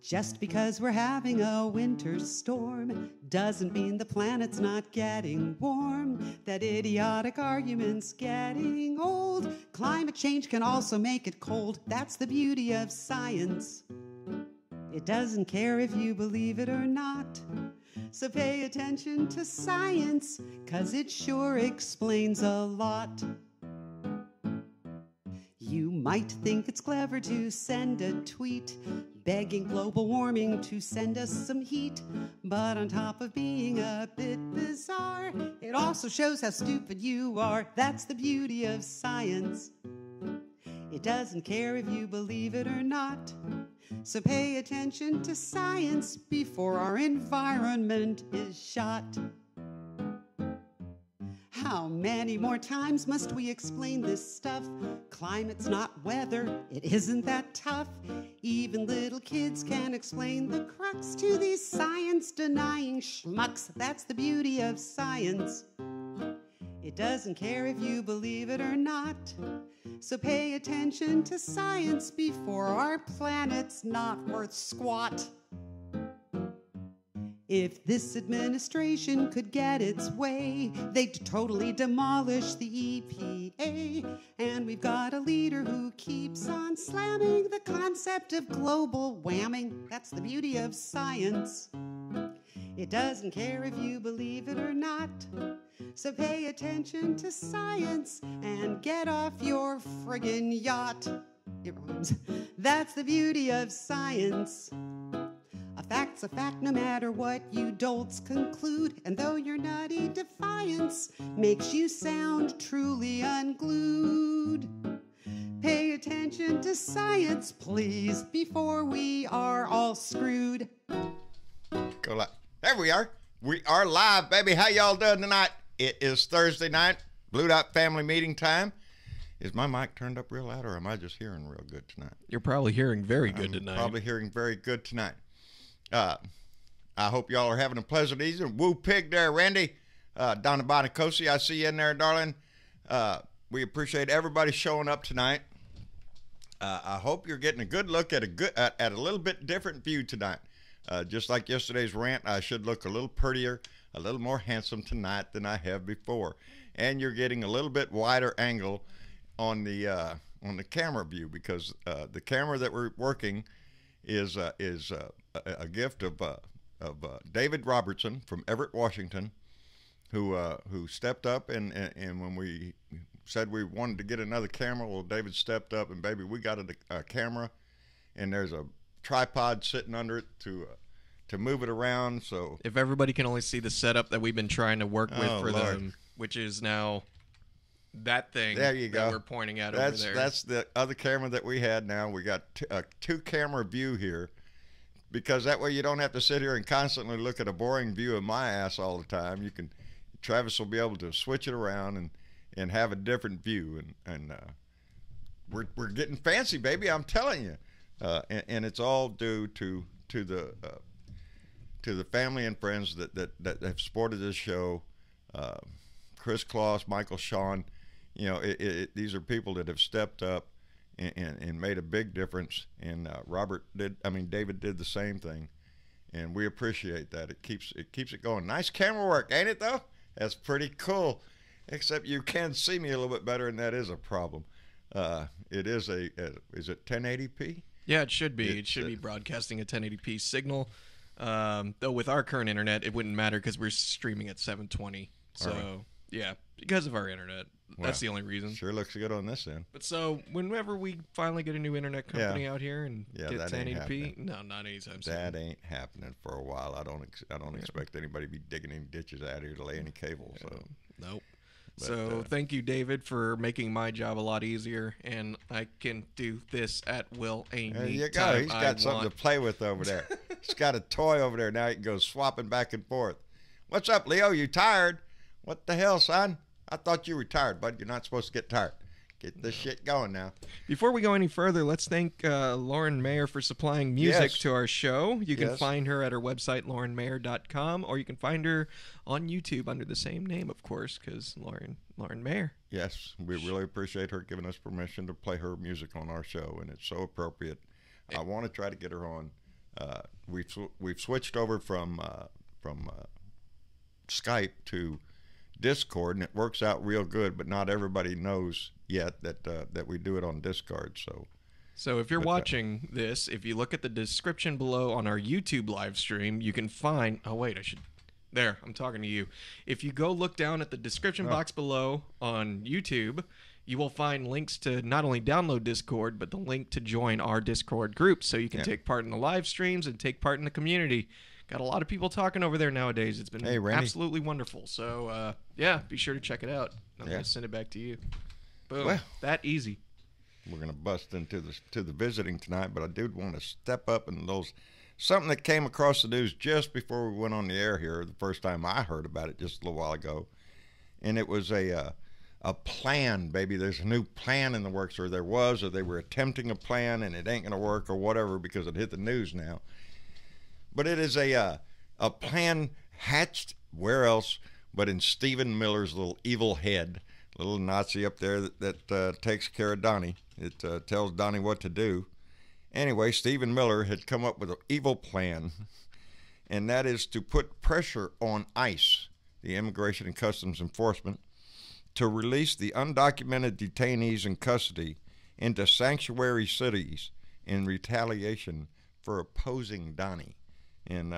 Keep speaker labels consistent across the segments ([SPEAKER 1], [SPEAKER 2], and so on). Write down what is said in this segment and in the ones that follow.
[SPEAKER 1] Just because we're having a winter storm doesn't mean the planet's not getting warm. That idiotic argument's getting old. Climate change can also make it cold. That's the beauty of science. It doesn't care if you believe it or not. So pay attention to science, 'cause it sure explains a lot. You might think it's clever to send a tweet begging global warming to send us some heat. But on top of being a bit bizarre, it also shows how stupid you are. That's the beauty of science. It doesn't care if you believe it or not. So pay attention to science before our environment is shot. How many more times must we explain this stuff? Climate's not weather, it isn't that tough. Even little kids can explain the crux to these science-denying schmucks. That's the beauty of science. It doesn't care if you believe it or not. So pay attention to science before our planet's not worth squat. If this administration could get its way, they'd totally demolish the EPA. And we've got a leader who keeps on slamming the concept of global whamming. That's the beauty of science. It doesn't care if you believe it or not. So pay attention to science and get off your friggin' yacht. It rhymes. That's the beauty of science. A fact's a fact no matter what you dolts conclude. And though your nutty defiance makes you sound truly unglued, pay attention to science, please, before we are all screwed.
[SPEAKER 2] Go live. There we are. We are live, baby. How y'all doing tonight? It is Thursday night, Blue Dot family meeting time. Is my mic turned up real loud, or am I just hearing real good tonight?
[SPEAKER 3] You're probably hearing very good tonight.
[SPEAKER 2] Probably hearing very good tonight. I hope y'all are having a pleasant evening. Woo pig there, Randy. Donna Bonacosi, I see you in there, darling. We appreciate everybody showing up tonight. I hope you're getting a good look at a little bit different view tonight. Just like yesterday's rant, I should look a little prettier, a little more handsome tonight than I have before. And you're getting a little bit wider angle on the camera view, because the camera that we're working is a gift of David Robertson from Everett, Washington, who stepped up and when we said we wanted to get another camera, well, David stepped up and baby, we got a camera, and there's a tripod sitting under it to move it around. So
[SPEAKER 3] if everybody can only see the setup that we've been trying to work with for
[SPEAKER 2] Lord.
[SPEAKER 3] them, which is now that thing
[SPEAKER 2] there you go.
[SPEAKER 3] that we're pointing at over there.
[SPEAKER 2] That's the other camera that we had. Now we got a two-camera view here, because that way you don't have to sit here and constantly look at a boring view of my ass all the time. Travis will be able to switch it around and have a different view, and we're getting fancy, baby. I'm telling you, and it's all due to the family and friends that have supported this show. Chris Kloss, Michael Sean, these are people that have stepped up and made a big difference. And David did the same thing, and we appreciate that. It keeps it going. Nice camera work, ain't it though? That's pretty cool. Except you can see me a little bit better, and that is a problem. It is is it 1080p?
[SPEAKER 3] Yeah, it should be. It should be broadcasting a 1080p signal. Though with our current internet, it wouldn't matter because we're streaming at 720. So right. Yeah, because of our internet. That's the only reason.
[SPEAKER 2] Sure looks good on this end.
[SPEAKER 3] But so whenever we finally get a new internet company out here and get 1080p, no, not anytime soon.
[SPEAKER 2] That ain't happening for a while. I don't expect anybody to be digging any ditches out here to lay any cable. So
[SPEAKER 3] nope. But, thank you, David, for making my job a lot easier, and I can do this at will any time. There you go.
[SPEAKER 2] He's got something to play with over there. He's got a toy over there. Now he can go swapping back and forth. What's up, Leo? You tired? What the hell, son? I thought you were tired, bud. You're not supposed to get tired. Get this shit going now.
[SPEAKER 3] Before we go any further, let's thank Lauren Mayer for supplying music to our show. You can find her at her website, laurenmayer.com, or you can find her on YouTube under the same name, of course, because Lauren Mayer.
[SPEAKER 2] Yes, we really appreciate her giving us permission to play her music on our show, and it's so appropriate. I want to try to get her on We've switched over from Skype to Discord, and it works out real good. But not everybody knows yet that we do it on Discord.
[SPEAKER 3] So if you're watching this, if you look at the description below on our YouTube live stream, you can find. Oh wait, There, I'm talking to you. If you go look down at the description box below on YouTube, you will find links to not only download Discord, but the link to join our Discord group so you can take part in the live streams and take part in the community. Got a lot of people talking over there nowadays. It's been absolutely wonderful. So, be sure to check it out. I'm going to send it back to you. Boom. Well, that easy.
[SPEAKER 2] We're going to bust into the visiting tonight, but I do want to step up in something that came across the news just before we went on the air here, the first time I heard about it just a little while ago. And it was a plan, baby. There's a new plan in the works, or they were attempting a plan, and it ain't going to work or whatever because it hit the news now. But it is a plan hatched where else but in Stephen Miller's little evil head, little Nazi up there that takes care of Donnie. It tells Donnie what to do. Anyway, Stephen Miller had come up with an evil plan, and that is to put pressure on ICE, the Immigration and Customs Enforcement, to release the undocumented detainees in custody into sanctuary cities in retaliation for opposing Donnie. And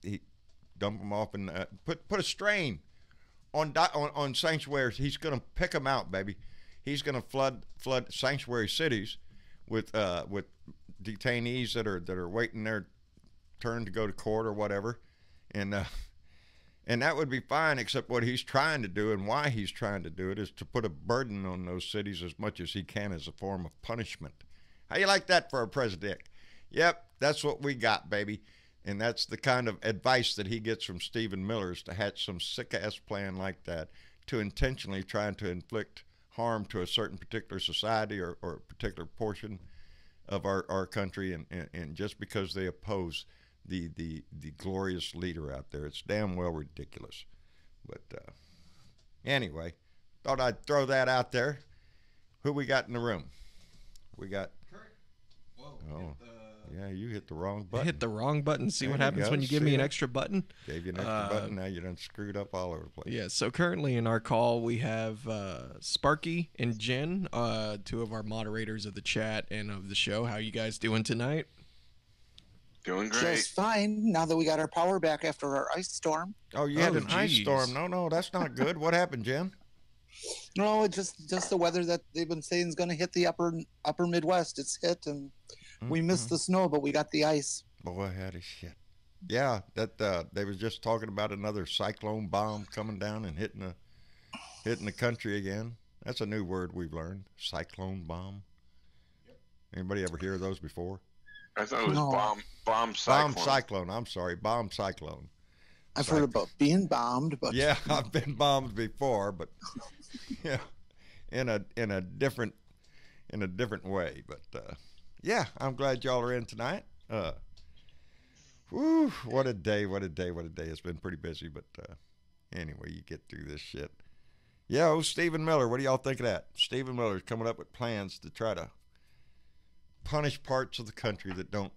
[SPEAKER 2] he dumped them off and put a strain on sanctuaries. He's going to pick them out, baby. He's going to flood sanctuary cities with detainees that are waiting their turn to go to court or whatever, and that would be fine, except what he's trying to do and why he's trying to do it is to put a burden on those cities as much as he can as a form of punishment. How you like that for a president? Yep, that's what we got, baby. And that's the kind of advice that he gets from Stephen Miller, is to hatch some sick-ass plan like that to intentionally trying to inflict harm to a certain particular society or a particular portion of our country, and just because they oppose the glorious leader out there. It's damn well ridiculous. But anyway, thought I'd throw that out there. Who we got in the room? We got...
[SPEAKER 3] Whoa.
[SPEAKER 2] Oh. Yeah, you hit the wrong button.
[SPEAKER 3] I hit the wrong button. See what happens when you give me an extra button?
[SPEAKER 2] Gave you an extra button. Now you done screwed up all over the place.
[SPEAKER 3] Yeah, so currently in our call, we have Sparky and Jen, two of our moderators of the chat and of the show. How you guys doing tonight?
[SPEAKER 4] Doing great.
[SPEAKER 5] Just fine, now that we got our power back after our ice storm.
[SPEAKER 2] Oh, you had an ice storm. No, that's not good. What happened, Jen?
[SPEAKER 5] No, it's just the weather that they've been saying is going to hit the upper Midwest. It's hit, and we missed the snow, but we got the ice.
[SPEAKER 2] Boy, howdy shit. Yeah, that they was just talking about another cyclone bomb coming down and hitting the country again. That's a new word we've learned. Cyclone bomb. Yep. Anybody ever hear of those before?
[SPEAKER 4] I thought it was bomb cyclone.
[SPEAKER 2] Bomb cyclone. I'm sorry, bomb cyclone.
[SPEAKER 5] I've heard about being bombed, but
[SPEAKER 2] yeah, I've been bombed before, but yeah, in a different way. But yeah, I'm glad y'all are in tonight. Whew, what a day! It's been pretty busy, but anyway, you get through this shit. Yeah, Stephen Miller, what do y'all think of that? Stephen Miller's coming up with plans to try to punish parts of the country that don't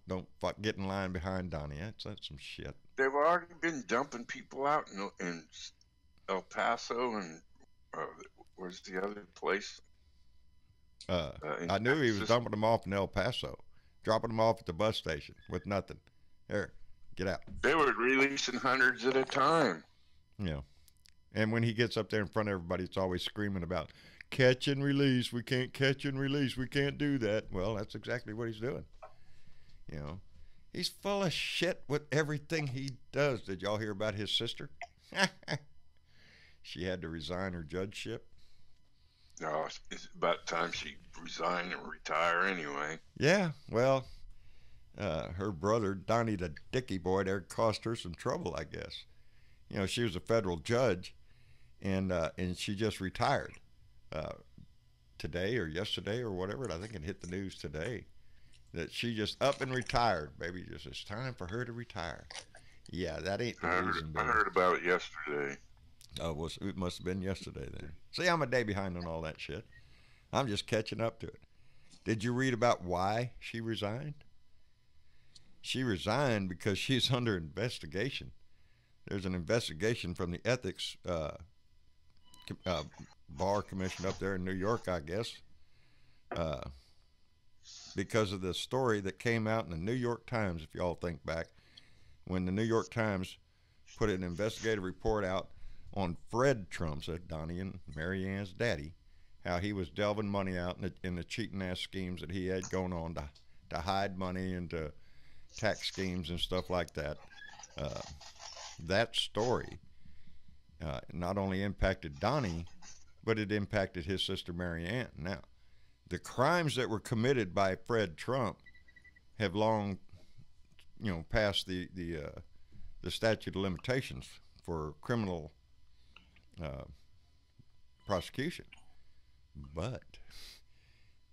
[SPEAKER 2] get in line behind Donnie. That's some shit.
[SPEAKER 4] They've already been dumping people out in El Paso and where's the other place?
[SPEAKER 2] I knew he was dumping them off in El Paso, dropping them off at the bus station with nothing. Here, get out.
[SPEAKER 4] They were releasing hundreds at a time.
[SPEAKER 2] Yeah. And when he gets up there in front of everybody, it's always screaming about catch and release. We can't catch and release. We can't do that. Well, that's exactly what he's doing. You know, he's full of shit with everything he does. Did y'all hear about his sister? She had to resign her judgeship.
[SPEAKER 4] No, it's about time she resign and retire anyway.
[SPEAKER 2] Yeah, well, her brother, Donnie the Dicky boy there, cost her some trouble, I guess. You know, she was a federal judge, and she just retired today or yesterday or whatever. I think it hit the news today that she just up and retired, baby. Just it's time for her to retire. Yeah, that ain't the reason.
[SPEAKER 4] I heard about it yesterday.
[SPEAKER 2] Oh, it must have been yesterday then. See, I'm a day behind on all that shit. I'm just catching up to it. Did you read about why she resigned? She resigned because she's under investigation. There's an investigation from the ethics bar commission up there in New York, I guess, because of the story that came out in the New York Times, if y'all think back, when the New York Times put an investigative report out on Fred Trump, Donnie and Mary Ann's daddy, how he was delving money out in the cheating ass schemes that he had going on to hide money and to tax schemes and stuff like that. That story not only impacted Donnie, but it impacted his sister Mary Ann. Now, the crimes that were committed by Fred Trump have long, passed the statute of limitations for criminal prosecution. But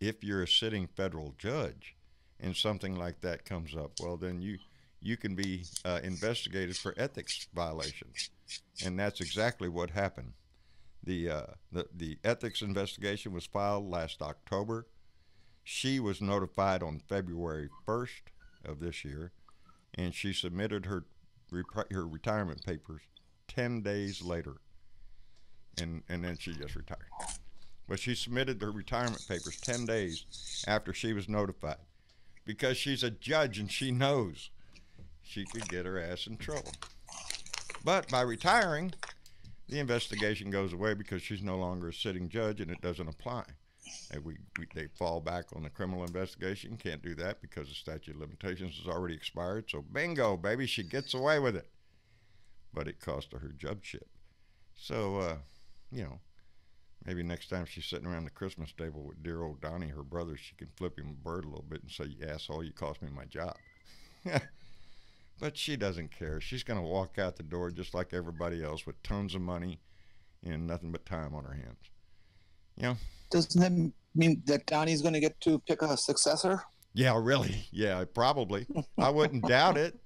[SPEAKER 2] if you're a sitting federal judge and something like that comes up, well, then you can be investigated for ethics violations, and that's exactly what happened. The ethics investigation was filed last October. She was notified on February 1st of this year, and she submitted her retirement papers 10 days later, and then she just retired. But she submitted her retirement papers 10 days after she was notified, because she's a judge and she knows she could get her ass in trouble. But by retiring, the investigation goes away because she's no longer a sitting judge and it doesn't apply. They fall back on the criminal investigation. Can't do that because the statute of limitations has already expired. So bingo, baby, she gets away with it. But it cost her judgeship. So, maybe next time she's sitting around the Christmas table with dear old Donnie, her brother, she can flip him a bird a little bit and say, "You asshole, you cost me my job." But she doesn't care. She's going to walk out the door just like everybody else with tons of money and nothing but time on her hands.
[SPEAKER 5] Doesn't that mean that Donnie's going to get to pick a successor?
[SPEAKER 2] Yeah, really. Yeah, probably. I wouldn't doubt it.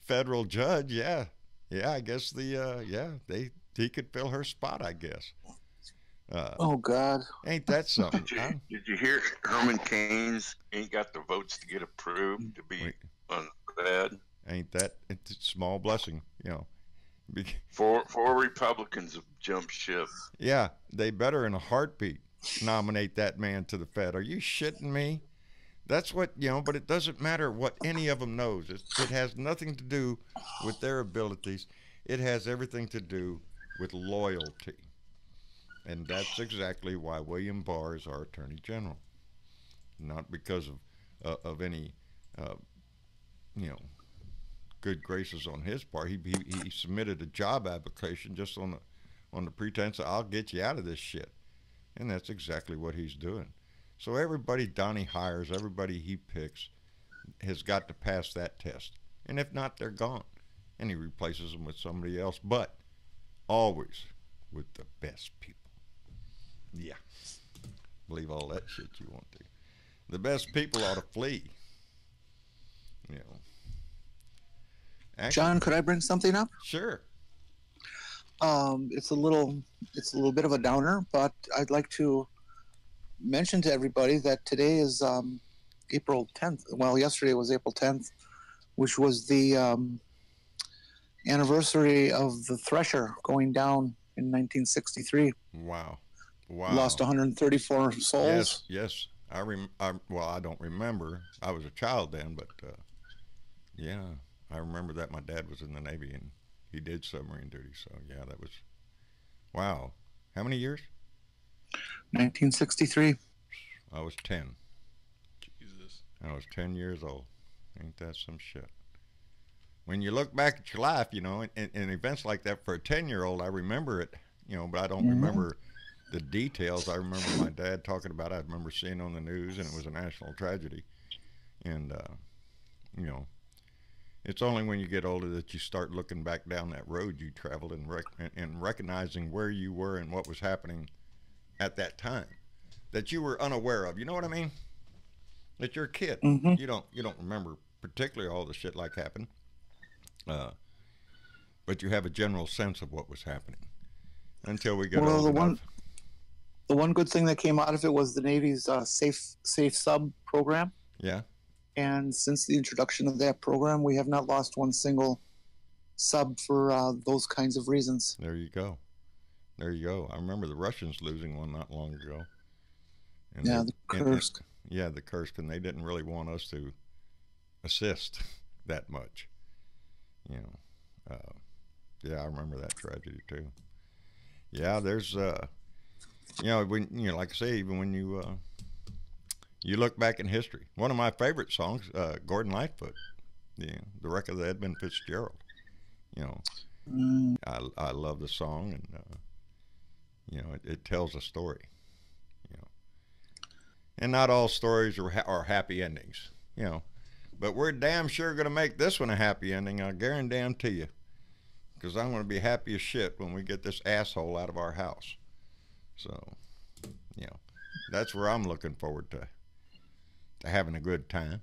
[SPEAKER 2] Federal judge, yeah. Yeah, I guess he could fill her spot, I guess.
[SPEAKER 5] Oh, God.
[SPEAKER 2] Ain't that something?
[SPEAKER 4] Did you hear Herman Cain's ain't got the votes to get approved to be on the bed?
[SPEAKER 2] Ain't that it's a small blessing,
[SPEAKER 4] Four Republicans have jumped ship.
[SPEAKER 2] Yeah, they better in a heartbeat nominate that man to the Fed. Are you shitting me? That's what, but it doesn't matter what any of them knows. It has nothing to do with their abilities. It has everything to do with loyalty. And that's exactly why William Barr is our Attorney General. Not because of any, good graces on his part. He submitted a job application just on the pretense that I'll get you out of this shit. And that's exactly what he's doing. So everybody Donnie hires, everybody he picks, has got to pass that test. And if not, they're gone. And he replaces them with somebody else, but always with the best people. Yeah. Believe all that shit you want to. The best people ought to flee. Actually,
[SPEAKER 5] John, could I bring something up?
[SPEAKER 2] Sure.
[SPEAKER 5] It's a little bit of a downer, but I'd like to mention to everybody that today is April 10th. Well, yesterday was April 10th, which was the anniversary of the Thresher going down in 1963.
[SPEAKER 2] Wow.
[SPEAKER 5] Lost 134 souls.
[SPEAKER 2] Yes. Well, I don't remember. I was a child then, but yeah. I remember that my dad was in the Navy and he did submarine duty. So, yeah, that was, wow. How many years?
[SPEAKER 5] 1963.
[SPEAKER 2] I was 10.
[SPEAKER 3] Jesus.
[SPEAKER 2] I was 10 years old. Ain't that some shit? When you look back at your life, in events like that for a 10-year-old, I remember it, but I don't remember the details. I remember my dad talking about it. I remember seeing it on the news, and it was a national tragedy. And, it's only when you get older that you start looking back down that road you traveled and recognizing where you were and what was happening at that time that you were unaware of. You know what I mean? That you're a kid.
[SPEAKER 5] Mm-hmm.
[SPEAKER 2] You don't remember particularly all the shit like happened, but you have a general sense of what was happening until we get old enough.
[SPEAKER 5] The one good thing that came out of it was the Navy's safe sub program.
[SPEAKER 2] Yeah.
[SPEAKER 5] And since the introduction of that program, we have not lost one single sub for those kinds of reasons.
[SPEAKER 2] There you go. There you go. I remember the Russians losing one not long ago. And
[SPEAKER 5] yeah, the Kursk.
[SPEAKER 2] Yeah, the Kursk, and they didn't really want us to assist that much. You know, yeah, I remember that tragedy too. Yeah, there's, you know, when like I say, even when you look back in history, one of my favorite songs, Gordon Lightfoot, the wreck of the Edmund Fitzgerald. You know, I love the song, and you know, it tells a story. You know, and not all stories are happy endings. You know, but we're damn sure gonna make this one a happy ending. I guarantee you, because I'm gonna be happy as shit when we get this asshole out of our house. So, you know, that's where I'm looking forward to having a good time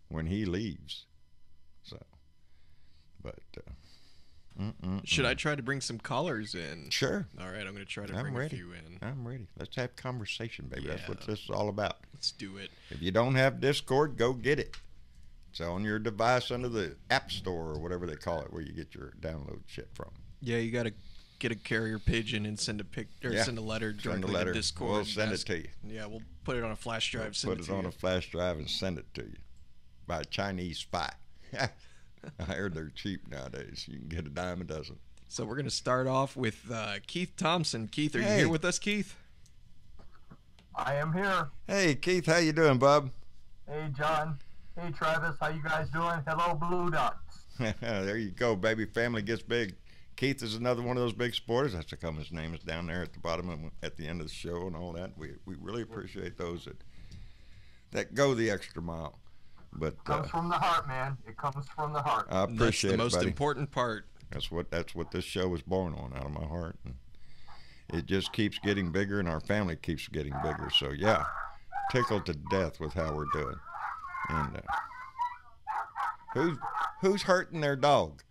[SPEAKER 2] when he leaves. So, but
[SPEAKER 3] should I try to bring some callers in?
[SPEAKER 2] Sure.
[SPEAKER 3] All right, I'm going to try to bring a few in.
[SPEAKER 2] I'm ready. Let's have conversation, baby. Yeah. That's what this is all about.
[SPEAKER 3] Let's do it.
[SPEAKER 2] If you don't have Discord, go get it. It's on your device under the App Store or whatever they call it, where you get your download shit from.
[SPEAKER 3] Yeah, you got to get a carrier pigeon and send a letter directly to Discord.
[SPEAKER 2] We'll send it to you.
[SPEAKER 3] Yeah, we'll put it on a flash drive.
[SPEAKER 2] Put it on a flash drive and send it to you by a Chinese spy. I heard they're cheap nowadays. You can get a dime a dozen.
[SPEAKER 3] So we're going to start off with Keith Thompson. Keith, are you here with us, Keith?
[SPEAKER 6] I am here.
[SPEAKER 2] Hey, Keith, how you doing, bub?
[SPEAKER 6] Hey, John. Hey, Travis. How you guys doing? Hello, Blue Ducks.
[SPEAKER 2] There you go, baby. Family gets big. Keith is another one of those big supporters. That's how come his name is down there at the bottom at the end of the show and all that. We really appreciate those that go the extra mile. But
[SPEAKER 6] it comes from the heart, man. It comes from the heart.
[SPEAKER 2] I appreciate it,
[SPEAKER 3] That's the most important part.
[SPEAKER 2] That's what this show was born on, out of my heart. And it just keeps getting bigger, and our family keeps getting bigger. So yeah, tickled to death with how we're doing. And who's hurting their dog?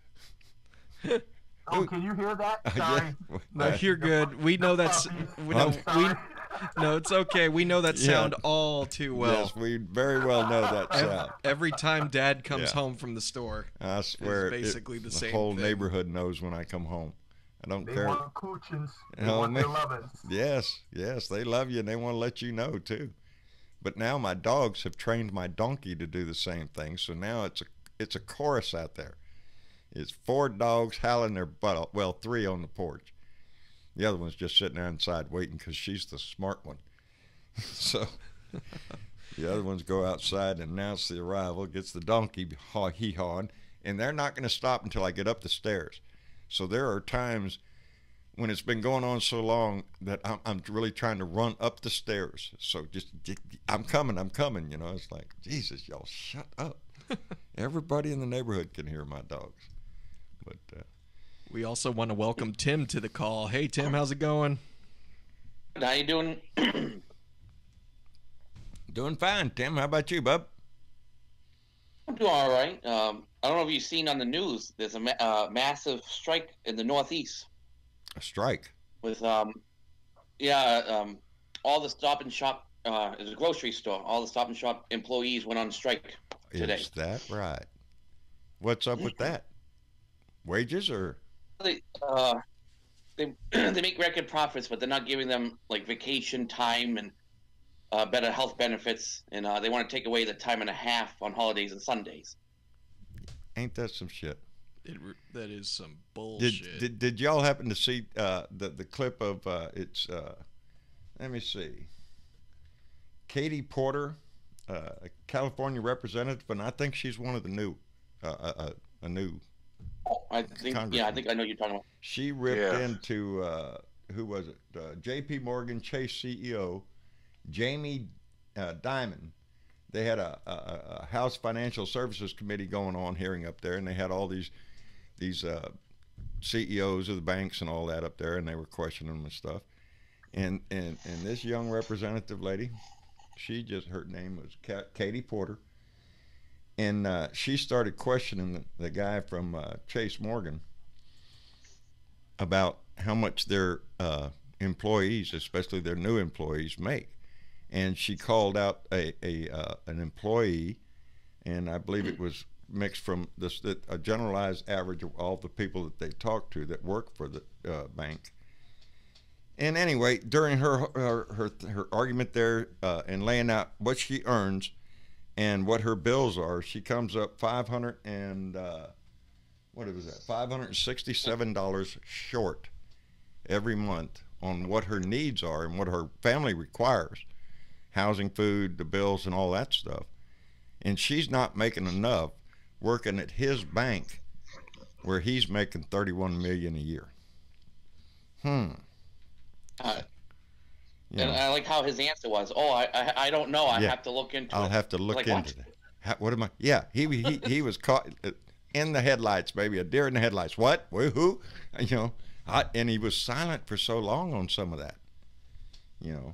[SPEAKER 6] Oh, can you hear that? Sorry.
[SPEAKER 3] No, you're good. We know that's no, it's okay. We know that sound all too well.
[SPEAKER 2] Yes, we very well know that sound.
[SPEAKER 3] Every time Dad comes home from the store,
[SPEAKER 2] I swear,
[SPEAKER 3] it's basically the same.
[SPEAKER 2] The whole
[SPEAKER 3] thing.
[SPEAKER 2] neighborhood knows when I come home. I don't care.
[SPEAKER 6] They want coochins. They want their lovins.
[SPEAKER 2] Yes, they love you, and they want to let you know too. But now my dogs have trained my donkey to do the same thing. So now it's a chorus out there. It's 4 dogs howling their butt off. Well, 3 on the porch. The other one's just sitting there inside waiting because she's the smart one. So the other ones go outside and announce the arrival, gets the donkey hee-hawing, and they're not going to stop until I get up the stairs. So there are times when it's been going on so long that I'm really trying to run up the stairs. So just, I'm coming, you know. It's like, Jesus, y'all shut up. Everybody in the neighborhood can hear my dogs. But
[SPEAKER 3] we also want to welcome Tim to the call. Hey, Tim, how's it going?
[SPEAKER 7] How you doing?
[SPEAKER 2] Doing fine, Tim. How about you, bub?
[SPEAKER 7] I'm doing all right. I don't know if you've seen on the news. There's a massive strike in the Northeast.
[SPEAKER 2] A strike?
[SPEAKER 7] With all the Stop and Shop. It's a grocery store. All the Stop and Shop employees went on strike today.
[SPEAKER 2] Is that right? What's up with that? Wages or?
[SPEAKER 7] They make record profits, but they're not giving them like vacation time and better health benefits, and they want to take away the time and a half on holidays and Sundays.
[SPEAKER 2] Ain't that some shit?
[SPEAKER 3] That is some bullshit.
[SPEAKER 2] Did y'all happen to see the clip of let me see, Katie Porter, a California representative, and I think she's one of the new a new.
[SPEAKER 7] I think I know what you're talking about.
[SPEAKER 2] She ripped into who was it? J.P. Morgan Chase CEO Jamie Dimon. They had a House Financial Services Committee going on hearing up there, and they had all these CEOs of the banks and all that up there, and they were questioning them and stuff. And this young representative lady, her name was Katie Porter. And she started questioning the guy from Chase Morgan about how much their employees, especially their new employees, make. and she called out an employee, and I believe it was mixed from a generalized average of all the people that they talked to that work for the bank. And anyway, during her argument there and laying out what she earns and what her bills are, she comes up $567 short every month on what her needs are and what her family requires, housing, food, the bills, and all that stuff. And she's not making enough working at his bank where he's making $31 million a year.
[SPEAKER 7] And I like how his answer was, "Oh, I don't know. I have to look into it."
[SPEAKER 2] I'll have to look into that. What am I? Yeah, he was caught in the headlights, baby, a deer in the headlights. What? Who? You know, and he was silent for so long on some of that. You know,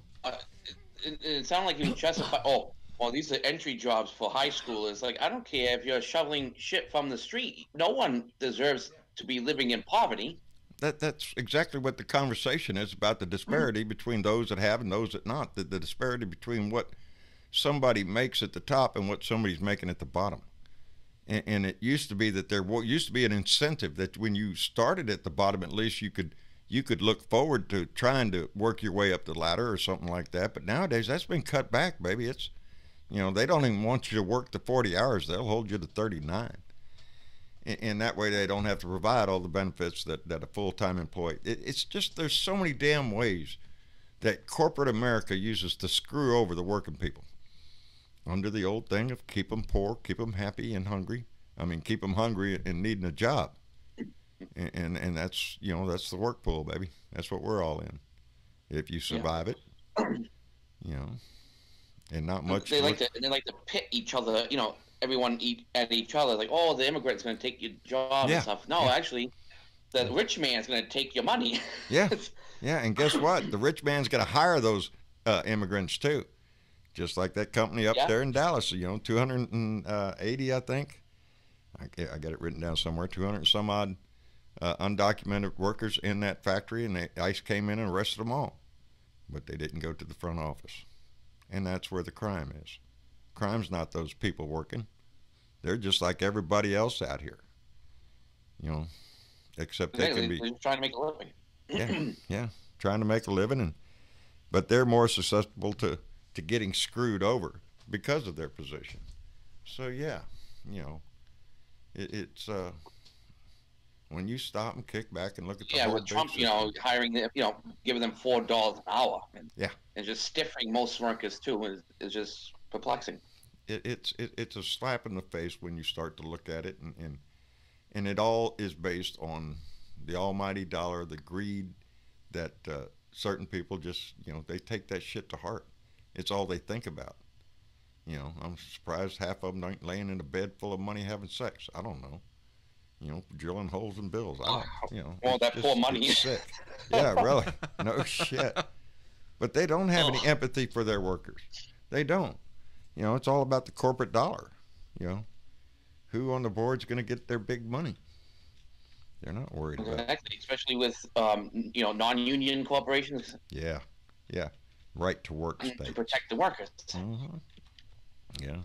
[SPEAKER 7] it sounded like he was justified. Oh, well, these are entry jobs for high schoolers. Like, I don't care if you're shoveling shit from the street. No one deserves to be living in poverty.
[SPEAKER 2] That's exactly what the conversation is about, the disparity between those that have and those that not. The disparity between what somebody makes at the top and what somebody's making at the bottom. And it used to be that there used to be an incentive that when you started at the bottom, at least you could look forward to trying to work your way up the ladder or something like that. But nowadays, that's been cut back, baby. It's, you know, they don't even want you to work the 40 hours. They'll hold you to 39. And that way they don't have to provide all the benefits that a full-time employee. It's just, there's so many damn ways that corporate America uses to screw over the working people. Under the old thing of keep them poor, keep them happy and hungry. I mean, keep them hungry and needing a job. And that's, you know, that's the work pool, baby. That's what we're all in. If you survive it, you know, and not much.
[SPEAKER 7] They like to pit each other, you know, everyone at each other, like, oh, the immigrant's going to take your job and stuff. No, actually, the rich man's going to take your money.
[SPEAKER 2] Yeah, and guess what? The rich man's going to hire those immigrants too, just like that company up there in Dallas. You know, 280, I think. I got it written down somewhere. 200 and some odd undocumented workers in that factory, and ICE came in and arrested them all, but they didn't go to the front office, and that's where the crime is. Crime's not those people working. They're just like everybody else out here, you know, except they can be
[SPEAKER 7] they're trying to make a living.
[SPEAKER 2] yeah, trying to make a living, but they're more susceptible to getting screwed over because of their position. So yeah, you know, it's when you stop and kick back and look at the whole
[SPEAKER 7] with Trump,
[SPEAKER 2] system,
[SPEAKER 7] you know, hiring them, you know, giving them $4 an hour, and just stiffing most workers too is just perplexing.
[SPEAKER 2] It's a slap in the face when you start to look at it, and it all is based on the almighty dollar, the greed that certain people just, you know, they take that shit to heart. It's all they think about. You know, I'm surprised half of them ain't laying in a bed full of money having sex. I don't know. You know, drilling holes in bills. I don't, you know.
[SPEAKER 7] Well, that poor money.
[SPEAKER 2] It's sick. Yeah, really. No shit. But they don't have any empathy for their workers. They don't. You know, it's all about the corporate dollar. You know, who on the board's going to get their big money? They're not worried about it.
[SPEAKER 7] Especially with, you know, non-union corporations.
[SPEAKER 2] Yeah. Right to work states.
[SPEAKER 7] To protect the workers.
[SPEAKER 2] Yeah.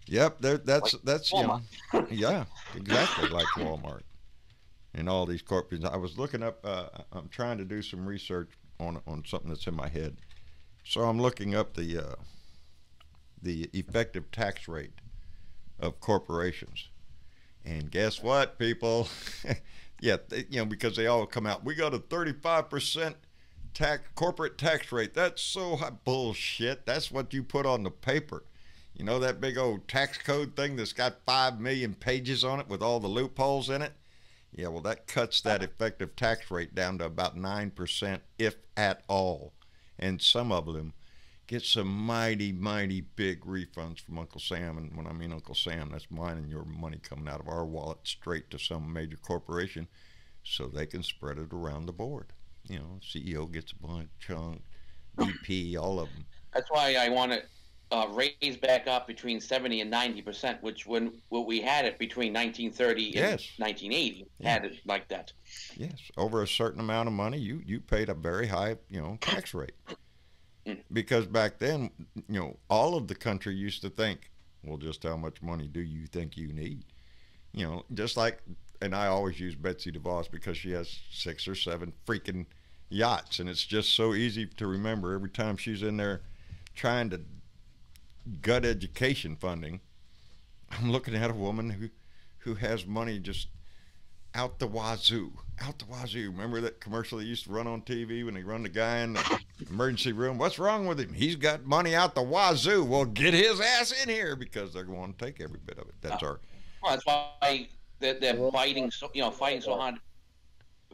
[SPEAKER 2] Yep, that's you know, yeah, exactly, like Walmart and all these corporations. I was looking up. I'm trying to do some research on something that's in my head, so I'm looking up the effective tax rate of corporations. And guess what, people? You know, because they all come out. We got a 35% corporate tax rate. That's so high. Bullshit. That's what you put on the paper. You know that big old tax code thing that's got 5 million pages on it with all the loopholes in it? Yeah, well, that cuts that effective tax rate down to about 9%, if at all. And some of them get some mighty, mighty big refunds from Uncle Sam. And when I mean Uncle Sam, that's mine and your money coming out of our wallet straight to some major corporation so they can spread it around the board. You know, CEO gets a bunch, chunk, VP, all of them.
[SPEAKER 7] That's why I want to raise back up between 70 and 90%, which when we had it between 1930 and 1980, had it like that.
[SPEAKER 2] Yes, over a certain amount of money, you paid a very high, you know, tax rate. Because back then, all of the country used to think, well, just how much money do you think you need? Just like, and I always use Betsy DeVos because she has 6 or 7 freaking yachts, and it's just so easy to remember every time she's in there trying to gut education funding. I'm looking at a woman who has money just out the wazoo. Remember that commercial they used to run on TV when they run the guy in the emergency room? What's wrong with him? He's got money out the wazoo. Well, get his ass in here because they're going to take every bit of it. That's
[SPEAKER 7] Well, that's why they're fighting so hard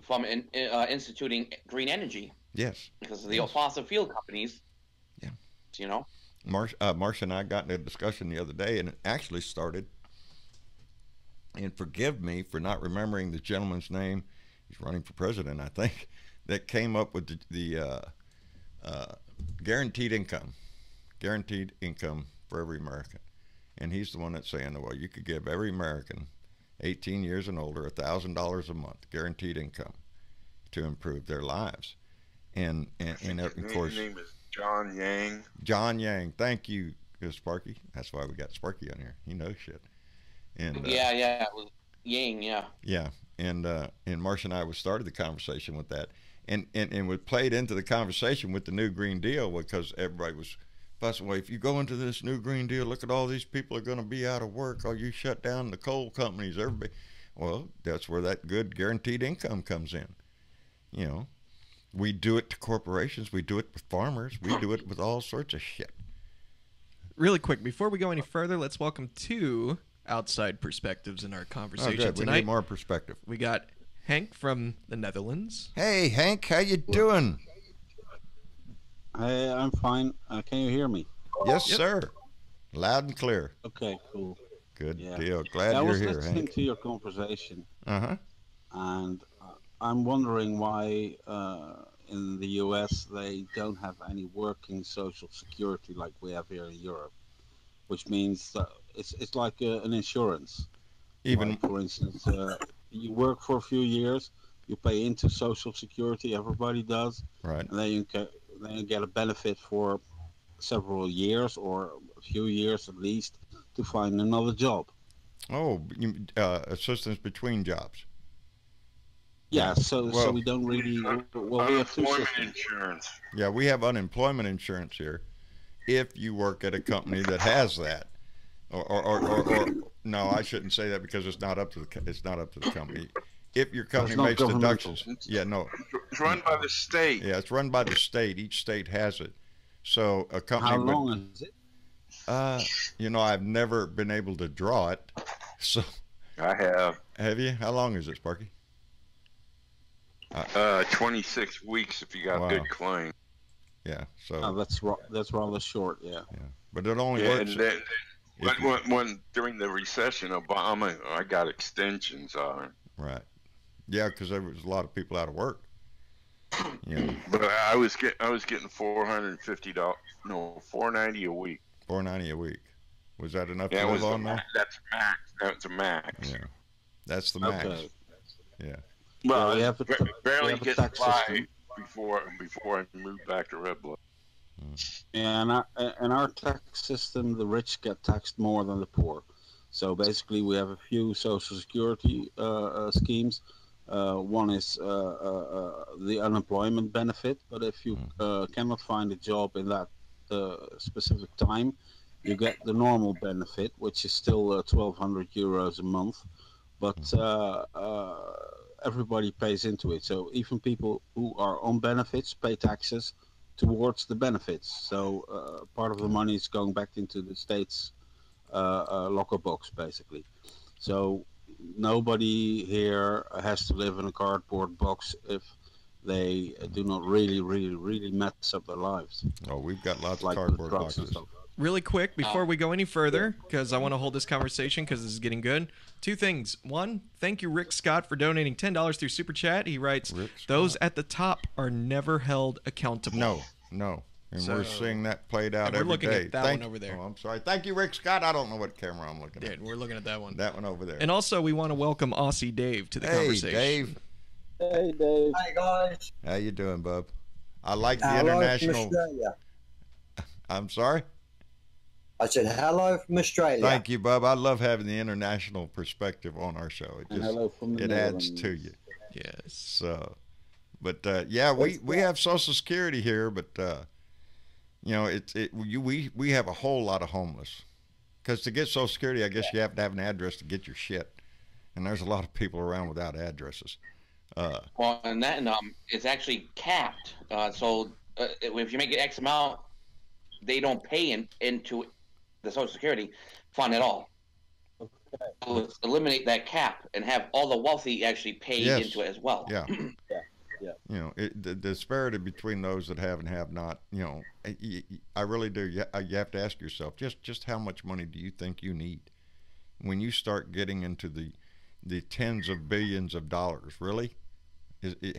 [SPEAKER 7] from instituting green energy.
[SPEAKER 2] Yes.
[SPEAKER 7] Because of the fossil fuel companies.
[SPEAKER 2] Yeah. Marcia and I got in a discussion the other day, and it actually started. And forgive me for not remembering the gentleman's name. He's running for president, I think, that came up with the guaranteed income for every American. And he's the one that's saying, well, you could give every American 18 years and older $1,000 a month, guaranteed income, to improve their lives. And of course,
[SPEAKER 4] his name is John Yang.
[SPEAKER 2] John Yang, thank you, Sparky. That's why we got Sparky on here. He knows shit. And
[SPEAKER 7] it was Yang,
[SPEAKER 2] yeah, and Marcia and I started the conversation with that, and we played into the conversation with the new Green Deal because everybody was fussing. Well, if you go into this new Green Deal, look at all these people are going to be out of work. Oh, you shut down the coal companies, everybody. Well, that's where that good guaranteed income comes in. We do it to corporations, we do it with farmers, we do it with all sorts of shit.
[SPEAKER 3] Really quick, before we go any further, let's welcome 2 outside perspectives in our conversation tonight.
[SPEAKER 2] We need more perspective.
[SPEAKER 3] We got Hank from the Netherlands.
[SPEAKER 2] Hey, Hank, how you doing?
[SPEAKER 8] Hey, I'm fine. Can you hear me?
[SPEAKER 2] Yes, sir. Loud and clear.
[SPEAKER 8] Okay, cool.
[SPEAKER 2] Good deal. Glad you're here, Hank. I was listening
[SPEAKER 8] to your conversation.
[SPEAKER 2] Uh-huh.
[SPEAKER 8] And I'm wondering why in the U.S. they don't have any working social security like we have here in Europe, which means it's like an insurance.
[SPEAKER 2] Even
[SPEAKER 8] like, for instance, you work for a few years, you pay into social security. Everybody does,
[SPEAKER 2] right?
[SPEAKER 8] And then you get a benefit for several years or a few years at least to find another job.
[SPEAKER 2] Oh, assistance between jobs.
[SPEAKER 8] Yeah, so we don't really. Well, we have 2 systems.
[SPEAKER 4] Insurance.
[SPEAKER 2] Yeah, we have unemployment insurance here. If you work at a company that has that, or no, I shouldn't say that because it's not up to the company. If your company makes deductions,
[SPEAKER 4] it's run by the state.
[SPEAKER 2] Yeah, it's run by the state. Each state has it. So a company.
[SPEAKER 8] How long is it?
[SPEAKER 2] I've never been able to draw it. So
[SPEAKER 4] I have.
[SPEAKER 2] Have you? How long is it, Sparky?
[SPEAKER 4] 26 weeks if you got good claim.
[SPEAKER 2] Yeah, so
[SPEAKER 8] that's rather short. Yeah,
[SPEAKER 2] but it only works.
[SPEAKER 4] And when during the recession, Obama, I got extensions on it.
[SPEAKER 2] Right. Yeah, because there was a lot of people out of work.
[SPEAKER 4] But I was getting $450. No, $490 a week.
[SPEAKER 2] $490 a week. Was that enough to live on there?
[SPEAKER 4] That's max. That's a max.
[SPEAKER 2] Yeah, that's the max. Okay. Yeah.
[SPEAKER 4] Well, we have barely get by before I moved back to Red Blood.
[SPEAKER 8] Yeah, in our tax system, the rich get taxed more than the poor. So basically, we have a few social security schemes. One is the unemployment benefit, but if you cannot find a job in that specific time, you get the normal benefit, which is still 1,200 euros a month. But everybody pays into it. So even people who are on benefits pay taxes towards the benefits. So part of the money is going back into the state's locker box, basically. So nobody here has to live in a cardboard box if they do not really mess up their lives.
[SPEAKER 2] Oh, we've got lots of cardboard boxes.
[SPEAKER 3] Really quick, before we go any further, because I want to hold this conversation because this is getting good. 2 things. 1, thank you, Rick Scott, for donating $10 through Super Chat. He writes, those at the top are never held accountable.
[SPEAKER 2] No. And we're seeing that played out every day.
[SPEAKER 3] We're looking at that one over there.
[SPEAKER 2] Oh, I'm sorry. Thank you, Rick Scott. I don't know what camera I'm looking at.
[SPEAKER 3] We're looking at that one.
[SPEAKER 2] That one over there.
[SPEAKER 3] And also, we want to welcome Aussie Dave to the conversation.
[SPEAKER 2] Dave.
[SPEAKER 9] Hey, Dave. Hi, guys.
[SPEAKER 2] How you doing, bub? I like the international. I'm sorry?
[SPEAKER 9] I said hello from Australia.
[SPEAKER 2] Thank you, Bub. I love having the international perspective on our show. It just
[SPEAKER 8] hello from the
[SPEAKER 2] it adds
[SPEAKER 8] Netherlands.
[SPEAKER 2] to you.
[SPEAKER 3] Yes.
[SPEAKER 2] So, but yeah, we have Social Security here, but you know, we have a whole lot of homeless. Because to get Social Security, I guess you have to have an address to get your shit, and there's a lot of people around without addresses.
[SPEAKER 7] Well, and that it's actually capped. So if you make it X amount, they don't pay into the Social Security fund at all. Okay. So let's eliminate that cap and have all the wealthy actually pay into it as well.
[SPEAKER 2] Yeah. Yeah. You know, the disparity between those that have and have not, you know, I really do. You have to ask yourself, just how much money do you think you need when you start getting into the tens of billions of dollars? Really?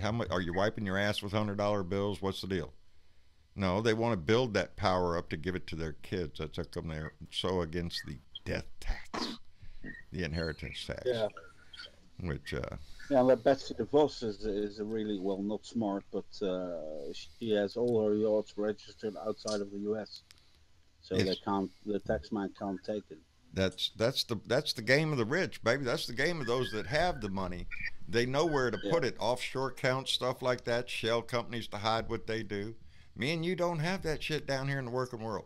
[SPEAKER 2] How much are you wiping your ass with $100 bills? What's the deal? No, they want to build that power up to give it to their kids. That's how come they're so against the death tax, the inheritance tax.
[SPEAKER 8] Yeah.
[SPEAKER 2] Which
[SPEAKER 8] yeah, Betsy DeVos is really, well, not smart, but she has all her yachts registered outside of the U.S., so
[SPEAKER 2] yes.
[SPEAKER 8] the taxman can't take it.
[SPEAKER 2] That's the game of the rich, baby. That's the game of those that have the money. They know where to put it. Offshore accounts, stuff like that. Shell companies to hide what they do. Me and you don't have that shit down here in the working world.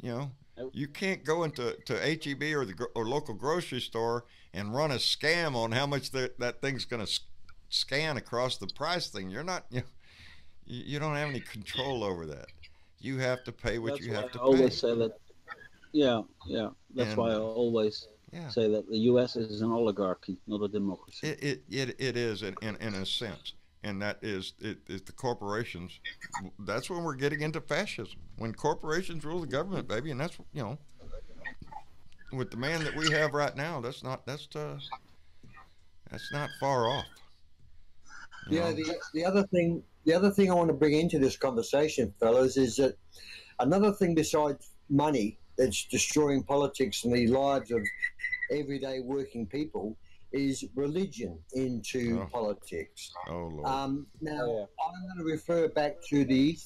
[SPEAKER 2] You know, you can't go into HEB or the local grocery store and run a scam on how much that thing's going to scan across the price thing. You're not, you don't have any control over that. You have to pay what you have to pay.
[SPEAKER 8] I always say that. Yeah. That's why I always say that the U.S. is an oligarchy, not a democracy.
[SPEAKER 2] It is in a sense. And that is the corporations. That's when we're getting into fascism. When corporations rule the government, baby, and that's, you know, with the man that we have right now, that's not far off.
[SPEAKER 9] Yeah, the other thing I want to bring into this conversation, fellas, is that another thing besides money that's destroying politics and the lives of everyday working people is religion into politics.
[SPEAKER 2] Oh, Lord.
[SPEAKER 9] Now, I'm going to refer back to the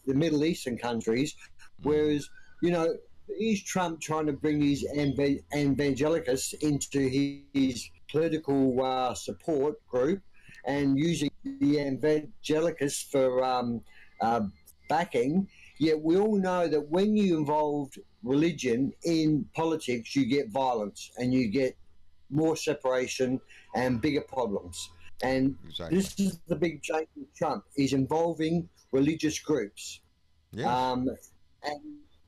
[SPEAKER 9] Middle Eastern countries, whereas, you know, is Trump trying to bring these evangelicals into his political support group and using the evangelicals for backing? Yet we all know that when you involve religion in politics, you get violence and you get more separation and bigger problems. And this is the big change with Trump. He's involving religious groups.
[SPEAKER 2] Yes.
[SPEAKER 9] And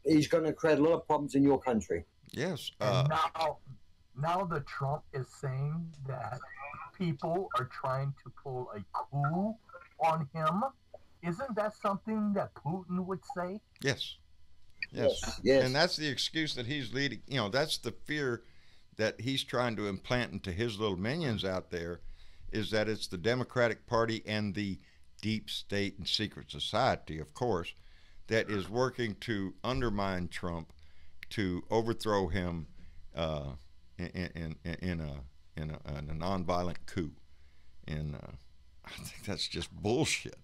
[SPEAKER 9] he's going to create a lot of problems in your country.
[SPEAKER 2] Yes.
[SPEAKER 6] Now that Trump is saying that people are trying to pull a coup on him, isn't that something that Putin would say?
[SPEAKER 2] Yes. And that's the excuse that he's leading. You know, that's the fear that he's trying to implant into his little minions out there, is that it's the Democratic Party and the deep state and secret society, of course, that is working to undermine Trump, to overthrow him in a nonviolent coup. And I think that's just bullshit.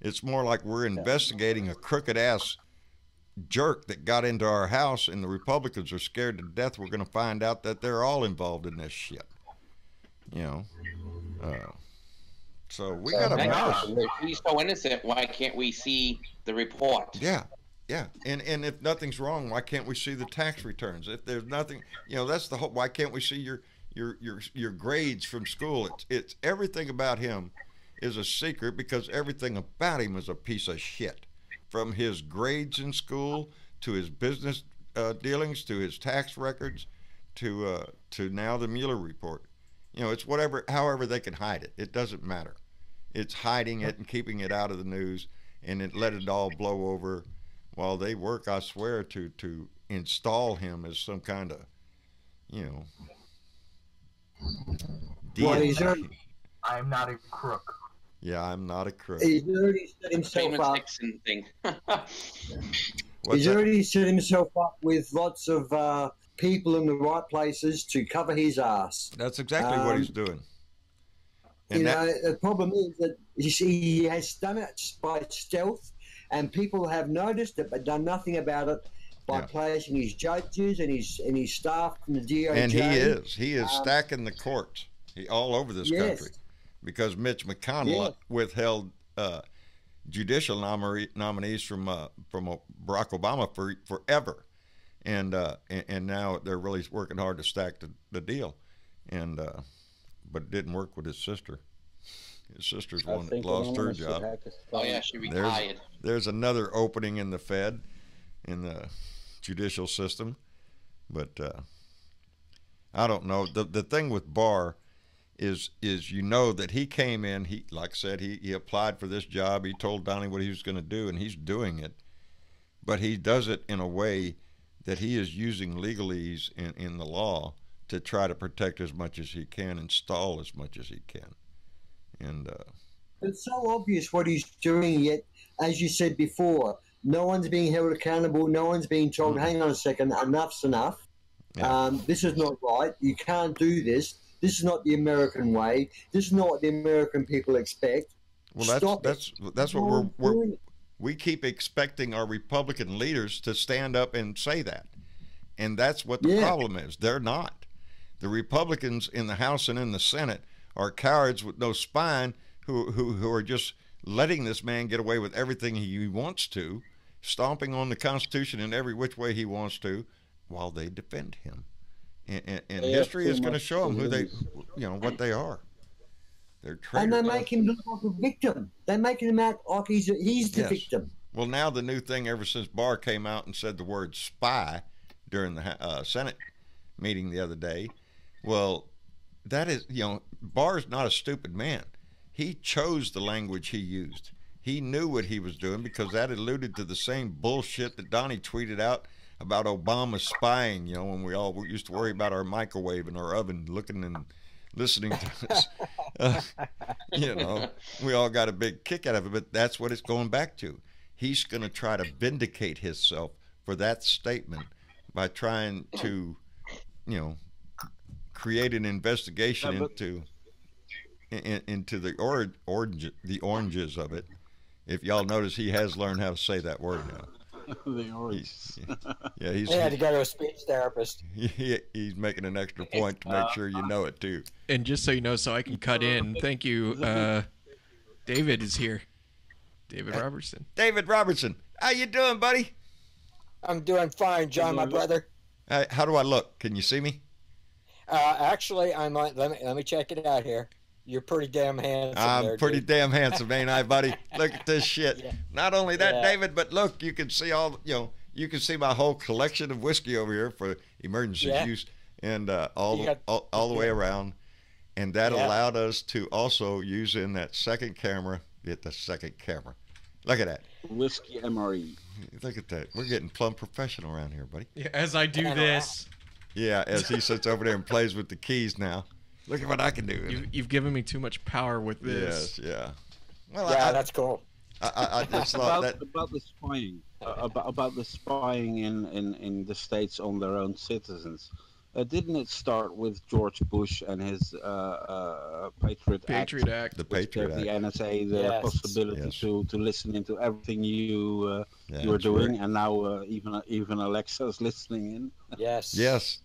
[SPEAKER 2] It's more like we're investigating a crooked ass jerk that got into our house, and the Republicans are scared to death we're going to find out that they're all involved in this shit. You know, so we got to.
[SPEAKER 7] If he's so innocent, why can't we see the report?
[SPEAKER 2] Yeah. And if nothing's wrong, why can't we see the tax returns? If there's nothing, you know, that's the whole. Why can't we see your grades from school? It's everything about him is a secret, because everything about him is a piece of shit. From his grades in school to his business dealings to his tax records to now the Mueller report. You know, it's however they can hide it. It doesn't matter. It's hiding it and keeping it out of the news, and let it all blow over while they work, I swear, to install him as some kind of, you know, deity.
[SPEAKER 6] I'm not a crook.
[SPEAKER 2] Yeah, I'm not a crook.
[SPEAKER 9] He's already set himself up.
[SPEAKER 7] Thing.
[SPEAKER 9] He's already set himself up with lots of people in the right places to cover his ass.
[SPEAKER 2] That's exactly what he's doing. And
[SPEAKER 9] the problem is that he has done it by stealth, and people have noticed it but done nothing about it by placing his judges and his staff from the DOJ.
[SPEAKER 2] And he is stacking the courts all over this country because Mitch McConnell withheld judicial nominees from Barack Obama forever, and now they're really working hard to stack the deal, but it didn't work with his sister. His sister's one that lost her job.
[SPEAKER 7] Oh yeah, she retired.
[SPEAKER 2] There's another opening in the Fed, in the judicial system, but I don't know. The thing with Barr is that he came in. He, like I said, he applied for this job. He told Donnie what he was going to do, and he's doing it. But he does it in a way that he is using legalese in the law to try to protect as much as he can and stall as much as he can. And
[SPEAKER 9] it's so obvious what he's doing, yet, as you said before, no one's being held accountable. No one's being told, hang on a second, enough's enough. Yeah. This is not right. You can't do this. This is not the American way. This is not what the American people expect.
[SPEAKER 2] Well, that's what we keep expecting our Republican leaders to stand up and say that. And that's what the problem is. They're not. The Republicans in the House and in the Senate are cowards with no spine who are just letting this man get away with everything he wants to, stomping on the Constitution in every which way he wants to, while they defend him. And history is going to show them what they are. They're traitors.
[SPEAKER 9] And they make him look like a victim. They're making him out like he's the victim.
[SPEAKER 2] Well, now the new thing, ever since Barr came out and said the word spy during the Senate meeting the other day, well, that is, Barr's not a stupid man. He chose the language he used. He knew what he was doing because that alluded to the same bullshit that Donnie tweeted out about Obama spying, when we all used to worry about our microwave and our oven looking and listening to us. We all got a big kick out of it, but that's what it's going back to. He's going to try to vindicate himself for that statement by trying to, create an investigation into the oranges of it. If y'all notice, he has learned how to say that word now.
[SPEAKER 8] The oranges.
[SPEAKER 10] He had to go to a speech therapist.
[SPEAKER 2] He's making an extra point to make sure you know it too.
[SPEAKER 3] And just so you know, so I can cut in. Thank you. David is here. David Robertson.
[SPEAKER 2] David Robertson, how you doing, buddy?
[SPEAKER 10] I'm doing fine, John, my brother.
[SPEAKER 2] How do I look? Can you see me?
[SPEAKER 10] Actually, I might. Let me check it out here. You're pretty damn handsome.
[SPEAKER 2] I'm pretty damn handsome, ain't I, buddy? Look at this shit. Yeah. Not only that, David, but look, you can see you can see my whole collection of whiskey over here for emergency use, and all the way around, and that allowed us to also use in that second camera. Get the second camera. Look at that.
[SPEAKER 8] Whiskey MRE.
[SPEAKER 2] Look at that. We're getting plumb professional around here, buddy.
[SPEAKER 3] Yeah, as I do this.
[SPEAKER 2] Yeah, as he sits over there and plays with the keys now. Look at what I can do.
[SPEAKER 3] You've given me too much power with this.
[SPEAKER 2] Yes, yeah. Well,
[SPEAKER 10] that's cool.
[SPEAKER 2] I just thought
[SPEAKER 8] about the spying, about the spying in the states on their own citizens. Didn't it start with George Bush and his Patriot Act?
[SPEAKER 2] The Patriot Act.
[SPEAKER 8] The NSA the possibility to listen into everything you were doing, and now even Alexa is listening in.
[SPEAKER 10] Yes.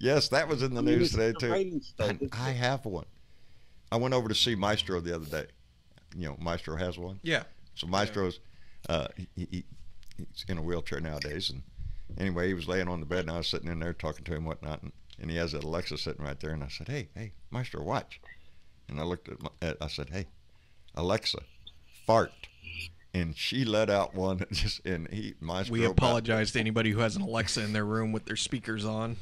[SPEAKER 2] Yes, that was in the news today too. And I have one. I went over to see Maestro the other day. Maestro has one.
[SPEAKER 3] Yeah.
[SPEAKER 2] So Maestro's he's in a wheelchair nowadays, and anyway, he was laying on the bed, and I was sitting in there talking to him, whatnot, and he has that Alexa sitting right there, and I said, "Hey, Maestro, watch." And I looked I said, "Hey, Alexa, fart." And she let out one, Maestro.
[SPEAKER 3] We apologize to anybody who has an Alexa in their room with their speakers on.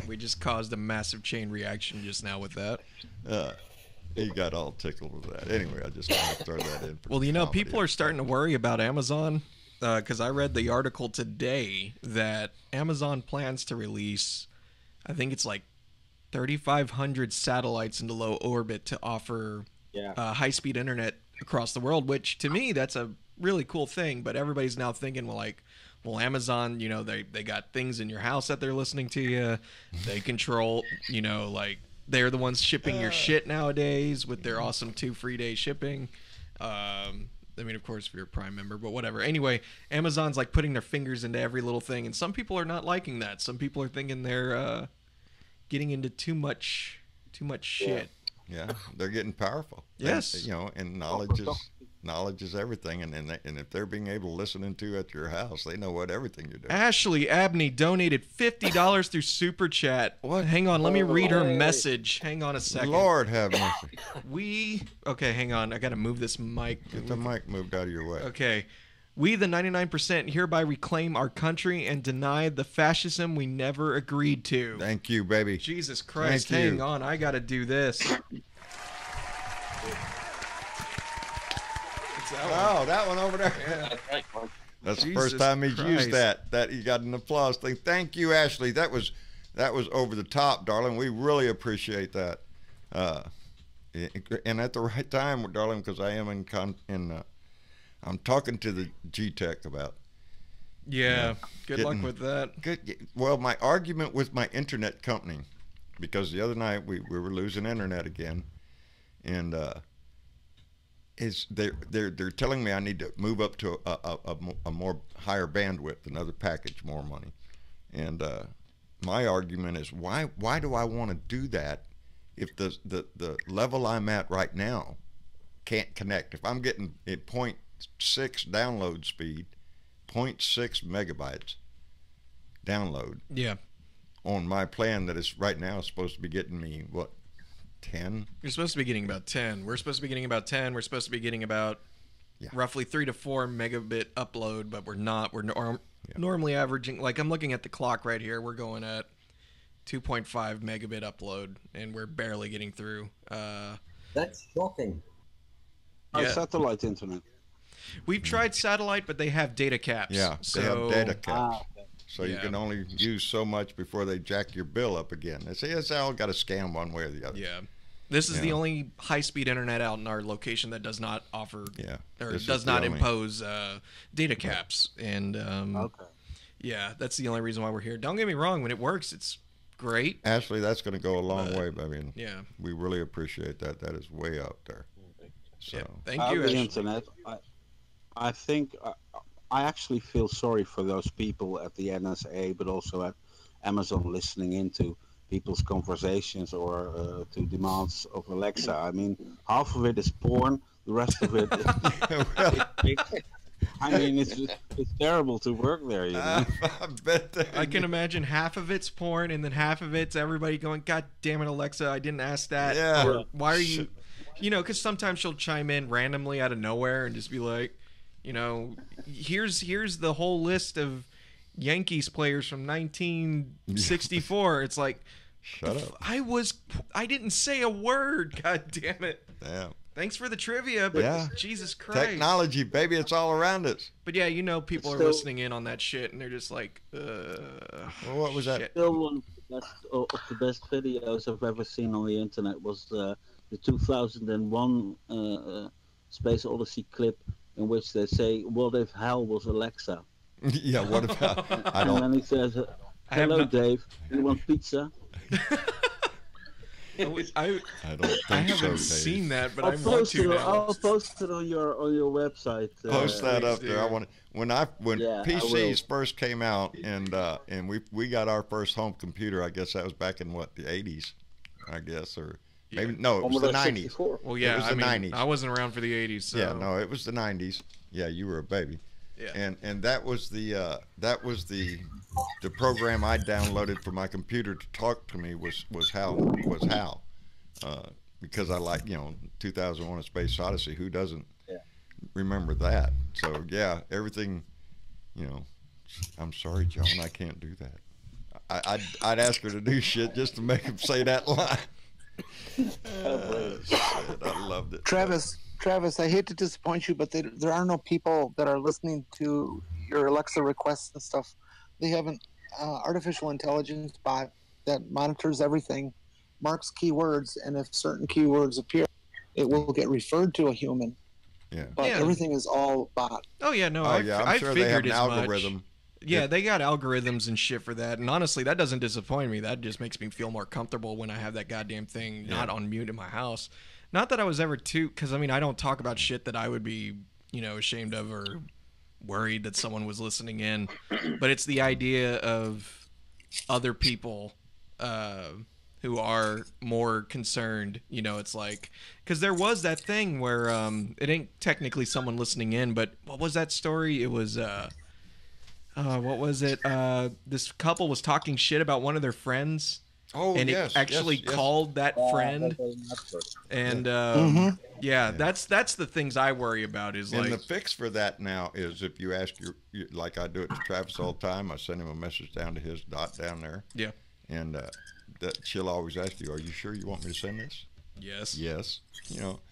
[SPEAKER 3] We just caused a massive chain reaction just now with that.
[SPEAKER 2] He got all tickled with that. Anyway, I just wanted to throw that in.
[SPEAKER 3] Well, people are starting to worry about Amazon because I read the article today that Amazon plans to release, I think it's like 3,500 satellites into low orbit to offer high-speed internet across the world, which to me, that's a really cool thing. But everybody's now thinking, well, Amazon, they got things in your house that they're listening to you. They control, they're the ones shipping your shit nowadays with their awesome 2 free day shipping. I mean, of course, if you're a Prime member, but whatever. Anyway, Amazon's like putting their fingers into every little thing, and some people are not liking that. Some people are thinking they're getting into too much shit.
[SPEAKER 2] Yeah, they're getting powerful.
[SPEAKER 3] Yes.
[SPEAKER 2] And knowledge is everything, and if they're being able to listen into at your house, they know what everything you're doing.
[SPEAKER 3] Ashley Abney donated $50 through Super Chat. What? Hang on, let me read her message. Hang on a second.
[SPEAKER 2] Lord have mercy.
[SPEAKER 3] Okay, hang on. I got to move this mic.
[SPEAKER 2] Get the mic moved out of your way.
[SPEAKER 3] Okay. We, the 99%, hereby reclaim our country and deny the fascism we never agreed to.
[SPEAKER 2] Thank you, baby.
[SPEAKER 3] Jesus Christ, hang on. I got to do this.
[SPEAKER 2] That one over there.
[SPEAKER 3] Yeah.
[SPEAKER 7] That's right.
[SPEAKER 2] That's the first time he's used that. That you got an applause thing. Thank you, Ashley. That was over the top, darling. We really appreciate that. And at the right time, darling, because I am I'm talking to the G-Tech about.
[SPEAKER 3] Yeah. Good luck with that.
[SPEAKER 2] Good. Well, my argument with my internet company, because the other night we were losing internet again, and they're telling me I need to move up to a more higher bandwidth, another package, more money, and my argument is why do I want to do that if the level I'm at right now can't connect? If I'm getting a 0.6 download speed, 0.6 megabytes download, on my plan that is right now supposed to be getting me what, 10?
[SPEAKER 3] You're supposed to be getting about 10. We're supposed to be getting about 10. We're supposed to be getting about roughly 3 to 4 megabit upload, but we're not. We're normally averaging, like I'm looking at the clock right here, we're going at 2.5 megabit upload, and we're barely getting through.
[SPEAKER 9] That's shocking.
[SPEAKER 8] Satellite internet.
[SPEAKER 3] We've tried satellite, but they have data caps.
[SPEAKER 2] Yeah,
[SPEAKER 3] so,
[SPEAKER 2] they have data caps.
[SPEAKER 8] Okay.
[SPEAKER 2] So you can only use so much before they jack your bill up again. They say it's all got a scam one way or the other.
[SPEAKER 3] Yeah. This is the only high-speed internet out in our location that does not offer or does not impose data caps. And that's the only reason why we're here. Don't get me wrong, when it works, it's great.
[SPEAKER 2] Ashley, that's going to go a long way. I mean, we really appreciate that. That is way out there. So
[SPEAKER 3] thank you,
[SPEAKER 8] the
[SPEAKER 3] Ashley.
[SPEAKER 8] internet. I think I actually feel sorry for those people at the NSA, but also at Amazon listening into people's conversations or to demands of Alexa. I mean, half of it is porn, the rest of it I mean, it's terrible to work there, you know?
[SPEAKER 2] I bet that.
[SPEAKER 3] I can imagine half of it's porn and then half of it's everybody going, God damn it, Alexa, I didn't ask that.
[SPEAKER 2] Yeah.
[SPEAKER 3] Or, why are you... You know, because sometimes she'll chime in randomly out of nowhere and just be like, you know, here's the whole list of Yankees players from 1964. It's like,
[SPEAKER 2] shut up.
[SPEAKER 3] I didn't say a word. God damn it.
[SPEAKER 2] Damn.
[SPEAKER 3] Thanks for the trivia, but Jesus Christ.
[SPEAKER 2] Technology, baby, it's all around us.
[SPEAKER 3] But yeah, you know, people are listening in on that shit, and they're just like,
[SPEAKER 2] well, what was that?
[SPEAKER 8] Still one of the best videos I've ever seen on the internet was the 2001 Space Odyssey clip in which they say, "What if hell was Alexa?"
[SPEAKER 2] Yeah, what if hell?
[SPEAKER 8] And then he says, "Hello, Dave. You want pizza?"
[SPEAKER 3] I
[SPEAKER 2] don't think
[SPEAKER 3] I haven't
[SPEAKER 2] so,
[SPEAKER 3] seen that, but
[SPEAKER 8] I'll
[SPEAKER 3] I want to now.
[SPEAKER 8] I'll post it on your website.
[SPEAKER 2] Post that up there. I want when
[SPEAKER 8] Yeah,
[SPEAKER 2] PCs first came out and we got our first home computer. I guess that was back in what, the 80s, I guess, or maybe no, it was the 90s.
[SPEAKER 3] Well, yeah,
[SPEAKER 2] it was the 90s.
[SPEAKER 3] I wasn't around for the 80s. So.
[SPEAKER 2] Yeah, no, it was the 90s. Yeah, you were a baby.
[SPEAKER 3] Yeah.
[SPEAKER 2] And that was the program I downloaded for my computer to talk to me was Hal, because I like, 2001: A Space Odyssey. Who doesn't remember that? So yeah, everything, I'm sorry, John, I can't do that. I'd ask her to do shit just to make him say that line. Shit, I loved it.
[SPEAKER 5] Travis, I hate to disappoint you, but there are no people that are listening to your Alexa requests and stuff. They have an artificial intelligence bot that monitors everything, marks keywords, and if certain keywords appear, it will get referred to a human.
[SPEAKER 2] Yeah.
[SPEAKER 5] But everything is all bot.
[SPEAKER 3] Oh, yeah, no,
[SPEAKER 2] I'm sure they have an algorithm.
[SPEAKER 3] Much. Yeah, they got algorithms and shit for that. And honestly, that doesn't disappoint me. That just makes me feel more comfortable when I have that goddamn thing not on mute in my house. Not that I was ever because I don't talk about shit that I would be ashamed of or worried that someone was listening in. But it's the idea of other people who are more concerned. It's like, because there was that thing where it ain't technically someone listening in, but what was that story? It was what was it? This couple was talking shit about one of their friends.
[SPEAKER 2] Oh,
[SPEAKER 3] and
[SPEAKER 2] yes,
[SPEAKER 3] it actually
[SPEAKER 2] yes.
[SPEAKER 3] called that friend. And yeah, that's the things I worry about. Is
[SPEAKER 2] and
[SPEAKER 3] like
[SPEAKER 2] the fix for that now is if you ask like I do it to Travis all the time. I send him a message down to his dot down there.
[SPEAKER 3] Yeah.
[SPEAKER 2] And she'll always ask you, "Are you sure you want me to send this?"
[SPEAKER 3] Yes.
[SPEAKER 2] Yes.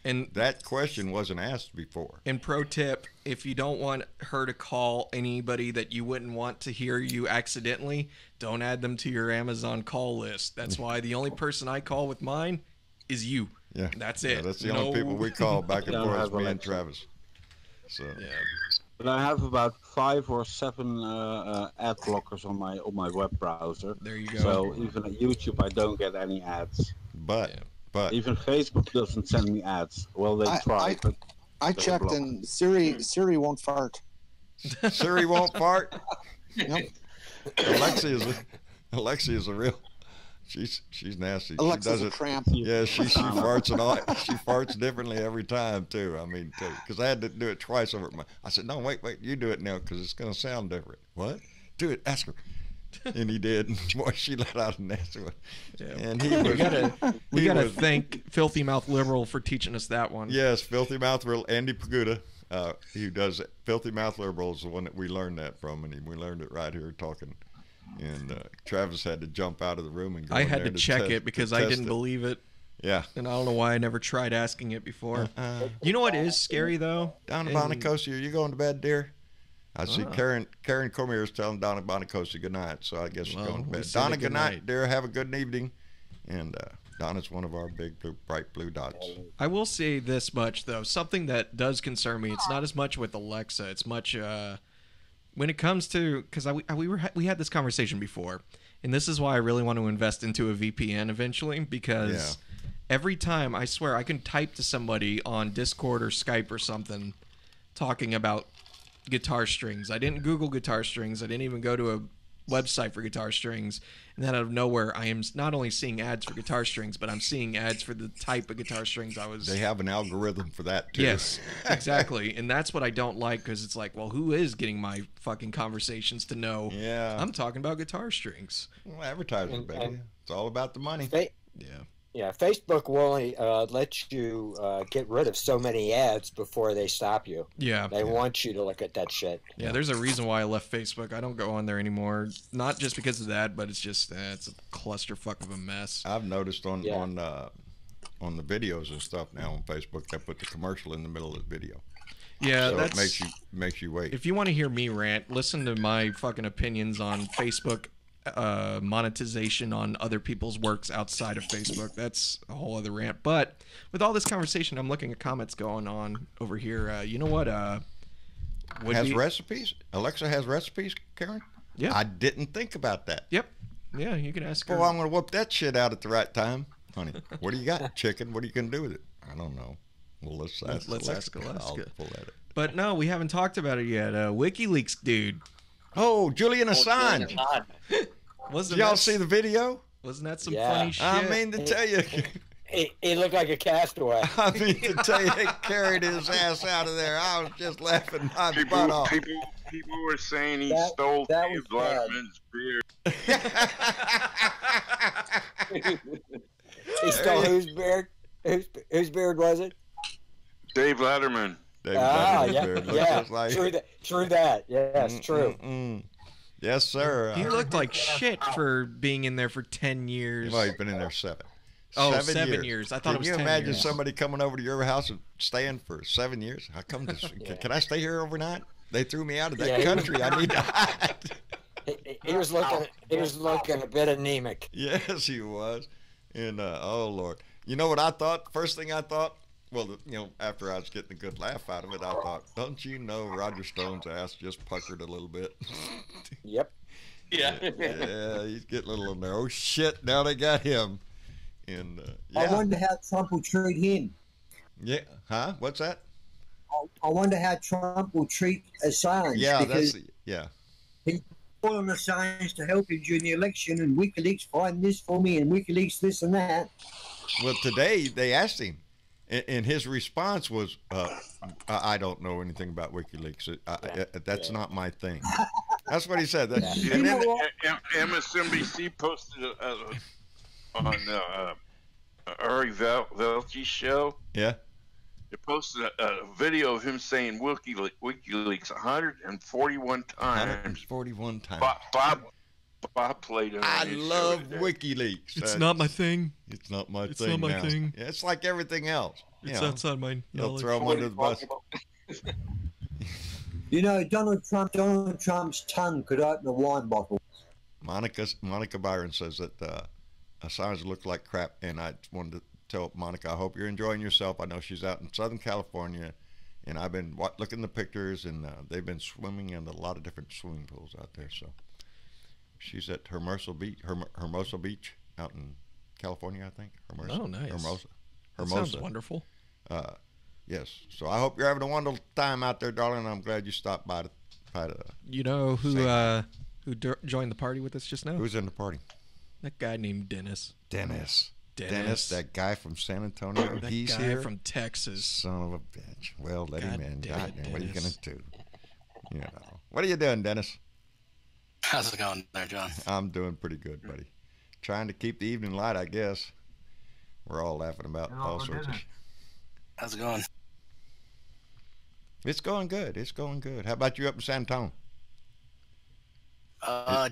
[SPEAKER 3] And
[SPEAKER 2] that question wasn't asked before.
[SPEAKER 3] And pro tip, if you don't want her to call anybody that you wouldn't want to hear you accidentally, don't add them to your Amazon call list. That's why the only person I call with mine is you.
[SPEAKER 2] Yeah.
[SPEAKER 3] That's it.
[SPEAKER 2] Yeah, that's the only people we call back and forth, me and Travis. So.
[SPEAKER 3] Yeah.
[SPEAKER 8] But I have about 5 or 7 ad blockers on my web browser.
[SPEAKER 3] There you go.
[SPEAKER 8] So even at YouTube, I don't get any ads.
[SPEAKER 2] But
[SPEAKER 8] even Facebook doesn't send me ads. Well, they try. But
[SPEAKER 5] I checked, and Siri won't fart.
[SPEAKER 2] Siri won't fart.
[SPEAKER 5] Yep.
[SPEAKER 2] Alexia is a real. She's nasty.
[SPEAKER 5] Alexa's
[SPEAKER 2] she does
[SPEAKER 5] a
[SPEAKER 2] it.
[SPEAKER 5] tramp.
[SPEAKER 2] Yeah, she farts and all. She farts differently every time too. I mean, because I had to do it twice over. I said, no, wait, you do it now because it's gonna sound different. What? Do it. Ask her. And he did. And boy, she let out a nasty one.
[SPEAKER 3] Yeah.
[SPEAKER 2] And we
[SPEAKER 3] gotta thank Filthy Mouth Liberal for teaching us that one.
[SPEAKER 2] Yes, Filthy Mouth Liberal, Andy Paguda. He does it. Filthy Mouth Liberal is the one that we learned that from, and we learned it right here talking. And Travis had to jump out of the room and go.
[SPEAKER 3] I had to check it because I didn't believe it.
[SPEAKER 2] Yeah.
[SPEAKER 3] And I don't know why I never tried asking it before. You know what is scary though?
[SPEAKER 2] Donna Bonacosi, are you going to bed, dear? I see Karen Cormier is telling Donna Bonacosi good night, so I guess she's going to bed. Donna, good night, dear. Have a good evening. And Donna's one of our big bright blue dots.
[SPEAKER 3] I will say this much though, something that does concern me. It's not as much with Alexa. It's much when it comes to, because we had this conversation before, and this is why I really want to invest into a VPN eventually, because every time, I swear, I can type to somebody on Discord or Skype or something talking about guitar strings. I didn't Google guitar strings. I didn't even go to a website for guitar strings, and then out of nowhere I am not only seeing ads for guitar strings, but I'm seeing ads for the type of guitar strings I was.
[SPEAKER 2] They have an algorithm for that too.
[SPEAKER 3] Yes, exactly. And that's what I don't like, because it's like, well, who is getting my fucking conversations to know I'm talking about guitar strings?
[SPEAKER 2] Well, advertising, baby. It's all about the money.
[SPEAKER 10] Yeah, Facebook will only let you get rid of so many ads before they stop you.
[SPEAKER 3] Yeah.
[SPEAKER 10] They want you to look at that shit.
[SPEAKER 3] Yeah, there's a reason why I left Facebook. I don't go on there anymore. Not just because of that, but it's just it's a clusterfuck of a mess.
[SPEAKER 2] I've noticed on the videos and stuff now on Facebook, they put the commercial in the middle of the video.
[SPEAKER 3] Yeah,
[SPEAKER 2] so
[SPEAKER 3] that's,
[SPEAKER 2] it makes you wait.
[SPEAKER 3] If you want to hear me rant, listen to my fucking opinions on Facebook monetization on other people's works outside of Facebook. That's a whole other rant. But with all this conversation, I'm looking at comments going on over here. You know what?
[SPEAKER 2] Recipes? Alexa has recipes, Karen?
[SPEAKER 3] Yeah.
[SPEAKER 2] I didn't think about that.
[SPEAKER 3] Yep. Yeah, you can ask her.
[SPEAKER 2] Well, I'm going to whoop that shit out at the right time. Honey, what do you got? Chicken? What are you going to do with it? I don't know. Well, let's ask Alexa. I'll pull at it.
[SPEAKER 3] But no, we haven't talked about it yet. WikiLeaks dude.
[SPEAKER 2] Oh, Julian Assange. Did y'all see the video?
[SPEAKER 3] Wasn't that some funny shit?
[SPEAKER 2] I mean to tell you.
[SPEAKER 10] He looked like a castaway.
[SPEAKER 2] I mean to tell you, they carried his ass out of there. I was just laughing my butt off.
[SPEAKER 4] People were saying he stole Dave Letterman's beard.
[SPEAKER 10] He stole whose beard? Whose beard was it?
[SPEAKER 4] Dave Letterman.
[SPEAKER 10] True that. Yes, true.
[SPEAKER 2] Yes, sir.
[SPEAKER 3] He looked like shit for being in there for 10 years.
[SPEAKER 2] Well, he's been in there 7.
[SPEAKER 3] Oh, 7 years. I thought it was 10 years.
[SPEAKER 2] Can you imagine somebody coming over to your house and staying for 7 years? How come this? Can I stay here overnight? They threw me out of that country. I need to hide.
[SPEAKER 10] He was looking a bit anemic.
[SPEAKER 2] Yes, he was. And oh Lord, you know what I thought? First thing I thought. Well, after I was getting a good laugh out of it, I thought, don't you know Roger Stone's ass just puckered a little bit?
[SPEAKER 10] Yep.
[SPEAKER 7] Yeah.
[SPEAKER 2] Yeah, he's getting a little in there. Oh, shit, now they got him. And
[SPEAKER 9] I wonder how Trump will treat him.
[SPEAKER 2] Yeah. Huh? What's that?
[SPEAKER 9] I wonder how Trump will treat Assange.
[SPEAKER 2] Yeah,
[SPEAKER 9] because
[SPEAKER 2] yeah.
[SPEAKER 9] he called on Assange to help him during the election, and WikiLeaks find this for me, and WikiLeaks this and that.
[SPEAKER 2] Well, today they asked him, and his response was, "I don't know anything about WikiLeaks. That's not my thing." That's what he said. And then
[SPEAKER 4] MSNBC posted on Ari Velti's show.
[SPEAKER 2] Yeah.
[SPEAKER 4] They posted a video of him saying WikiLeaks 141 times.
[SPEAKER 2] 141 times.
[SPEAKER 4] Bob played it.
[SPEAKER 2] I love WikiLeaks.
[SPEAKER 3] It's not my thing.
[SPEAKER 2] It's not my
[SPEAKER 3] it's
[SPEAKER 2] thing.
[SPEAKER 3] It's not my
[SPEAKER 2] now.
[SPEAKER 3] thing.
[SPEAKER 2] Yeah, it's like everything else.
[SPEAKER 3] It's outside my knowledge.
[SPEAKER 2] They'll throw him under the bus.
[SPEAKER 9] You know, Donald Trump's tongue could open a wine bottle.
[SPEAKER 2] Monica Byron says that Assange looked like crap, and I wanted to tell Monica, I hope you're enjoying yourself. I know she's out in Southern California, and I've been looking at the pictures, and they've been swimming in a lot of different swimming pools out there. So she's at Hermosa Beach out in California, I think. Hermosa.
[SPEAKER 3] Oh, nice.
[SPEAKER 2] Hermosa.
[SPEAKER 3] That sounds wonderful.
[SPEAKER 2] Yes. So I hope you're having a wonderful time out there, darling. I'm glad you stopped by to
[SPEAKER 3] you know who joined the party with us just now?
[SPEAKER 2] Who's in the party?
[SPEAKER 3] That guy named Dennis.
[SPEAKER 2] Dennis, that guy from San Antonio. He's
[SPEAKER 3] guy
[SPEAKER 2] here
[SPEAKER 3] from Texas.
[SPEAKER 2] Son of a bitch. Well, let him in.
[SPEAKER 3] God,
[SPEAKER 2] what are you gonna do? You know. What are you doing, Dennis?
[SPEAKER 11] How's it going there, John?
[SPEAKER 2] I'm doing pretty good, buddy. Trying to keep the evening light, I guess. We're all laughing about all sorts of shit.
[SPEAKER 11] How's it going?
[SPEAKER 2] It's going good. It's going good. How about you up in San Antonio?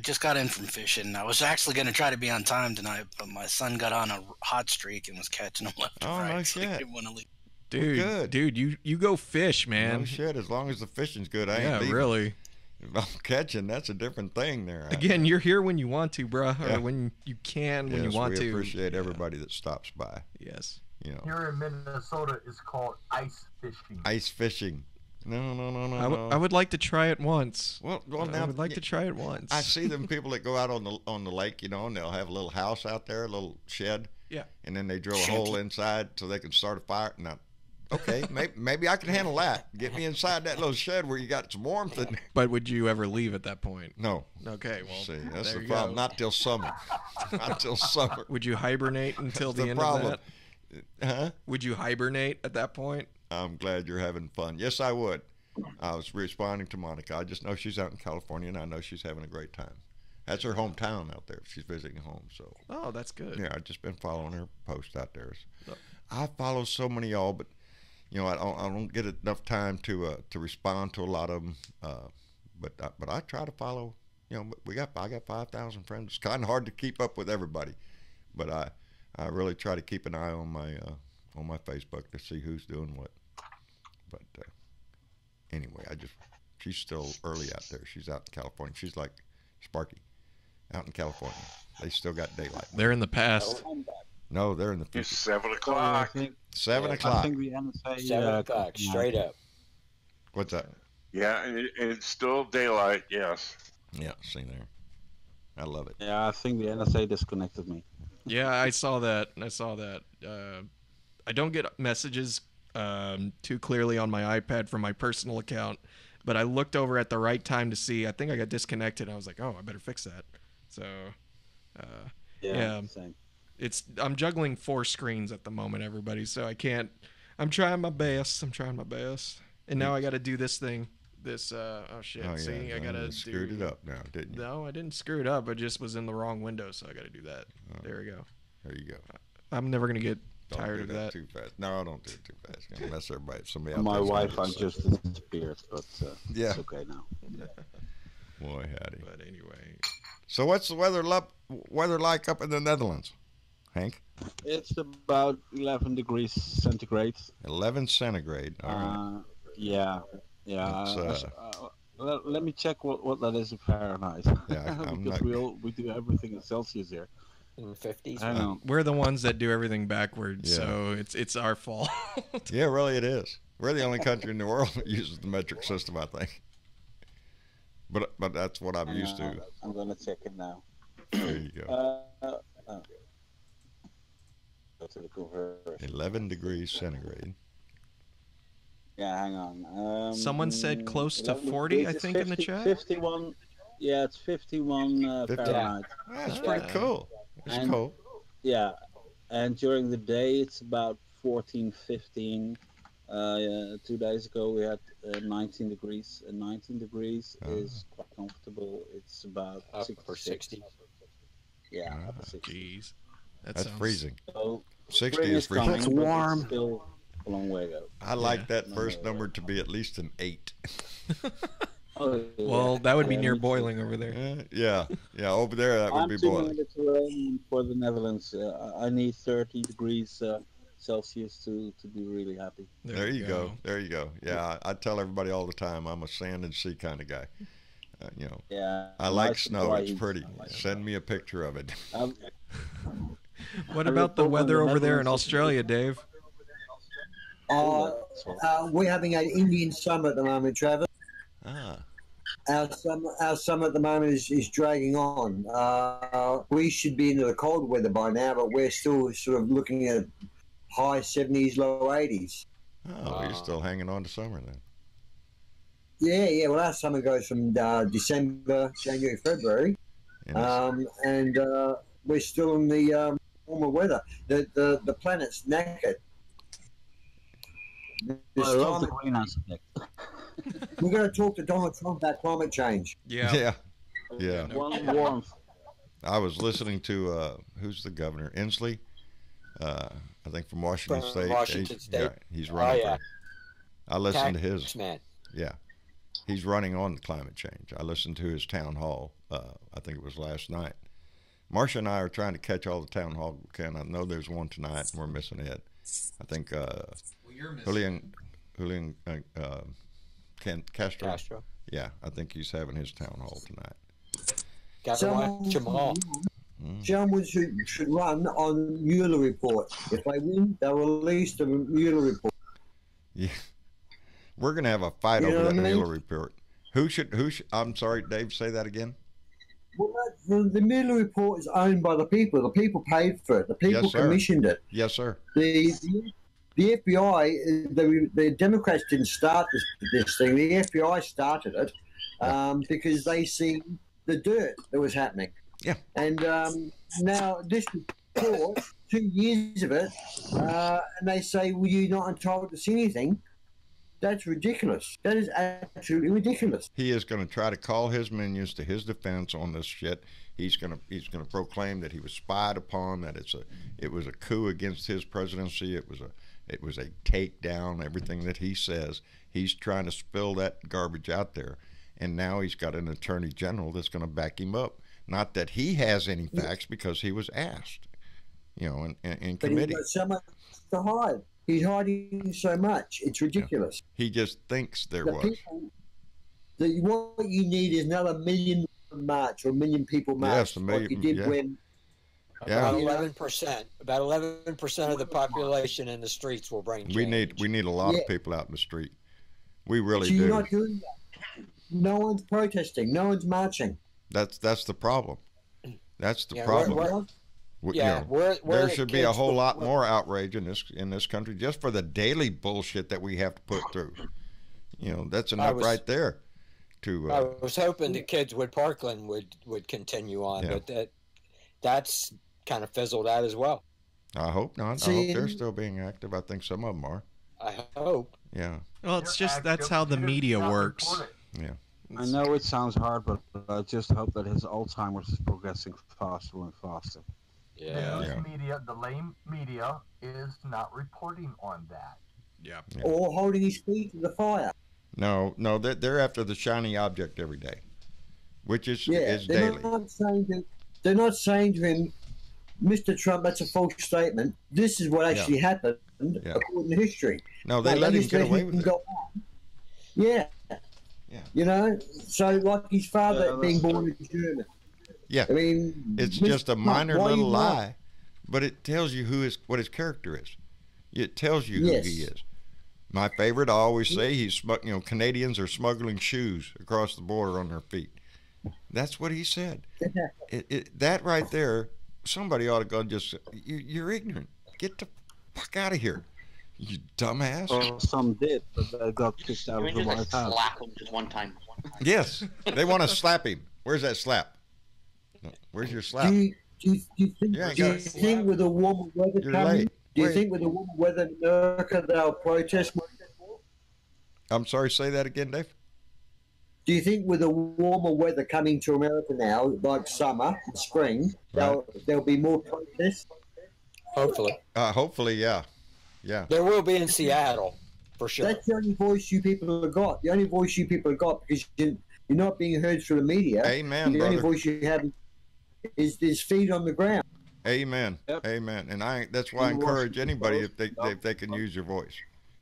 [SPEAKER 11] Just got in from fishing. I was actually going to try to be on time tonight, but my son got on a hot streak and was catching them left and right.
[SPEAKER 2] No
[SPEAKER 11] so
[SPEAKER 2] shit.
[SPEAKER 11] I didn't want to leave.
[SPEAKER 3] Dude, you go fish, man.
[SPEAKER 2] No shit. As long as the fishing's good, I ain't leaving.
[SPEAKER 3] Really.
[SPEAKER 2] If I'm catching, that's a different thing there.
[SPEAKER 3] Again, you're here when you want to, bruh, or when you can, when you want to.
[SPEAKER 2] We appreciate everybody that stops by.
[SPEAKER 3] Yes.
[SPEAKER 2] You know.
[SPEAKER 6] Here in Minnesota, it's called ice fishing.
[SPEAKER 2] Ice fishing. No.
[SPEAKER 3] I would like to try it once.
[SPEAKER 2] Well,
[SPEAKER 3] I would like to try it once.
[SPEAKER 2] I see them people that go out on the lake, you know, and they'll have a little house out there, a little shed.
[SPEAKER 3] Yeah.
[SPEAKER 2] And then they drill a hole inside so they can start a fire. Now, okay, maybe I can handle that. Get me inside that little shed where you got some warmth in there.
[SPEAKER 3] But would you ever leave at that point?
[SPEAKER 2] No.
[SPEAKER 3] Okay, well,
[SPEAKER 2] see, that's the problem. Not till summer. Not till summer.
[SPEAKER 3] Would you hibernate until the end of that?
[SPEAKER 2] Huh?
[SPEAKER 3] Would you hibernate at that point?
[SPEAKER 2] I'm glad you're having fun. Yes, I would. I was responding to Monica. I just know she's out in California, and I know she's having a great time. That's her hometown out there. She's visiting home, so.
[SPEAKER 3] Oh, that's good.
[SPEAKER 2] Yeah, I've just been following her post out there. I follow so many of y'all, but you know, I don't get enough time to respond to a lot of them. But I try to follow. You know, I got 5,000 friends. It's kind of hard to keep up with everybody, but I really try to keep an eye on my Facebook to see who's doing what. But anyway, she's still early out there. She's out in California. She's like Sparky, out in California. They still got daylight.
[SPEAKER 3] They're in the past.
[SPEAKER 2] No, they're in the future.
[SPEAKER 4] It's 7 o'clock.
[SPEAKER 2] 7 o'clock.
[SPEAKER 8] I think the NSA
[SPEAKER 10] 7 o'clock, straight up.
[SPEAKER 2] What's that?
[SPEAKER 4] Yeah, and it's still daylight. Yes.
[SPEAKER 2] Yeah, see there. I love it.
[SPEAKER 8] Yeah, I think the NSA disconnected me.
[SPEAKER 3] Yeah, I saw that. I don't get messages too clearly on my iPad from my personal account, but I looked over at the right time to see. I think I got disconnected. I was like, oh, I better fix that. So, yeah.
[SPEAKER 8] Same.
[SPEAKER 3] I'm juggling 4 screens at the moment, everybody. So I can't. I'm trying my best. And now I got to do this thing. Oh shit!
[SPEAKER 2] Oh,
[SPEAKER 3] see,
[SPEAKER 2] yeah,
[SPEAKER 3] I gotta
[SPEAKER 2] screwed it up now, didn't you?
[SPEAKER 3] No, I didn't screw it up. I just was in the wrong window, so I got to do that. There we go.
[SPEAKER 2] There you go.
[SPEAKER 3] I'm never gonna get
[SPEAKER 2] Don't
[SPEAKER 3] tired
[SPEAKER 2] do
[SPEAKER 3] of
[SPEAKER 2] that
[SPEAKER 3] that.
[SPEAKER 2] too fast. No, don't do it too fast. It's gonna mess everybody. Somebody out
[SPEAKER 8] My
[SPEAKER 2] there's gonna
[SPEAKER 8] Wi-Fi
[SPEAKER 2] get
[SPEAKER 8] just disappeared, but
[SPEAKER 2] yeah,
[SPEAKER 8] it's okay now.
[SPEAKER 2] Boy, howdy.
[SPEAKER 3] But anyway.
[SPEAKER 2] So what's the weather like up in the Netherlands, Hank?
[SPEAKER 8] It's about 11 degrees centigrade.
[SPEAKER 2] 11 centigrade. All right.
[SPEAKER 8] Yeah. Let me check what that is in Fahrenheit.
[SPEAKER 2] Yeah,
[SPEAKER 8] because we do everything in Celsius here.
[SPEAKER 10] In the 50s.
[SPEAKER 8] I know.
[SPEAKER 3] We're the ones that do everything backwards,
[SPEAKER 2] Yeah.
[SPEAKER 3] so it's our fault.
[SPEAKER 2] Yeah, really, it is. We're the only country in the world that uses the metric system, I think. But that's what I'm used to.
[SPEAKER 8] I'm gonna check it now.
[SPEAKER 2] There you go.
[SPEAKER 8] Go to the conversion.
[SPEAKER 2] 11 degrees centigrade.
[SPEAKER 8] Yeah, hang on.
[SPEAKER 3] Someone said close to 40, I think, in the chat.
[SPEAKER 8] 51. Yeah, it's 51 Fahrenheit.
[SPEAKER 2] That's pretty cool. It's cool.
[SPEAKER 8] Yeah, and during the day it's about 14, 15. 2 days ago we had 19 degrees, and 19 degrees is quite comfortable. It's about
[SPEAKER 10] upper 60.
[SPEAKER 8] Yeah, upper 60.
[SPEAKER 3] Jeez,
[SPEAKER 2] that's freezing.
[SPEAKER 8] So
[SPEAKER 2] 60 is freezing.
[SPEAKER 5] It's warm.
[SPEAKER 8] Still a long way to go.
[SPEAKER 2] I like that first number to be at least an 8.
[SPEAKER 3] Well, that would be near boiling over there.
[SPEAKER 2] Yeah, over there that would be boiling.
[SPEAKER 8] Mediterranean for the Netherlands. I need 30 degrees Celsius to be really happy.
[SPEAKER 2] There you go. There you go. Yeah, I tell everybody all the time I'm a sand and sea kind of guy. You know.
[SPEAKER 8] Yeah.
[SPEAKER 2] I like snow. It's pretty. Send me a picture of it.
[SPEAKER 3] What about the weather over there in Australia, Dave?
[SPEAKER 9] We're having an Indian summer at the moment, Travis. Our summer at the moment is dragging on. We should be into the cold weather by now, but we're still sort of looking at high 70s, low 80s.
[SPEAKER 2] Oh, you're still hanging on to summer then?
[SPEAKER 9] Yeah. Well, our summer goes from December, January, February, and we're still in the warmer weather. The planet's knackered.
[SPEAKER 8] I love the greenhouse effect.
[SPEAKER 9] We're going to talk to Donald Trump about climate change.
[SPEAKER 2] Yeah.
[SPEAKER 8] Warmth.
[SPEAKER 2] I was listening to who's the governor? Inslee, I think from Washington State.
[SPEAKER 10] Washington State.
[SPEAKER 2] Yeah, he's running. I listened to his.
[SPEAKER 10] Taxman.
[SPEAKER 2] Yeah, he's running on climate change. I listened to his town hall. I think it was last night. Marcia and I are trying to catch all the town hall we can. I know there's one tonight, and we're missing it. I think Julian Castro. Yeah, I think he's having his town hall tonight.
[SPEAKER 10] Got to watch them all.
[SPEAKER 9] Someone should run on Mueller report. If they win, they'll release the Mueller report.
[SPEAKER 2] Yeah, we're gonna have a fight over that Mueller report. Who should? I'm sorry, Dave. Say that again.
[SPEAKER 9] Well, the Mueller report is owned by the people. The people paid for it. The people commissioned it.
[SPEAKER 2] Yes, sir.
[SPEAKER 9] The FBI, the Democrats didn't start this thing. The FBI started it because they see the dirt that was happening.
[SPEAKER 2] Yeah.
[SPEAKER 9] And now this report, 2 years of it, and they say, well, you're not entitled to see anything. That's ridiculous. That is absolutely ridiculous.
[SPEAKER 2] He is going to try to call his minions to his defense on this shit. He's going to proclaim that he was spied upon, that it was a coup against his presidency. It was a takedown. Everything that he says, he's trying to spill that garbage out there. And now he's got an attorney general that's going to back him up. Not that he has any facts, because he was asked, in committee.
[SPEAKER 9] But he's got so much to hide. He's hiding so much. It's ridiculous.
[SPEAKER 2] Yeah. He just thinks there was.
[SPEAKER 9] What you need is another million march or a million people march.
[SPEAKER 2] Yes, a million.
[SPEAKER 9] Like you did when.
[SPEAKER 10] About 11%. About 11% of the population in the streets will bring change.
[SPEAKER 2] We need a lot of people out in the street. We really do.
[SPEAKER 9] You're not doing that. No one's protesting. No one's marching.
[SPEAKER 2] That's the problem. That's the problem.
[SPEAKER 10] Where
[SPEAKER 2] there should be a whole lot more outrage in this country just for the daily bullshit that we have to put through. That's enough right there.
[SPEAKER 10] I was hoping the kids with Parkland would continue on, but that's kind of fizzled out as well.
[SPEAKER 2] I hope not. I hope they're still being active. I think some of them are.
[SPEAKER 10] I hope.
[SPEAKER 2] Yeah.
[SPEAKER 3] Well, it's just that's how the media works.
[SPEAKER 2] Yeah.
[SPEAKER 8] I know it sounds hard, but I just hope that his Alzheimer's is progressing faster and faster.
[SPEAKER 6] The lame media is not reporting on that.
[SPEAKER 3] Yeah.
[SPEAKER 9] Or holding his feet to the fire.
[SPEAKER 2] No, they're after the shiny object every day, which is daily.
[SPEAKER 9] They're not saying to him, Mr. Trump, that's a false statement. This is what actually happened according to history.
[SPEAKER 2] No, they let him get away with it.
[SPEAKER 9] Yeah. So like his father being born in Germany.
[SPEAKER 2] Yeah.
[SPEAKER 9] I mean,
[SPEAKER 2] it's just a minor little lie, but it tells you what his character is. It tells you who he is. My favorite, I always say, Canadians are smuggling shoes across the border on their feet. That's what he said. That right there, somebody ought to go you're ignorant. Get the fuck out of here. You dumbass.
[SPEAKER 8] Some did, but they got kicked out of the White House.
[SPEAKER 7] Slap him just one time.
[SPEAKER 2] Yes, they want to slap him. Where's that slap? No, where's your slap?
[SPEAKER 9] Do you think with the warmer weather coming, do you think with the warmer weather in America they'll protest more?
[SPEAKER 2] I'm sorry, say that again, Dave.
[SPEAKER 9] Do you think with the warmer weather coming to America now, like summer and spring, there'll be more protests?
[SPEAKER 10] Hopefully.
[SPEAKER 2] Hopefully, yeah. Yeah.
[SPEAKER 10] There will be in Seattle, for sure.
[SPEAKER 9] That's the only voice you people have got. The only voice you people have got, because you're not being heard through the media.
[SPEAKER 2] Amen,
[SPEAKER 9] the only voice you have is feet on the ground.
[SPEAKER 2] Amen. Yep. Amen. And that's why I encourage anybody if they can use your voice.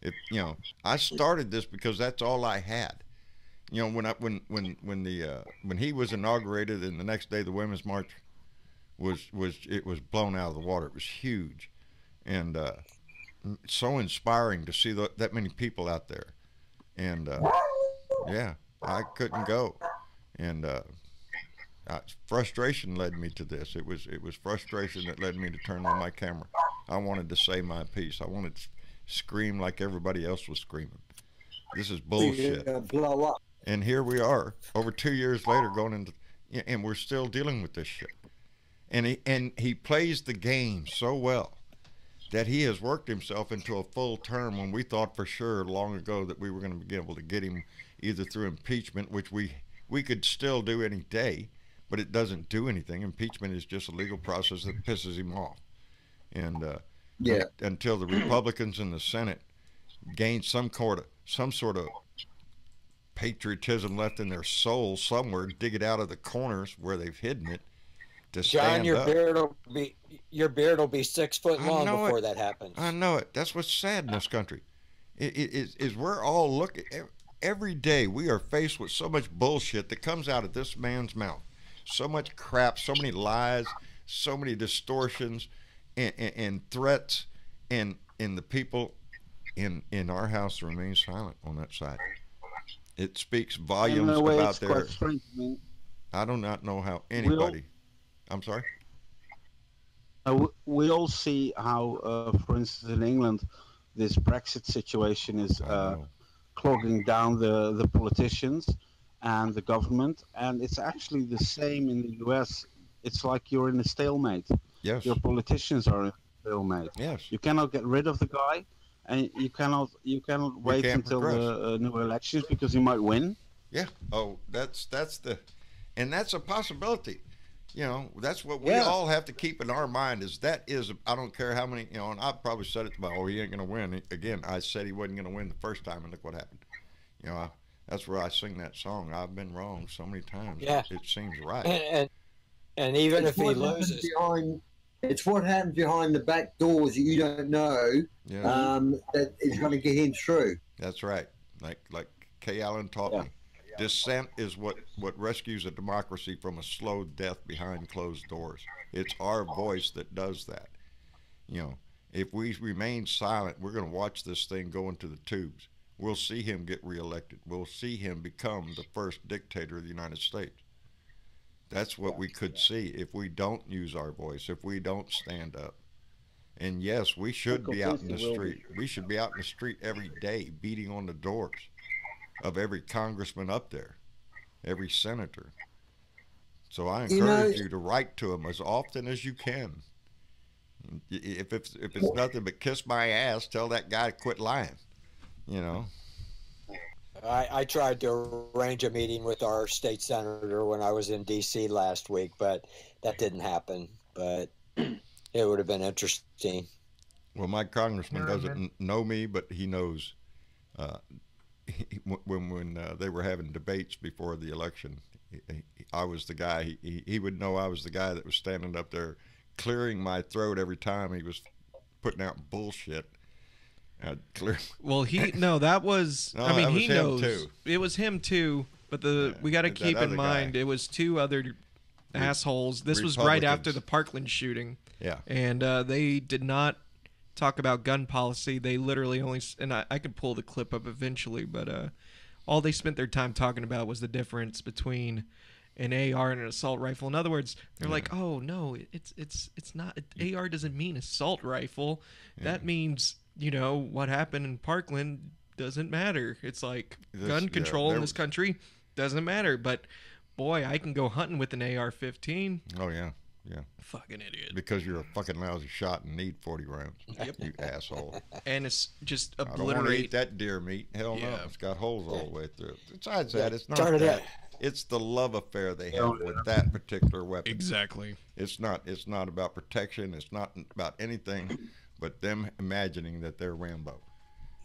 [SPEAKER 2] If I started this because that's all I had. When he was inaugurated and the next day the Women's March was blown out of the water. It was huge, and so inspiring to see that many people out there. And yeah, I couldn't go, and frustration led me to this. It was frustration that led me to turn on my camera. I wanted to say my piece. I wanted to scream like everybody else was screaming. This is bullshit.
[SPEAKER 9] Blow up.
[SPEAKER 2] And here we are, over 2 years later, going into, and we're still dealing with this shit. And he plays the game so well that he has worked himself into a full term when we thought for sure long ago that we were going to be able to get him either through impeachment, which we could still do any day, but it doesn't do anything. Impeachment is just a legal process that pisses him off. And until the Republicans in the Senate gain some sort of patriotism left in their soul somewhere, dig it out of the corners where they've hidden it to stand
[SPEAKER 10] John,
[SPEAKER 2] up.
[SPEAKER 10] your beard will be 6 foot long before that happens.
[SPEAKER 2] I know it. That's what's sad in this country. Is we're all looking every day. We are faced with so much bullshit that comes out of this man's mouth. So much crap, so many lies, so many distortions, and threats, and the people in our house remain silent on that side. It speaks volumes about their. I do not know how anybody. I'm sorry.
[SPEAKER 8] We all see how, for instance, in England, this Brexit situation is clogging down the politicians and the government, and it's actually the same in the U.S. It's like you're in a stalemate.
[SPEAKER 2] Yes.
[SPEAKER 8] Your politicians are in a stalemate.
[SPEAKER 2] Yes.
[SPEAKER 8] You cannot get rid of the guy. And you cannot wait until the new elections because you might win.
[SPEAKER 2] Yeah. Oh, that's a possibility. That's what we all have to keep in our mind. I don't care how many. And I probably said it about, he ain't gonna win. Again, I said he wasn't gonna win the first time, and look what happened. That's where I sing that song. I've been wrong so many times.
[SPEAKER 10] Yeah.
[SPEAKER 2] It seems right.
[SPEAKER 10] And even if he loses.
[SPEAKER 9] It's what happens behind the back doors that you don't know that is going to get him through.
[SPEAKER 2] That's right. Like Kay Allen taught me. Dissent is what rescues a democracy from a slow death behind closed doors. It's our voice that does that. If we remain silent, we're going to watch this thing go into the tubes. We'll see him get reelected. We'll see him become the first dictator of the United States. That's what we could see if we don't use our voice, if we don't stand up. And yes, we should be out in the street. We should be out in the street every day, beating on the doors of every congressman up there, every senator. So I encourage you to write to them as often as you can. If it's nothing but kiss my ass, tell that guy to quit lying.
[SPEAKER 10] I tried to arrange a meeting with our state senator when I was in D.C. last week, but that didn't happen. But it would have been interesting.
[SPEAKER 2] Well, my congressman doesn't know me, but he knows when they were having debates before the election, I was the guy. He would know I was the guy that was standing up there clearing my throat every time he was putting out bullshit.
[SPEAKER 3] Well, that was.
[SPEAKER 2] No,
[SPEAKER 3] I mean,
[SPEAKER 2] that was
[SPEAKER 3] he
[SPEAKER 2] him
[SPEAKER 3] knows
[SPEAKER 2] too.
[SPEAKER 3] It was him too. But we got to keep in mind it was two other assholes. This was right after the Parkland shooting.
[SPEAKER 2] Yeah,
[SPEAKER 3] and they did not talk about gun policy. They literally only, and I could pull the clip up eventually, but all they spent their time talking about was the difference between an AR and an assault rifle. In other words, they're like, "Oh no, it's not. AR doesn't mean assault rifle. That means you know, what happened in Parkland doesn't matter. It's like gun control in this country doesn't matter. But boy, I can go hunting with an AR-15.
[SPEAKER 2] Oh yeah, yeah.
[SPEAKER 3] Fucking idiot.
[SPEAKER 2] Because you're a fucking lousy shot and need 40 rounds. Yep. You asshole.
[SPEAKER 3] And it's just obliterate.
[SPEAKER 2] I don't want to eat that deer meat. Hell no. It's got holes all the way through. Besides that, it's not that. It's the love affair they have with that particular weapon.
[SPEAKER 3] Exactly.
[SPEAKER 2] It's not about protection. It's not about anything but them imagining that they're Rambo.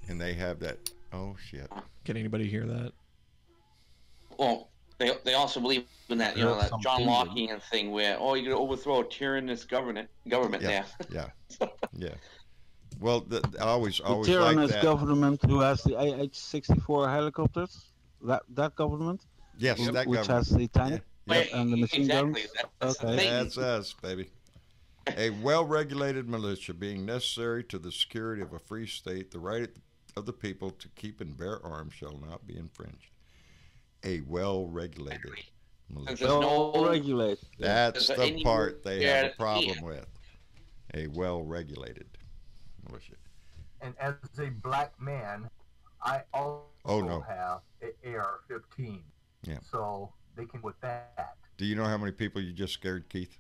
[SPEAKER 2] And they have that, oh shit.
[SPEAKER 3] Can anybody hear that?
[SPEAKER 7] Well, they also believe in that, you know, that John Lockean thing where, oh, you're going to overthrow a tyrannous government there.
[SPEAKER 2] Yeah. Yeah. Well, I always like that.
[SPEAKER 8] Tyrannous government who has the AH-64 helicopters, that government?
[SPEAKER 2] Yes, that
[SPEAKER 8] which
[SPEAKER 2] government.
[SPEAKER 8] has the tank and the machine guns.
[SPEAKER 2] That's us, baby. A well-regulated militia being necessary to the security of a free state, the right of the people to keep and bear arms shall not be infringed. A well-regulated militia.
[SPEAKER 8] Well-regulated.
[SPEAKER 2] That's the part they have a problem with. A well-regulated militia.
[SPEAKER 6] And as a black man, I also have an AR-15.
[SPEAKER 2] Yeah.
[SPEAKER 6] So they can with that.
[SPEAKER 2] Do you know how many people you just scared, Keith?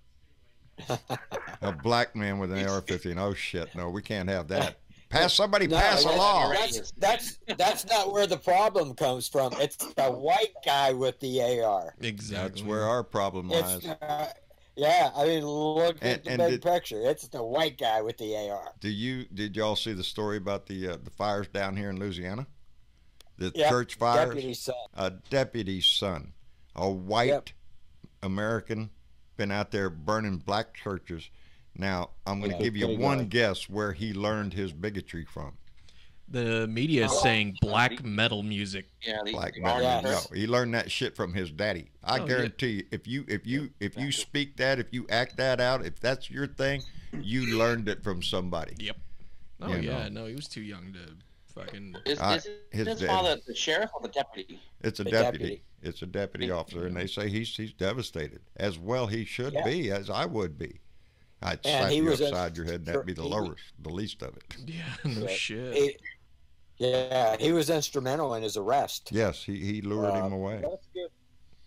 [SPEAKER 2] A black man with an AR-15. Oh shit! No, we can't have that. Pass a law.
[SPEAKER 10] That's not where the problem comes from. It's the white guy with the AR.
[SPEAKER 3] Exactly.
[SPEAKER 2] That's where our problem lies.
[SPEAKER 10] Yeah, I mean, look at the big picture. It's the white guy with the AR.
[SPEAKER 2] Did y'all see the story about the fires down here in Louisiana? The church fires.
[SPEAKER 10] Deputy's son.
[SPEAKER 2] A deputy's son, a white American, been out there burning black churches. Now, I'm going to give you one guess where he learned his bigotry from.
[SPEAKER 3] The media is saying black metal music.
[SPEAKER 7] Yeah,
[SPEAKER 2] black metal. No, he learned that shit from his daddy. I guarantee you, if you speak that, if you act that out, if that's your thing, you learned it from somebody.
[SPEAKER 3] Yep. Oh yeah, no, he was too young to fucking.
[SPEAKER 7] Is his father the sheriff or the deputy?
[SPEAKER 2] It's a deputy. It's a deputy officer, and they say he's devastated. As well, he should be, as I would be. I'd slap you upside your head, and that'd be the least of it.
[SPEAKER 3] Yeah, no shit.
[SPEAKER 10] He was instrumental in his arrest.
[SPEAKER 2] Yes, he lured him away.
[SPEAKER 10] That's good.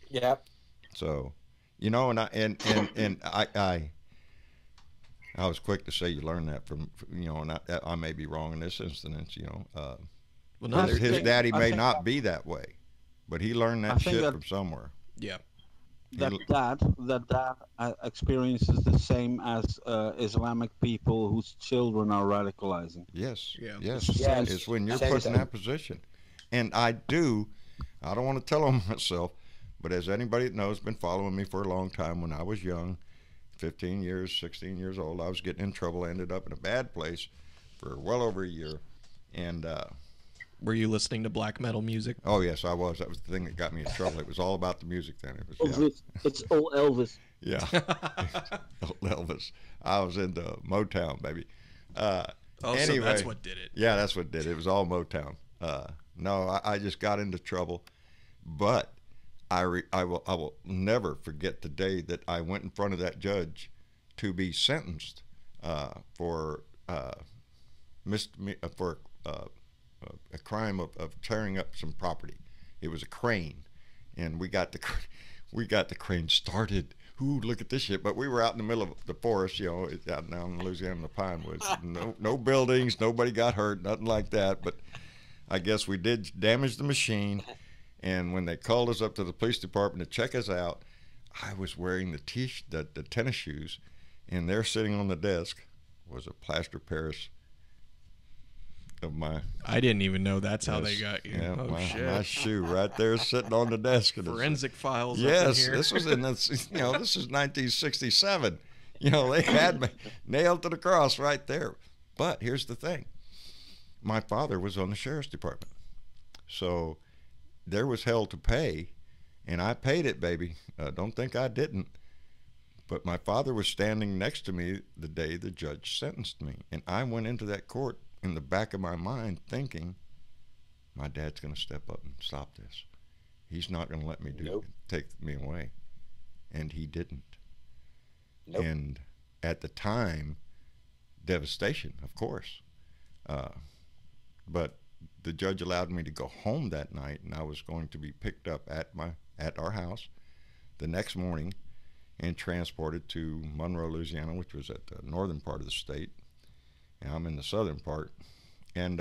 [SPEAKER 10] Yep.
[SPEAKER 2] So, you know, and I was quick to say you learned that from, you know, and I may be wrong in this instance, you know. His daddy may not be that way, but he learned that shit from somewhere.
[SPEAKER 3] Yeah.
[SPEAKER 8] That experiences the same as Islamic people whose children are radicalizing.
[SPEAKER 2] Yes. It's when you're put in that position. And I don't want to tell on myself, but as anybody that knows, been following me for a long time, when I was young, 15 years, 16 years old, I was getting in trouble. I ended up in a bad place for well over a year. And
[SPEAKER 3] were you listening to black metal music?
[SPEAKER 2] Oh, yes, I was. That was the thing that got me in trouble. It was all about the music then. It was,
[SPEAKER 8] It's all Elvis.
[SPEAKER 2] Yeah. Old Elvis. I was into Motown, baby. Anyway,
[SPEAKER 3] so that's what did it.
[SPEAKER 2] Yeah, that's what did it. It was all Motown. No, I just got into trouble. But I will never forget the day that I went in front of that judge to be sentenced for a crime of tearing up some property. It was a crane, and we got the crane started. Ooh, look at this shit! But we were out in the middle of the forest, you know, out now in Louisiana, in the pine woods. No buildings, nobody got hurt, nothing like that. But I guess we did damage the machine. And when they called us up to the police department to check us out, I was wearing the tennis shoes, and there sitting on the desk was a plaster Paris of my.
[SPEAKER 3] I didn't even know that's how they got you.
[SPEAKER 2] Yeah,
[SPEAKER 3] shit.
[SPEAKER 2] My shoe right there sitting on the desk.
[SPEAKER 3] Forensic files.
[SPEAKER 2] Yes,
[SPEAKER 3] up in here.
[SPEAKER 2] This was this is 1967. You know, they had me nailed to the cross right there. But here's the thing: my father was on the sheriff's department, so there was hell to pay, and I paid it, baby. Don't think I didn't. But my father was standing next to me the day the judge sentenced me, and I went into that court in the back of my mind thinking, my dad's going to step up and stop this. He's not going to let me take me away. And he didn't. And at the time, devastation, of course. But the judge allowed me to go home that night, and I was going to be picked up at our house the next morning and transported to Monroe, Louisiana, which was at the northern part of the state. And I'm in the southern part. And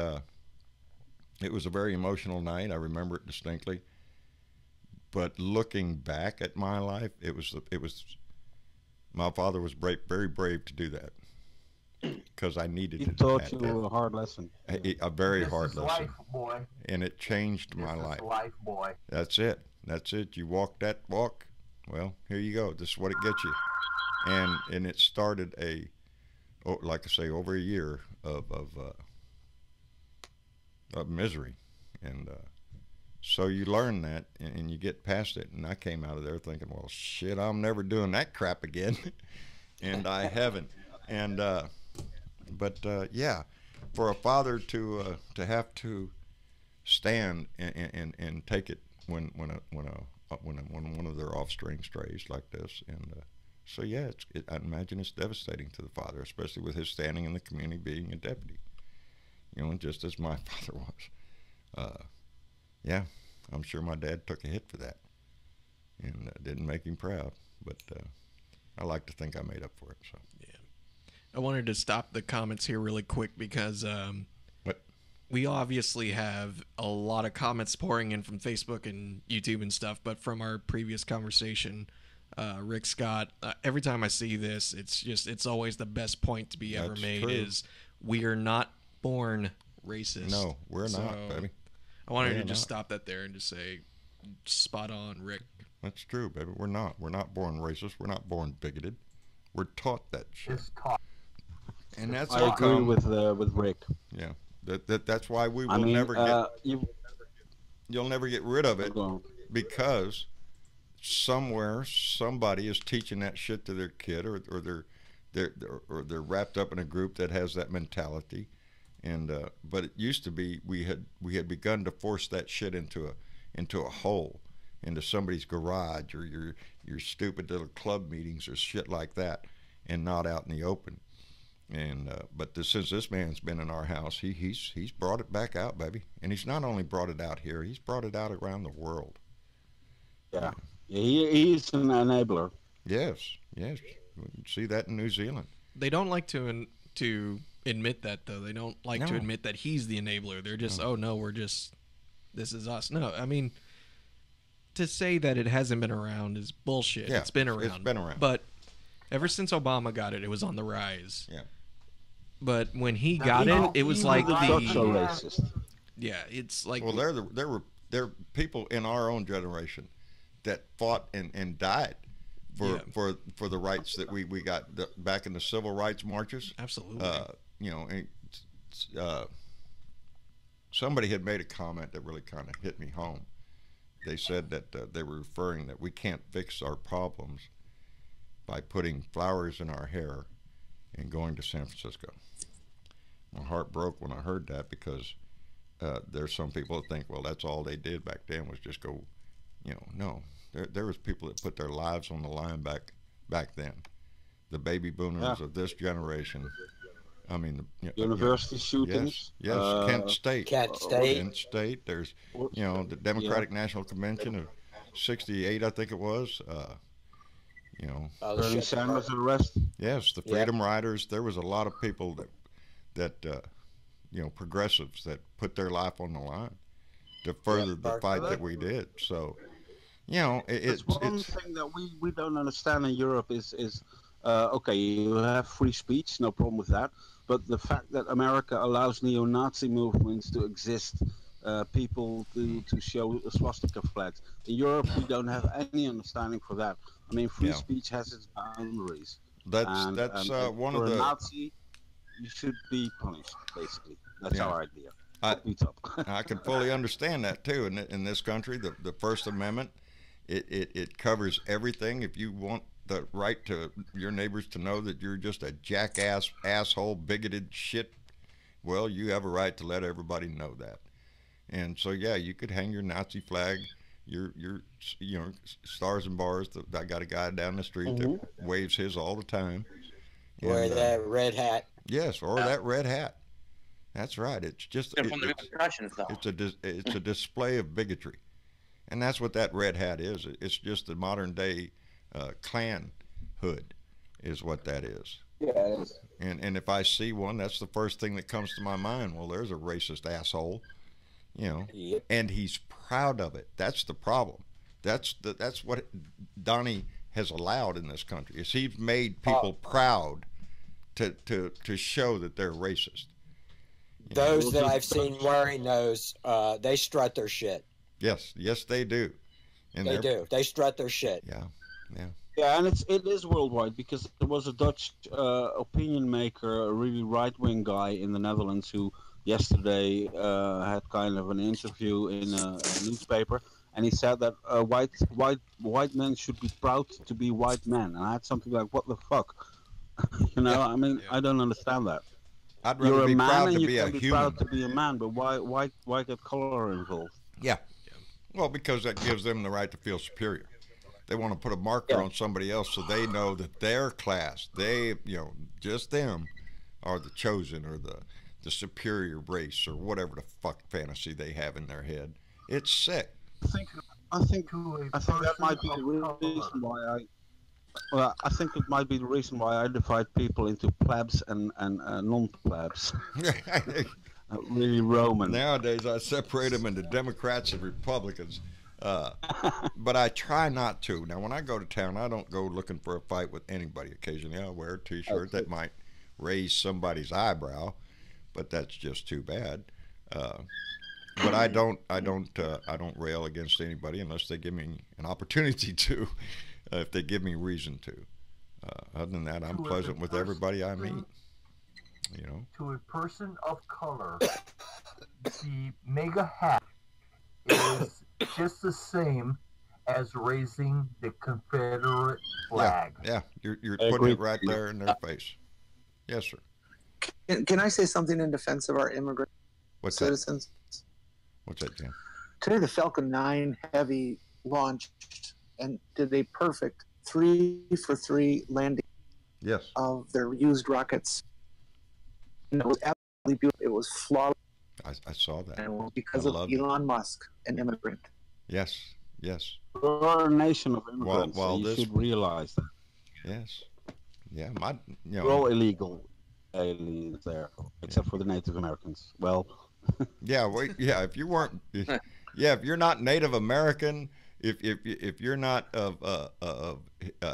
[SPEAKER 2] it was a very emotional night. I remember it distinctly. But looking back at my life, it was my father was very brave to do that, because I needed
[SPEAKER 8] He
[SPEAKER 2] to.
[SPEAKER 8] taught you a hard lesson.
[SPEAKER 2] A very hard lesson.
[SPEAKER 6] Life, boy.
[SPEAKER 2] And it changed my life.
[SPEAKER 6] Life, boy.
[SPEAKER 2] That's it. That's it. You walk that walk. Well, here you go. This is what it gets you. And it started like I say, over a year of misery, and so you learn that, and you get past it. And I came out of there thinking, well, shit, I'm never doing that crap again, and I haven't. And but yeah, for a father to have to stand and take it when one of their offspring strays like this, and so yeah, I imagine it's devastating to the father, especially with his standing in the community, being a deputy, and just as my father was. Yeah, I'm sure my dad took a hit for that, and didn't make him proud, but I like to think I made up for it. So
[SPEAKER 3] yeah, I wanted to stop the comments here really quick because we obviously have a lot of comments pouring in from Facebook and YouTube and stuff, but from our previous conversation, Rick Scott, every time I see this, it's always the best point to be ever made. True. Is we are not born racist.
[SPEAKER 2] No, we're not, baby.
[SPEAKER 3] I wanted to just stop that there and just say, spot on, Rick.
[SPEAKER 2] That's true, baby. We're not born racist. We're not born bigoted. We're taught that shit.
[SPEAKER 6] It's taught.
[SPEAKER 2] And that's
[SPEAKER 8] I agree with Rick.
[SPEAKER 2] Yeah. That's why we will never get. You'll never get rid of it, because somewhere somebody is teaching that shit to their kid, or they're wrapped up in a group that has that mentality. And but it used to be we had begun to force that shit into a hole, into somebody's garage, or your stupid little club meetings or shit like that, and not out in the open. And but since this man's been in our house, he's brought it back out, baby. And he's not only brought it out here, he's brought it out around the world.
[SPEAKER 8] Yeah, he's an enabler.
[SPEAKER 2] Yes. We see that in New Zealand.
[SPEAKER 3] They don't like to admit that, though. They don't like to admit that he's the enabler. They're just, oh no, this is us. No, I mean, to say that it hasn't been around is bullshit.
[SPEAKER 2] Yeah,
[SPEAKER 3] it's been around.
[SPEAKER 2] It's been around.
[SPEAKER 3] But ever since Obama got it, it was on the rise.
[SPEAKER 2] Yeah.
[SPEAKER 3] But when he got it was like
[SPEAKER 8] racist.
[SPEAKER 3] Yeah, it's like.
[SPEAKER 2] Well, there were people in our own generation that fought and died for the rights that we got back in the civil rights marches.
[SPEAKER 3] Absolutely.
[SPEAKER 2] Somebody had made a comment that really kind of hit me home. They said that they were referring that we can't fix our problems by putting flowers in our hair and going to San Francisco. My heart broke when I heard that, because there's some people that think, well, that's all they did back then was just go, no. There was people that put their lives on the line back then. The baby boomers of this generation. I mean,
[SPEAKER 8] university shootings.
[SPEAKER 2] Yes, Kent State.
[SPEAKER 10] Kent
[SPEAKER 2] State. There's, the Democratic National Convention of '68, I think it was.
[SPEAKER 8] Bernie Sanders arrest.
[SPEAKER 2] Yes, the Freedom Riders. There was a lot of people that progressives that put their life on the line to further the fight that we did. So, it's
[SPEAKER 8] one thing that we don't understand in Europe is okay, you have free speech, no problem with that, but the fact that America allows neo-Nazi movements to exist, people to show swastika flags. In Europe, we don't have any understanding for that. I mean, free speech has its boundaries.
[SPEAKER 2] That's one of the.
[SPEAKER 8] For a Nazi, you should be punished. Basically, that's our idea.
[SPEAKER 2] I can fully understand that too. In this country, the First Amendment, it covers everything. If you want the right to your neighbors to know that you're just a jackass, asshole, bigoted shit, well, you have a right to let everybody know that. And so, you could hang your Nazi flag, your stars and bars. I got a guy down the street that waves his all the time.
[SPEAKER 10] Wear that red hat.
[SPEAKER 2] Yes, or that red hat. That's right. It's just
[SPEAKER 7] from the repercussions, though.
[SPEAKER 2] It's a display of bigotry, and that's what that red hat is. It's just the modern day Klan hood, is what that is.
[SPEAKER 10] Yeah, it is.
[SPEAKER 2] And if I see one, that's the first thing that comes to my mind. Well, there's a racist asshole, you know,
[SPEAKER 10] Yep.
[SPEAKER 2] and he's proud of it. That's the problem. That's what Donnie has allowed in this country. Is he's made people proud to show that they're racist.
[SPEAKER 10] Those that I've seen wearing those, they strut their shit.
[SPEAKER 2] Yes, they do. And
[SPEAKER 10] they do. They strut their shit.
[SPEAKER 2] Yeah.
[SPEAKER 8] Yeah, and it is worldwide, because there was a Dutch opinion maker, a really right-wing guy in the Netherlands, who yesterday had kind of an interview in a newspaper, and he said that white men should be proud to be white men. And I had something like, what the fuck? You know, I mean, I don't understand that.
[SPEAKER 2] I'd rather
[SPEAKER 8] You're a
[SPEAKER 2] be
[SPEAKER 8] man
[SPEAKER 2] proud
[SPEAKER 8] and
[SPEAKER 2] to
[SPEAKER 8] you
[SPEAKER 2] be a
[SPEAKER 8] can be
[SPEAKER 2] human.
[SPEAKER 8] proud to be a man, but why get color involved?
[SPEAKER 2] Yeah. Well, because that gives them the right to feel superior. They want to put a marker on somebody else so they know that their class, just them, are the chosen or the superior race or whatever the fuck fantasy they have in their head. It's sick.
[SPEAKER 8] I think that might be the reason why I think it might be the reason why I divide people into plebs and non-plebs. Really Roman.
[SPEAKER 2] Nowadays, I separate them into Democrats and Republicans. But I try not to. Now, when I go to town, I don't go looking for a fight with anybody. Occasionally, I'll wear a T-shirt that might raise somebody's eyebrow, but that's just too bad. But I don't rail against anybody unless they give me an opportunity to. If they give me reason to. Other than that, I'm pleasant with everybody I meet. You know.
[SPEAKER 6] To a person of color, the MAGA hat is just the same as raising the Confederate flag.
[SPEAKER 2] Yeah. You're putting it right there in their face. Yes, sir.
[SPEAKER 5] Can I say something in defense of our immigrant citizens?
[SPEAKER 2] What's that, Jim?
[SPEAKER 5] Today, the Falcon 9 Heavy launched and did a perfect 3-for-3 landing.
[SPEAKER 2] Yes.
[SPEAKER 5] Of their used rockets. And it was absolutely beautiful. It was flawless.
[SPEAKER 2] I saw that.
[SPEAKER 5] And it was because of Elon Musk, an immigrant.
[SPEAKER 2] Yes.
[SPEAKER 8] We're a nation of immigrants.
[SPEAKER 2] Well,
[SPEAKER 8] you should realize that.
[SPEAKER 2] Yes. Yeah.
[SPEAKER 8] We're all illegal aliens there, except for the Native Americans. Well. If you weren't, if you're not Native American, if you're not of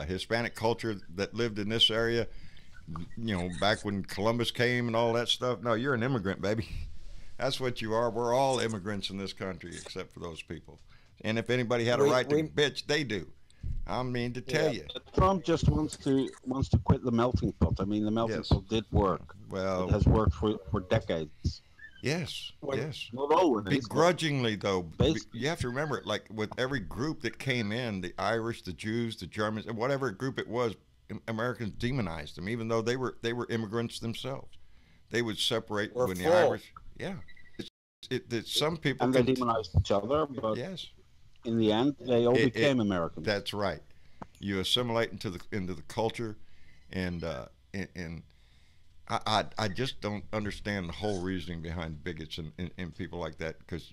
[SPEAKER 8] Hispanic culture that lived in this area, back when Columbus came and all that stuff, no, you're an immigrant, baby. That's what you are. We're all immigrants in this country, except for those people. And if anybody had a right to bitch, they do. I mean to tell you. Trump just wants to quit the melting pot. I mean, the melting pot did work.
[SPEAKER 2] Well,
[SPEAKER 8] it has worked for decades.
[SPEAKER 2] Yes.
[SPEAKER 8] Not always.
[SPEAKER 2] Begrudgingly, though, you have to remember, like with every group that came in, the Irish, the Jews, the Germans, and whatever group it was, Americans demonized them, even though they were immigrants themselves. They would separate when the Irish. Yeah. Some people.
[SPEAKER 8] And they demonized each other, but in the end, they all became Americans.
[SPEAKER 2] That's right. You assimilate into the culture, and I just don't understand the whole reasoning behind bigots and people like that. Because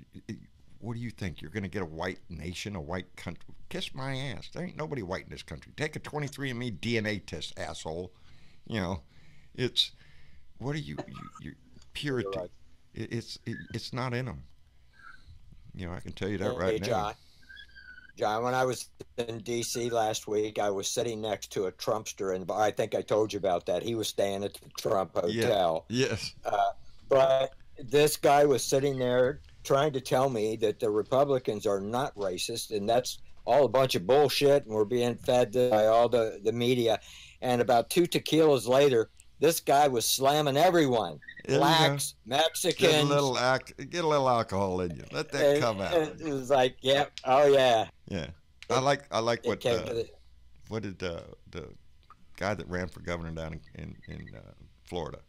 [SPEAKER 2] what do you think? You're going to get a white nation, a white country? Kiss my ass. There ain't nobody white in this country. Take a 23andMe DNA test, asshole. It's what are you purity? Right. It's not in them. I can tell you that right now.
[SPEAKER 10] John, when I was in D.C. last week, I was sitting next to a Trumpster, and I think I told you about that. He was staying at the Trump Hotel.
[SPEAKER 2] Yes.
[SPEAKER 10] But this guy was sitting there trying to tell me that the Republicans are not racist, and that's all a bunch of bullshit, and we're being fed by all the media. And about 2 tequilas later, this guy was slamming everyone. Blacks, Mexicans.
[SPEAKER 2] Get a little alcohol in you. Let that come out.
[SPEAKER 10] It was like, yeah, oh yeah.
[SPEAKER 2] Yeah, I like what did the guy that ran for governor down in Florida?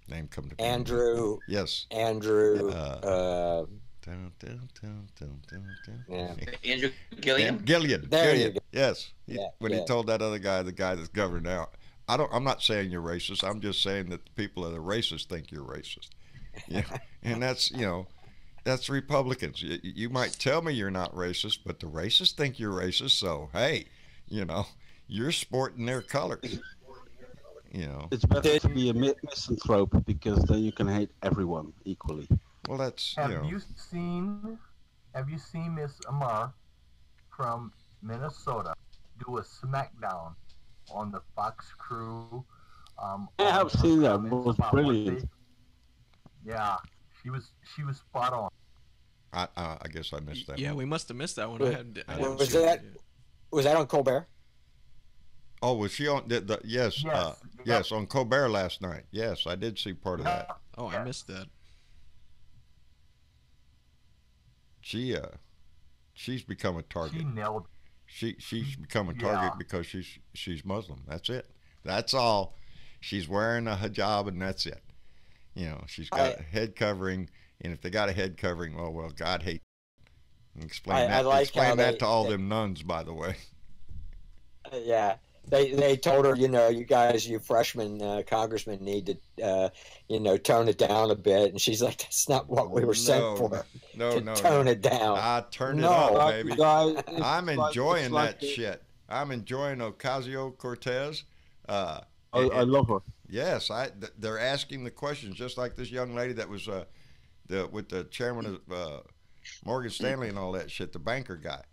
[SPEAKER 2] Name come to
[SPEAKER 10] Andrew.
[SPEAKER 2] Yes.
[SPEAKER 10] Andrew.
[SPEAKER 7] Yeah. Andrew Gilliam.
[SPEAKER 2] Gilliam. Yes. When he told that other guy, the guy that's governor now, I'm not saying you're racist. I'm just saying that the people that are racist think you're racist. Yeah, and that's that's Republicans. You might tell me you're not racist, but the racists think you're racist. So hey, you're sporting their colors.
[SPEAKER 8] It's better to be a misanthrope because then you can hate everyone equally.
[SPEAKER 2] Well, that's
[SPEAKER 6] Have you seen Miss Amar from Minnesota do a SmackDown on the Fox crew?
[SPEAKER 8] I have seen that. It was brilliant.
[SPEAKER 6] Yeah, she was spot on.
[SPEAKER 2] I guess I missed that.
[SPEAKER 3] Yeah, we must have missed that one.
[SPEAKER 10] Was that on Colbert?
[SPEAKER 2] Oh, was she on yes, yes, on Colbert last night. Yes, I did see part of that.
[SPEAKER 3] Oh, I missed that.
[SPEAKER 2] She's become a target.
[SPEAKER 6] She nailed.
[SPEAKER 2] She's become a target because she's Muslim. That's it. That's all. She's wearing a hijab and that's it. She's got a head covering, and if they got a head covering, well, God hates. Explain that to all them nuns, by the way.
[SPEAKER 10] Yeah. They told her, you guys, you freshmen congressmen need to, tone it down a bit. And she's like, that's not what we were sent for.
[SPEAKER 2] No.
[SPEAKER 10] Tone it down.
[SPEAKER 2] I turn it up, baby. I'm enjoying that shit. I'm enjoying Ocasio-Cortez.
[SPEAKER 8] I love her.
[SPEAKER 2] Yes, they're asking the questions just like this young lady that was with the chairman of Morgan Stanley and all that shit, the banker guy.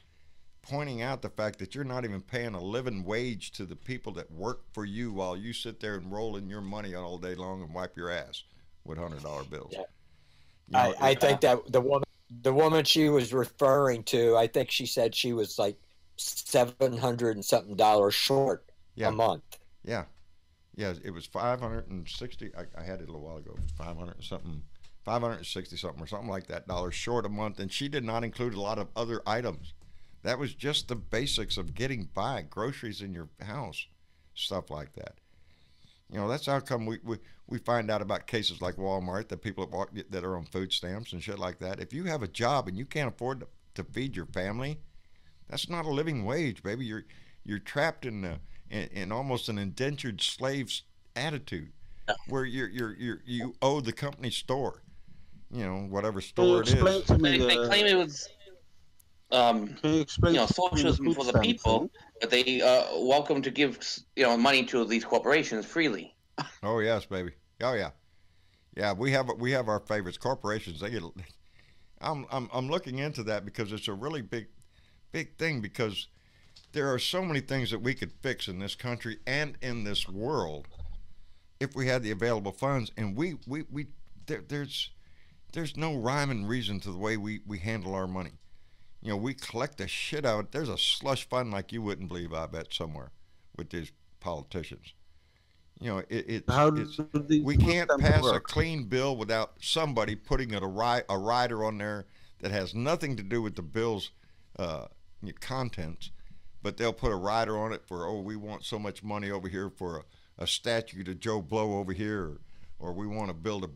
[SPEAKER 2] Pointing out the fact that you're not even paying a living wage to the people that work for you while you sit there and roll in your money all day long and wipe your ass with $100 bills.
[SPEAKER 10] Yeah. I think that the woman she was referring to, I think she said she was like $700 and something short a month.
[SPEAKER 2] Yeah, it was 560. I had it a little while ago. 560 something or something like that dollars short a month, and she did not include a lot of other items. That was just the basics of getting by, groceries in your house, stuff like that. That's how come we find out about cases like Walmart, that people that are on food stamps and shit like that. If you have a job and you can't afford to feed your family, that's not a living wage, baby. You're trapped in almost an indentured slave's attitude, where you owe the company store, whatever store it is.
[SPEAKER 7] They claim it was. Socialism for the people, but they welcome to give money to these corporations freely.
[SPEAKER 2] Oh yes, baby. Oh yeah. We have our favorites. Corporations. They get. I'm looking into that because it's a really big thing, because there are so many things that we could fix in this country and in this world if we had the available funds, and there's no rhyme and reason to the way we handle our money. We collect the shit out of it. There's a slush fund like you wouldn't believe, I bet, somewhere with these politicians. We can't pass a clean bill without somebody putting a rider on there that has nothing to do with the bill's contents, but they'll put a rider on it for, we want so much money over here for a statue to Joe Blow over here, or we want to build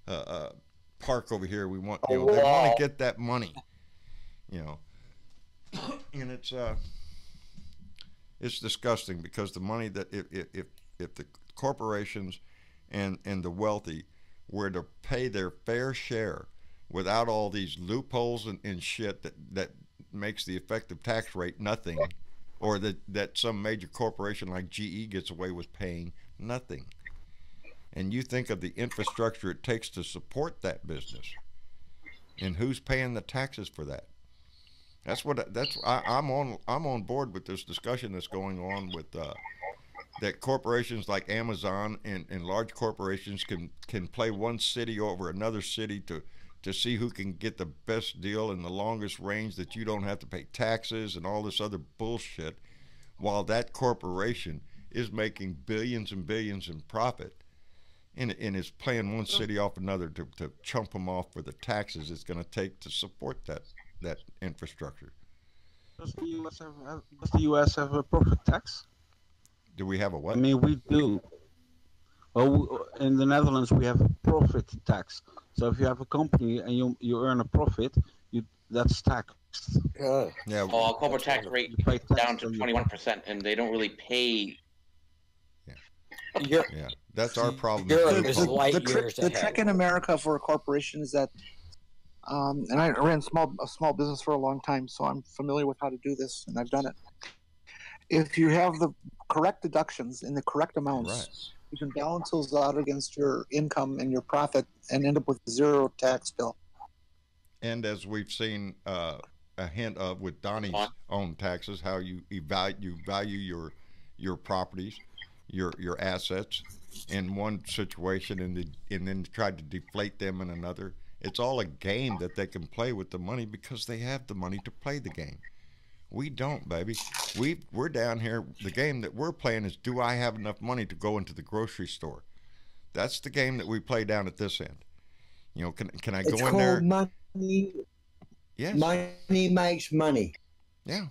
[SPEAKER 2] a park over here. We want, they want to get that money. And it's disgusting, because the money that if the corporations and the wealthy were to pay their fair share without all these loopholes and shit that makes the effective tax rate nothing, or that some major corporation like GE gets away with paying nothing, and you think of the infrastructure it takes to support that business, and who's paying the taxes for that. I'm on board with this discussion that's going on with that corporations like Amazon and large corporations can play one city over another city to see who can get the best deal in the longest range, that you don't have to pay taxes and all this other bullshit, while that corporation is making billions and billions in profit, and is playing one city off another to chump them off for the taxes it's going to take to support that infrastructure.
[SPEAKER 8] Does the U.S. have a profit tax?
[SPEAKER 2] Do we have a what?
[SPEAKER 8] I mean, we do. Well, in the Netherlands, we have a profit tax. So if you have a company and you earn a profit, that's taxed.
[SPEAKER 2] Yeah.
[SPEAKER 7] Well, corporate tax rate down to 21%, and they don't really pay
[SPEAKER 10] You're,
[SPEAKER 2] Yeah, that's our problem.
[SPEAKER 10] Europe is
[SPEAKER 2] too.
[SPEAKER 10] light
[SPEAKER 5] the
[SPEAKER 10] years ahead.
[SPEAKER 5] trick in America for a corporation is that, and I ran a small business for a long time, so I'm familiar with how to do this, and I've done it. If you have the correct deductions in the correct amounts,
[SPEAKER 2] Right.
[SPEAKER 5] you can balance those out against your income and your profit and end up with zero tax bill.
[SPEAKER 2] And as we've seen a hint of with Donnie's own taxes, how you value your properties, your assets in one situation, and then try to deflate them in another. It's all a game that they can play with the money because they have the money to play the game. We don't, baby. We're down here. The game that we're playing is, do I have enough money to go into the grocery store? That's the game that we play down at this end. You know, can I go in there?
[SPEAKER 9] It's called money.
[SPEAKER 2] Yes.
[SPEAKER 9] Money makes money.
[SPEAKER 2] Yeah.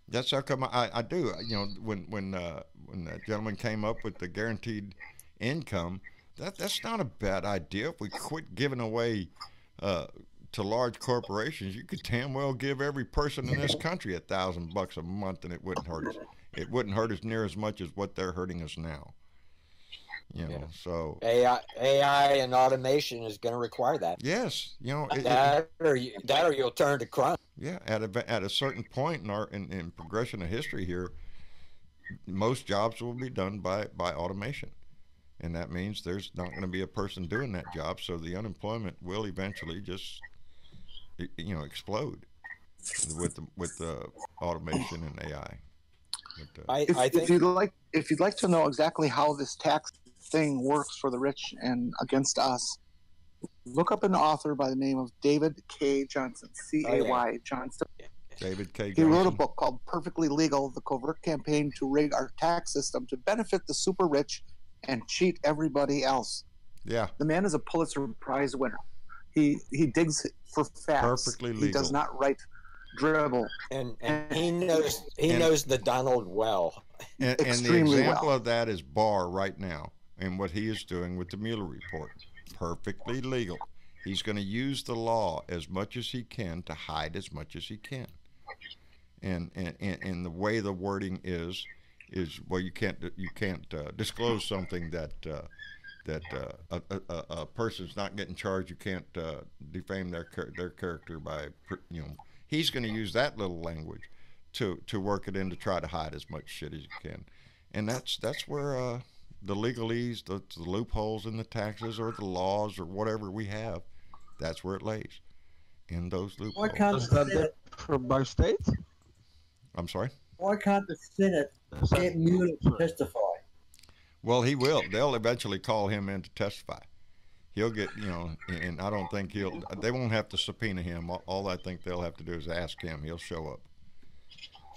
[SPEAKER 2] That's how come I do. You know, when that gentleman came up with the guaranteed income, that's not a bad idea. If we quit giving away to large corporations, you could damn well give every person in this country $1,000 a month, and it wouldn't hurt us. It wouldn't hurt us near as much as what they're hurting us now. You know, so
[SPEAKER 10] AI and automation is going to require that.
[SPEAKER 2] Yes, you know
[SPEAKER 10] that or you'll turn to crime.
[SPEAKER 2] Yeah, at a certain point in progression of history here, most jobs will be done by automation. And that means there's not going to be a person doing that job, so the unemployment will eventually just, you know, explode with the automation and AI. But,
[SPEAKER 5] If you'd like to know exactly how this tax thing works for the rich and against us, look up an author by the name of David K. Johnson, C-A-Y Johnson.
[SPEAKER 2] David K.
[SPEAKER 5] He
[SPEAKER 2] Johnson.
[SPEAKER 5] wrote a book called Perfectly Legal, The Covert Campaign to Rig Our Tax System to Benefit the Super Rich and Cheat Everybody Else.
[SPEAKER 2] Yeah.
[SPEAKER 5] The man is a Pulitzer Prize winner. He digs for facts.
[SPEAKER 2] Perfectly legal.
[SPEAKER 5] He does not write dribble.
[SPEAKER 10] And he knows the Donald well.
[SPEAKER 2] And the example of that is Barr right now and what he is doing with the Mueller report. Perfectly legal. He's going to use the law as much as he can to hide as much as he can. And the way the wording is well, you can't disclose something that a person's not getting charged. You can't defame their character by, you know. He's going to use that little language to work it in to try to hide as much shit as you can, and that's where the legalese, the loopholes in the taxes or the laws or whatever we have, that's where it lays, in those loopholes.
[SPEAKER 8] Does that differ by state?
[SPEAKER 2] I'm sorry?
[SPEAKER 9] Why can't the Senate get Mueller to testify?
[SPEAKER 2] Well, he will. They'll eventually call him in to testify. He'll get, you know, and I don't think they won't have to subpoena him. All I think they'll have to do is ask him. He'll show up.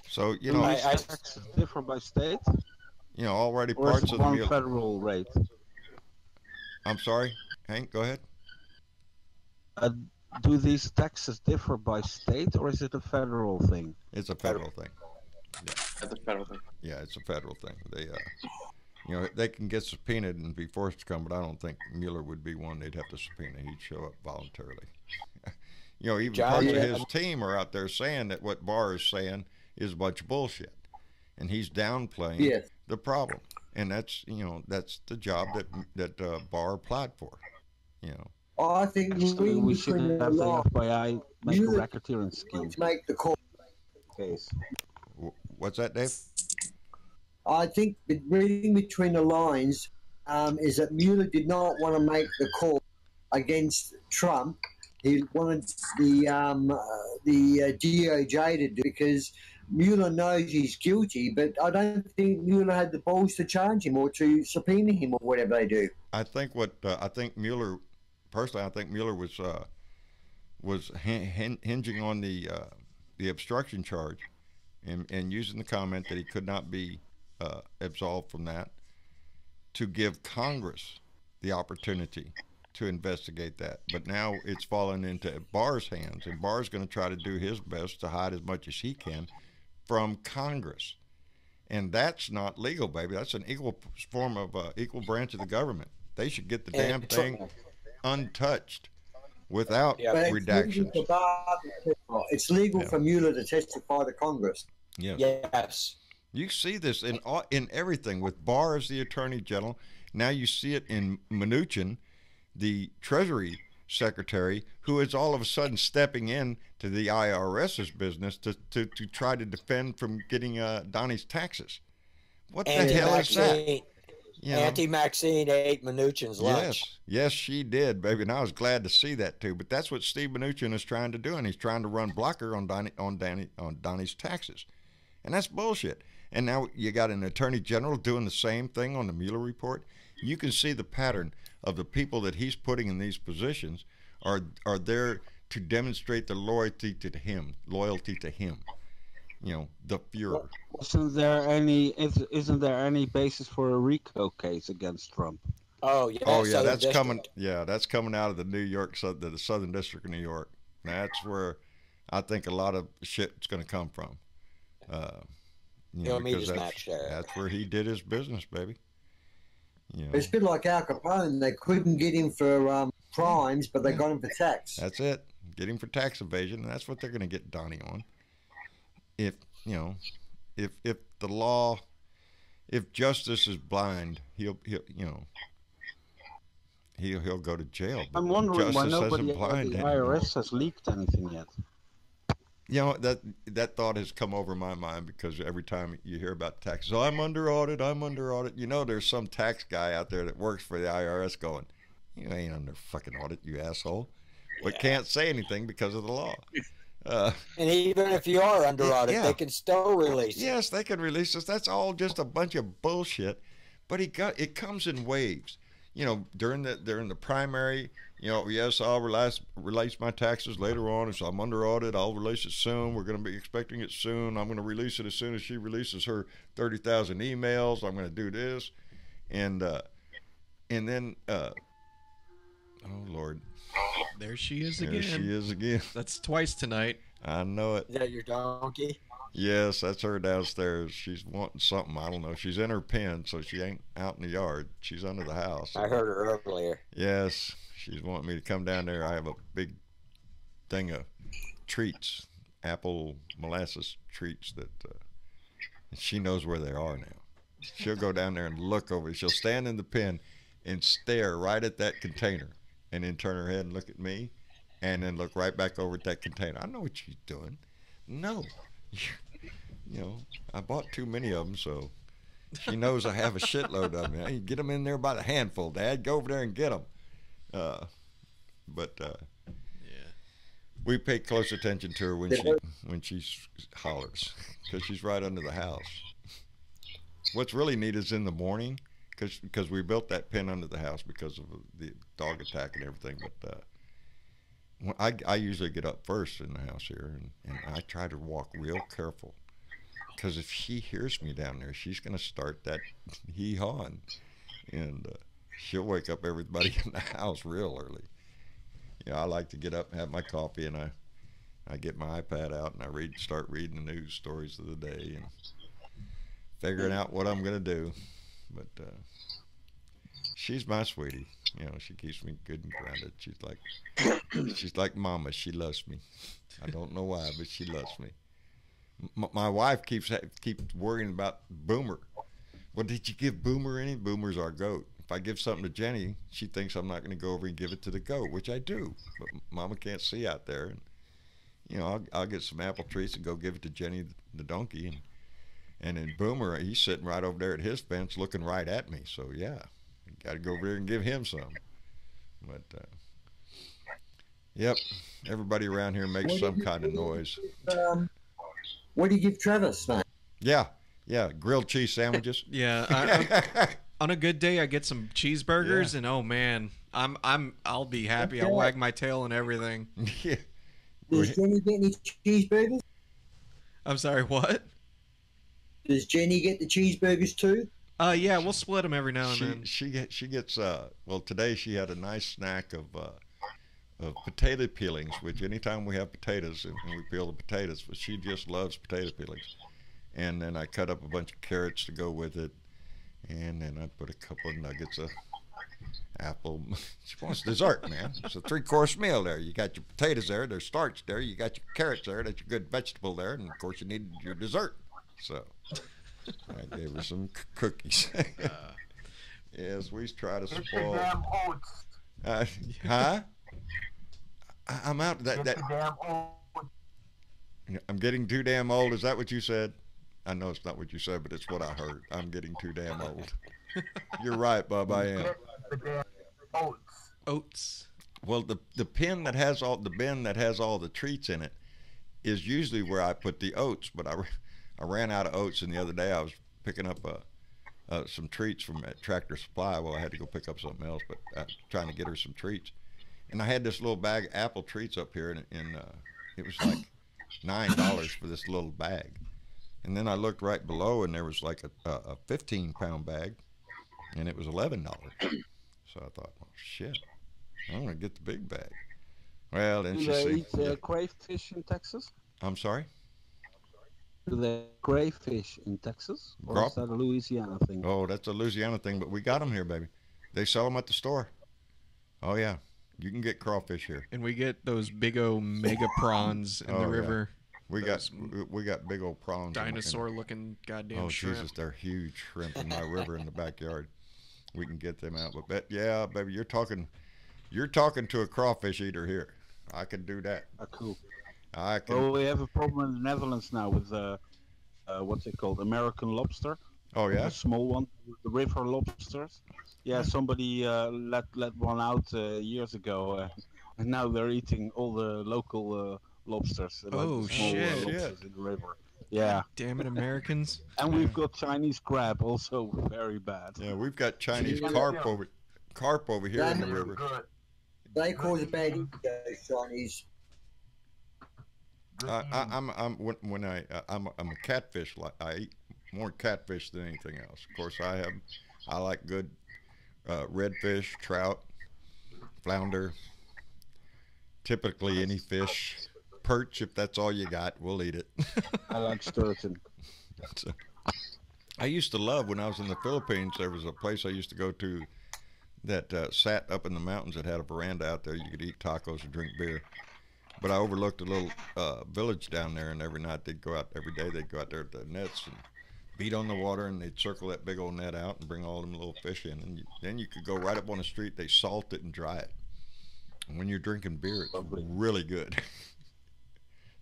[SPEAKER 2] So, you know.
[SPEAKER 8] Taxes differ by state?
[SPEAKER 2] You know, already
[SPEAKER 8] or
[SPEAKER 2] parts
[SPEAKER 8] is
[SPEAKER 2] of
[SPEAKER 8] one
[SPEAKER 2] the
[SPEAKER 8] federal rate.
[SPEAKER 2] I'm sorry, Hank, go ahead.
[SPEAKER 8] Do these taxes differ by state, or is it a federal thing?
[SPEAKER 2] It's a federal thing. Yeah.
[SPEAKER 7] That's a federal thing.
[SPEAKER 2] Yeah, it's a federal thing. They, you know, they can get subpoenaed and be forced to come, but I don't think Mueller would be one they'd have to subpoena. He'd show up voluntarily. You know, even parts of his team are out there saying that what Barr is saying is a bunch of bullshit, and he's downplaying the problem. And that's, you know, that's the job that Barr applied for. You know.
[SPEAKER 9] I think
[SPEAKER 8] we should have the FBI make a racketeering scheme.
[SPEAKER 9] Make the call.
[SPEAKER 8] Case.
[SPEAKER 2] What's that, Dave?
[SPEAKER 9] I think reading between the lines is that Mueller did not want to make the call against Trump. He wanted the DOJ to do, because Mueller knows he's guilty, but I don't think Mueller had the balls to charge him or to subpoena him or whatever they do.
[SPEAKER 2] I think Mueller, personally, I think Mueller was hinging on the obstruction charge and using the comment that he could not be absolved from that to give Congress the opportunity to investigate that. But now it's fallen into Barr's hands, and Barr's going to try to do his best to hide as much as he can from Congress. And that's not legal, baby. That's an equal form of equal branch of the government. They should get the damn thing untouched without redactions.
[SPEAKER 9] It's legal for Mueller to testify to Congress.
[SPEAKER 2] Yes.
[SPEAKER 10] Yes.
[SPEAKER 2] You see this in everything with Barr as the Attorney General. Now you see it in Mnuchin, the Treasury Secretary, who is all of a sudden stepping in to the IRS's business to try to defend from getting Donnie's taxes. What the hell is that?
[SPEAKER 10] Auntie Maxine ate Mnuchin's lunch.
[SPEAKER 2] Yes, she did, baby, and I was glad to see that too. But that's what Steve Mnuchin is trying to do, and he's trying to run blocker on Donnie's taxes, and that's bullshit. And now you got an attorney general doing the same thing on the Mueller report. You can see the pattern of the people that he's putting in these positions are there to demonstrate the loyalty to him. You know, the Fuhrer.
[SPEAKER 8] Isn't there any basis for a RICO case against Trump?
[SPEAKER 10] Oh yeah.
[SPEAKER 2] That's coming. Yeah, that's coming out of the the Southern District of New York. That's where I think a lot of shit's going to come from. Because that's where he did his business, baby. You know.
[SPEAKER 9] It's a bit like Al Capone. They couldn't get him for crimes, but they got him for tax.
[SPEAKER 2] That's it. Get him for tax evasion, and that's what they're going to get Donnie on. If the law, if justice is blind, he'll go to jail.
[SPEAKER 8] I'm wondering why nobody at the IRS has leaked anything yet.
[SPEAKER 2] You know, that thought has come over my mind because every time you hear about taxes, I'm under audit. You know, there's some tax guy out there that works for the IRS going, you ain't under fucking audit, you asshole. But can't say anything because of the law.
[SPEAKER 10] And even if you are under audit, they can still release it.
[SPEAKER 2] Yes, they can release us. That's all just a bunch of bullshit. But it comes in waves. You know, during the primary, you know, yes, I'll release my taxes later on. If I'm under audit, I'll release it soon. We're going to be expecting it soon. I'm going to release it as soon as she releases her 30,000 emails. I'm going to do this, and then, oh Lord,
[SPEAKER 3] there she is again.
[SPEAKER 2] There she is again.
[SPEAKER 3] That's twice tonight.
[SPEAKER 2] I know it.
[SPEAKER 10] Is that your donkey?
[SPEAKER 2] Yes, that's her downstairs. She's wanting something. I don't know. She's in her pen, so she ain't out in the yard. She's under the house.
[SPEAKER 10] I heard her earlier.
[SPEAKER 2] Yes, she's wanting me to come down there. I have a big thing of treats, apple molasses treats that she knows where they are now. She'll go down there and look over. She'll stand in the pen and stare right at that container and then turn her head and look at me and then look right back over at that container. I know what she's doing. No. You know, I bought too many of them, so she knows I have a shitload of them. You get them in there by the handful, Dad. Go over there and get them. We pay close attention to her when she hollers because she's right under the house. What's really neat is in the morning because we built that pen under the house because of the dog attack and everything. But I usually get up first in the house here, and I try to walk real careful because if she hears me down there, she's going to start that hee-hawing, and she'll wake up everybody in the house real early. I like to get up and have my coffee, and I get my iPad out and I start reading the news stories of the day and figuring out what I'm going to do. But she's my sweetie. You know, she keeps me good and grounded. She's like mama. She loves me. I don't know why, but she loves me. My wife keeps worrying about Boomer. Well, did you give Boomer any? Boomer's our goat. If I give something to Jenny, she thinks I'm not going to go over and give it to the goat, which I do. But Mama can't see out there. And, you know, I'll get some apple treats and go give it to Jenny, the donkey. And then Boomer, he's sitting right over there at his fence looking right at me. So, yeah, got to go over there and give him some. But, yep, everybody around here makes some kind of noise.
[SPEAKER 9] What do you give Travis, man?
[SPEAKER 2] Yeah, grilled cheese sandwiches.
[SPEAKER 3] Yeah, on a good day, I get some cheeseburgers, and oh man, I'll be happy. I'll wag my tail and everything.
[SPEAKER 2] Yeah.
[SPEAKER 9] Does Jenny get any cheeseburgers?
[SPEAKER 3] I'm sorry, what?
[SPEAKER 9] Does Jenny get the cheeseburgers too?
[SPEAKER 3] Yeah, we'll split them every now and then.
[SPEAKER 2] She gets well, today she had a nice snack of potato peelings, which anytime we have potatoes and we peel the potatoes, but she just loves potato peelings. And then I cut up a bunch of carrots to go with it. And then I put a couple of nuggets of apple. She wants dessert, man. It's a 3-course meal there. You got your potatoes there. There's starch there. You got your carrots there. That's your good vegetable there. And, of course, you need your dessert. So I gave her some cookies. Yes, we try to
[SPEAKER 6] Get
[SPEAKER 2] spoil.
[SPEAKER 6] the damn oats.
[SPEAKER 2] Huh? I'm out.
[SPEAKER 6] Get the damn oats.
[SPEAKER 2] I'm getting too damn old. Is that what you said? I know it's not what you said, but it's what I heard. I'm getting too damn old. You're right, Bub. I am.
[SPEAKER 6] Get the damn oats.
[SPEAKER 3] Oats.
[SPEAKER 2] Well, the bin that has all the treats in it is usually where I put the oats. But I ran out of oats, and the other day I was picking up some treats from Tractor Supply. Well, I had to go pick up something else, but trying to get her some treats. And I had this little bag of apple treats up here, and it was like $9 for this little bag. And then I looked right below, and there was like a 15-pound bag, and it was $11. So I thought, well, shit, I'm going to get the big bag. Well, then
[SPEAKER 8] Do
[SPEAKER 2] she
[SPEAKER 8] they
[SPEAKER 2] said,
[SPEAKER 8] eat crayfish in Texas?
[SPEAKER 2] I'm sorry?
[SPEAKER 8] Do they crayfish in Texas? Or is that a Louisiana thing?
[SPEAKER 2] Oh, that's a Louisiana thing, but we got them here, baby. They sell them at the store. Oh, yeah. You can get crawfish here.
[SPEAKER 3] And we get those big old mega prawns in the river.
[SPEAKER 2] Yeah. We got big old prawns.
[SPEAKER 3] Dinosaur-looking goddamn shrimp.
[SPEAKER 2] Jesus, they're huge shrimp in my river in the backyard. We can get them out. But yeah, baby, you're talking to a crawfish eater here. I could do that.
[SPEAKER 8] Cool.
[SPEAKER 2] I can.
[SPEAKER 8] Oh, we have a problem in the Netherlands now with what's it called? American lobster.
[SPEAKER 2] Oh yeah.
[SPEAKER 8] The small one, the river lobsters. Yeah, somebody let one out years ago, and now they're eating all the local lobsters.
[SPEAKER 3] Oh shit!
[SPEAKER 8] Lobsters in the river. Yeah.
[SPEAKER 3] Damn it, Americans.
[SPEAKER 8] And we've got Chinese crab, also very bad.
[SPEAKER 2] Yeah, we've got Chinese carp over here in the river.
[SPEAKER 9] They cause a bad Chinese.
[SPEAKER 2] I'm a catfish. I eat more catfish than anything else. Of course, I like good redfish, trout, flounder. Typically any fish, perch. If that's all you got, we'll eat it.
[SPEAKER 8] I like sturgeon.
[SPEAKER 2] I used to love when I was in the Philippines. There was a place I used to go to that sat up in the mountains that had a veranda out there. You could eat tacos and drink beer. But I overlooked a little village down there, and every night they'd go out. Every day they'd go out there with the nets and beat on the water, and they'd circle that big old net out and bring all them little fish in. And then you could go right up on the street. They salt it and dry it. And when you're drinking beer, it's really good.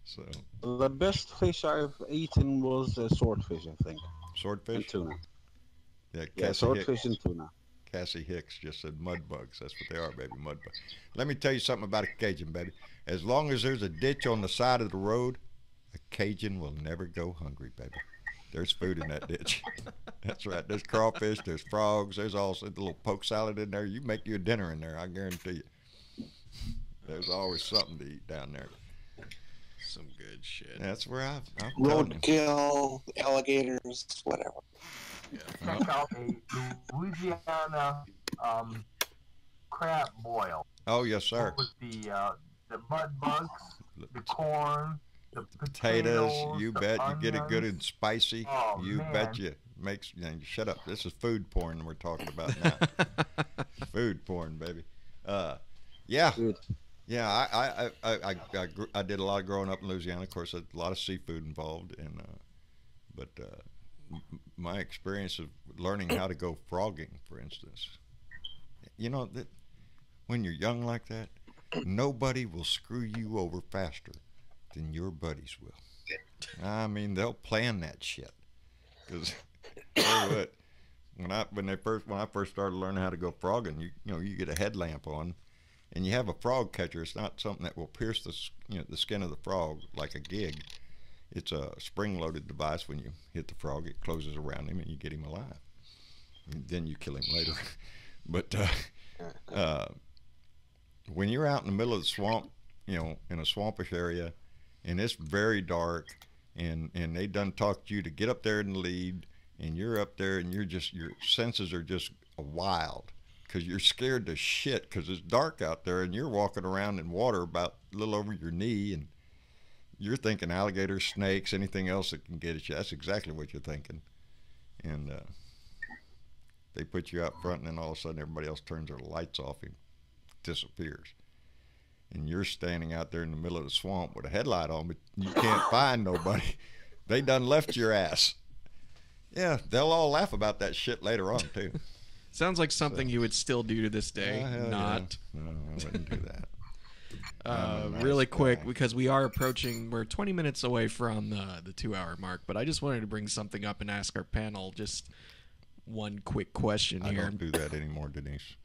[SPEAKER 2] So
[SPEAKER 8] the best fish I've eaten was swordfish, I think.
[SPEAKER 2] Swordfish?
[SPEAKER 8] And tuna.
[SPEAKER 2] Yeah,
[SPEAKER 8] swordfish and tuna.
[SPEAKER 2] Cassie Hicks just said mud bugs. That's what they are, baby, mud bugs. Let me tell you something about a Cajun, baby. As long as there's a ditch on the side of the road, a Cajun will never go hungry, baby. There's food in that ditch. That's right. There's crawfish, there's frogs, there's also a little poke salad in there. You make you a dinner in there, I guarantee you. There's always something to eat down there.
[SPEAKER 3] Some good shit.
[SPEAKER 2] That's where I've
[SPEAKER 5] roadkill, alligators, whatever.
[SPEAKER 6] Yeah. Check out a Louisiana crab boil.
[SPEAKER 2] Oh yes, sir.
[SPEAKER 6] With the mud bugs, the corn, the
[SPEAKER 2] potatoes. You bet.
[SPEAKER 6] Onions.
[SPEAKER 2] You get it good and spicy.
[SPEAKER 6] Oh,
[SPEAKER 2] you
[SPEAKER 6] man.
[SPEAKER 2] bet you. Makes shut up. This is food porn we're talking about now. Food porn, baby. Yeah.
[SPEAKER 8] Good.
[SPEAKER 2] Yeah, I did a lot of growing up in Louisiana. Of course, a lot of seafood involved, and but my experience of learning how to go frogging, for instance, you know that when you're young like that, nobody will screw you over faster than your buddies will. I mean, they'll plan that shit. Because when I first started learning how to go frogging, you get a headlamp on. And you have a frog catcher. It's not something that will pierce the skin of the frog like a gig. It's a spring-loaded device. When you hit the frog, it closes around him and you get him alive. And then you kill him later. But when you're out in the middle of the swamp, in a swampish area, and it's very dark, and they done talked you to get up there in the lead, and you're up there, and your senses are just wild. Because you're scared to shit because it's dark out there and you're walking around in water about a little over your knee and you're thinking alligators, snakes, anything else that can get at you. That's exactly what you're thinking. And they put you out front and then all of a sudden everybody else turns their lights off and disappears. And you're standing out there in the middle of the swamp with a headlight on, but you can't find nobody. They done left your ass. Yeah, they'll all laugh about that shit later on too.
[SPEAKER 3] Sounds like something you would still do to this day. Not.
[SPEAKER 2] Yeah. No, I wouldn't do that.
[SPEAKER 3] Really quick, because we're 20 minutes away from the 2-hour mark, but I just wanted to bring something up and ask our panel just one quick question here.
[SPEAKER 2] I don't do that anymore, Denise.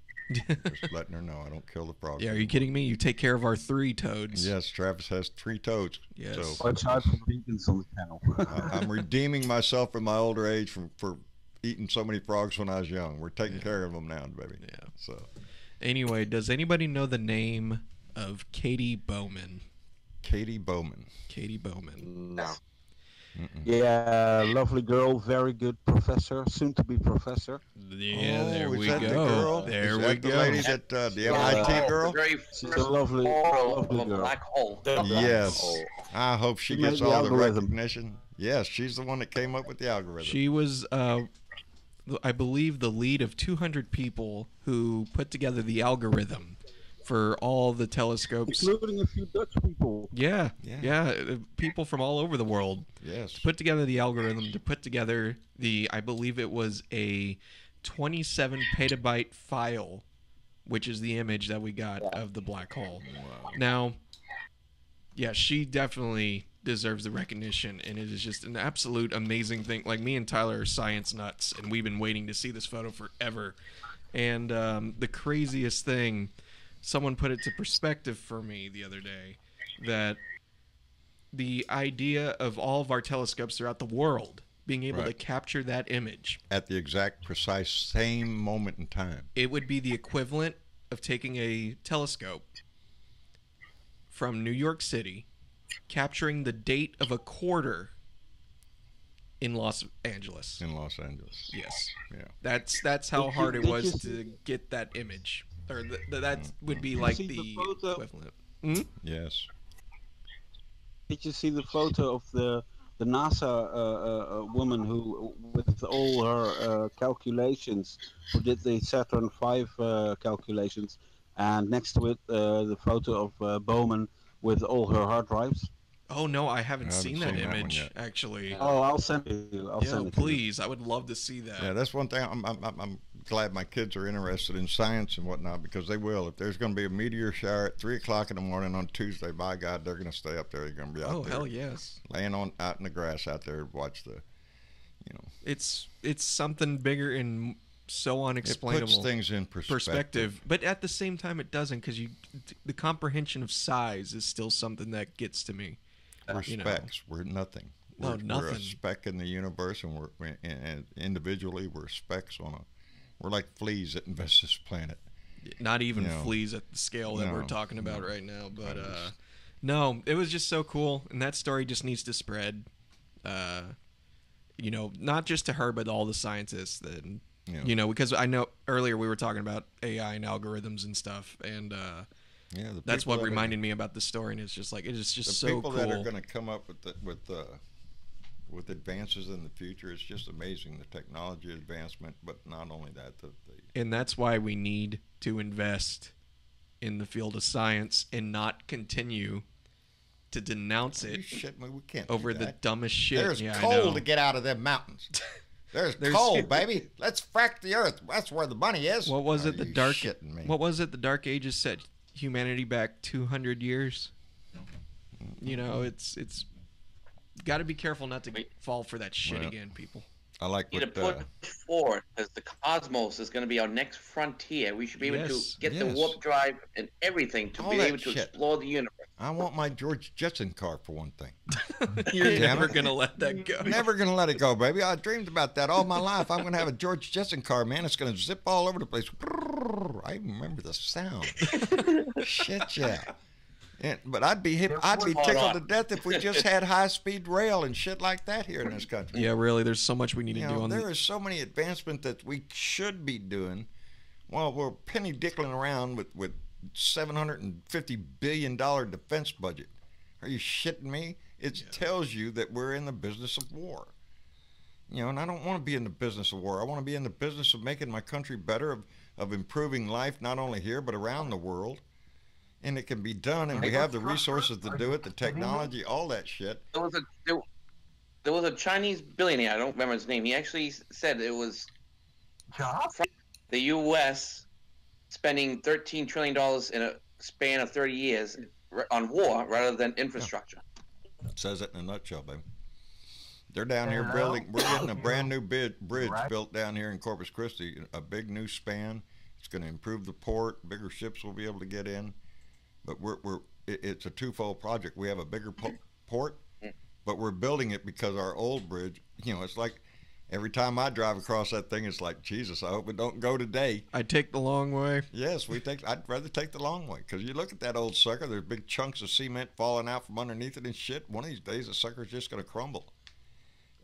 [SPEAKER 2] Just letting her know I don't kill the frog.
[SPEAKER 3] Yeah, are you kidding me? You take care of our 3 toads.
[SPEAKER 2] Yes, Travis has 3 toads.
[SPEAKER 3] Yes.
[SPEAKER 2] So
[SPEAKER 8] watch out for vegans on the panel.
[SPEAKER 2] I'm redeeming myself in my older age for eating so many frogs when I was young. We're taking care of them now, baby.
[SPEAKER 3] Yeah.
[SPEAKER 2] So
[SPEAKER 3] anyway, does anybody know the name of Katie Bowman?
[SPEAKER 2] Katie Bowman.
[SPEAKER 3] Katie Bowman.
[SPEAKER 10] No.
[SPEAKER 8] Yeah, lovely girl, very good professor, soon to be professor.
[SPEAKER 3] Yeah, there we
[SPEAKER 2] go.
[SPEAKER 3] The there
[SPEAKER 2] is
[SPEAKER 3] we
[SPEAKER 2] that
[SPEAKER 3] go.
[SPEAKER 2] The ladies at the MIT girl?
[SPEAKER 8] She's a lovely girl.
[SPEAKER 7] Black hole.
[SPEAKER 2] Yes. I hope she gets all the recognition. Yes, she's the one that came up with the algorithm.
[SPEAKER 3] She was, I believe, the lead of 200 people who put together the algorithm for all the telescopes,
[SPEAKER 8] including a few Dutch people.
[SPEAKER 3] Yeah, people from all over the world.
[SPEAKER 2] Yes,
[SPEAKER 3] put together the algorithm to put together I believe it was a 27 petabyte file, which is the image that we got of the black hole. Wow. Now, yeah, she definitely deserves the recognition, and it is just an absolute amazing thing. Like, me and Tyler are science nuts, and we've been waiting to see this photo forever. And the craziest thing, someone put it to perspective for me the other day, that the idea of all of our telescopes throughout the world being able to capture that image
[SPEAKER 2] at the exact precise same moment in time,
[SPEAKER 3] it would be the equivalent of taking a telescope from New York City, capturing the date of a quarter in Los Angeles.
[SPEAKER 2] Yes.
[SPEAKER 3] Yeah. That's how hard it was to get that image. Or that would be like the equivalent.
[SPEAKER 2] Yes.
[SPEAKER 8] Did you see the photo of the NASA woman who, with all her calculations, who did the Saturn V calculations, and next to it the photo of Bowman with all her hard drives?
[SPEAKER 3] Oh no, I haven't seen that image actually.
[SPEAKER 8] Oh, I'll send it to you. I'll send it
[SPEAKER 3] please. I would love to see that.
[SPEAKER 2] Yeah, that's one thing. I'm glad my kids are interested in science and whatnot, because they will. If there's going to be a meteor shower at 3:00 in the morning on Tuesday, by God, they're going to stay up there. They're going to be out there. Oh hell
[SPEAKER 3] yes!
[SPEAKER 2] Laying out in the grass out there to watch the,
[SPEAKER 3] It's something bigger and so unexplainable.
[SPEAKER 2] It puts things in perspective.
[SPEAKER 3] But at the same time, it doesn't, because the comprehension of size is still something that gets to me.
[SPEAKER 2] We're specks. We're nothing.
[SPEAKER 3] Nothing.
[SPEAKER 2] We're a speck in the universe, and and individually we're specks we're like fleas that invest this planet.
[SPEAKER 3] Not even fleas at the scale that we're talking about right now. But no, it was just so cool, and that story just needs to spread. Not just to her, but all the scientists that because I know earlier we were talking about AI and algorithms and stuff, and that's what reminded me about the story. And it's just like, it is just so cool.
[SPEAKER 2] The people that are going to come up with advances in the future, it's just amazing, the technology advancement. But not only that,
[SPEAKER 3] and that's why we need to invest in the field of science and not continue to denounce it.
[SPEAKER 2] We can't
[SPEAKER 3] over the dumbest shit.
[SPEAKER 2] There's coal to get out of them mountains. There's coal, baby. Let's frack the earth. That's where the money is.
[SPEAKER 3] What was it? What was it? The Dark Ages set humanity back 200 years. It's got to be careful not to fall for that shit again, people.
[SPEAKER 2] I like
[SPEAKER 7] to put forward, because the cosmos is going to be our next frontier. We should be able to get the warp drive and everything to be able to explore the universe.
[SPEAKER 2] I want my George Jetson car, for one thing.
[SPEAKER 3] You're never going to let that go.
[SPEAKER 2] Never going to let it go, baby. I dreamed about that all my life. I'm going to have a George Jetson car, man. It's going to zip all over the place. I remember the sound. Shit, yeah. But I'd be tickled to death if we just had high-speed rail and shit like that here in this country.
[SPEAKER 3] Yeah, really. There's so much we need to do on
[SPEAKER 2] there is so many advancements that we should be doing. Well, we're penny-dickling around with $750 billion defense budget. Are you shitting me? It tells you that we're in the business of war. And I don't want to be in the business of war. I want to be in the business of making my country better, of improving life, not only here, but around the world. And it can be done, and we have the resources to do it, the technology, all that shit.
[SPEAKER 7] there was a Chinese billionaire. I don't remember his name. He actually said it was the U.S. spending $13 trillion in a span of 30 years on war rather than infrastructure.
[SPEAKER 2] It says it in a nutshell, baby. They're down here building. We're getting a brand new bridge built down here in Corpus Christi. A big new span. It's going to improve the port. Bigger ships will be able to get in. But it's a twofold project. We have a bigger port, but we're building it because our old bridge. It's like every time I drive across that thing, it's like, Jesus, I hope it don't go today.
[SPEAKER 3] I take the long way.
[SPEAKER 2] Yes, I'd rather take the long way, because you look at that old sucker. There's big chunks of cement falling out from underneath it and shit. One of these days, the sucker's just going to crumble.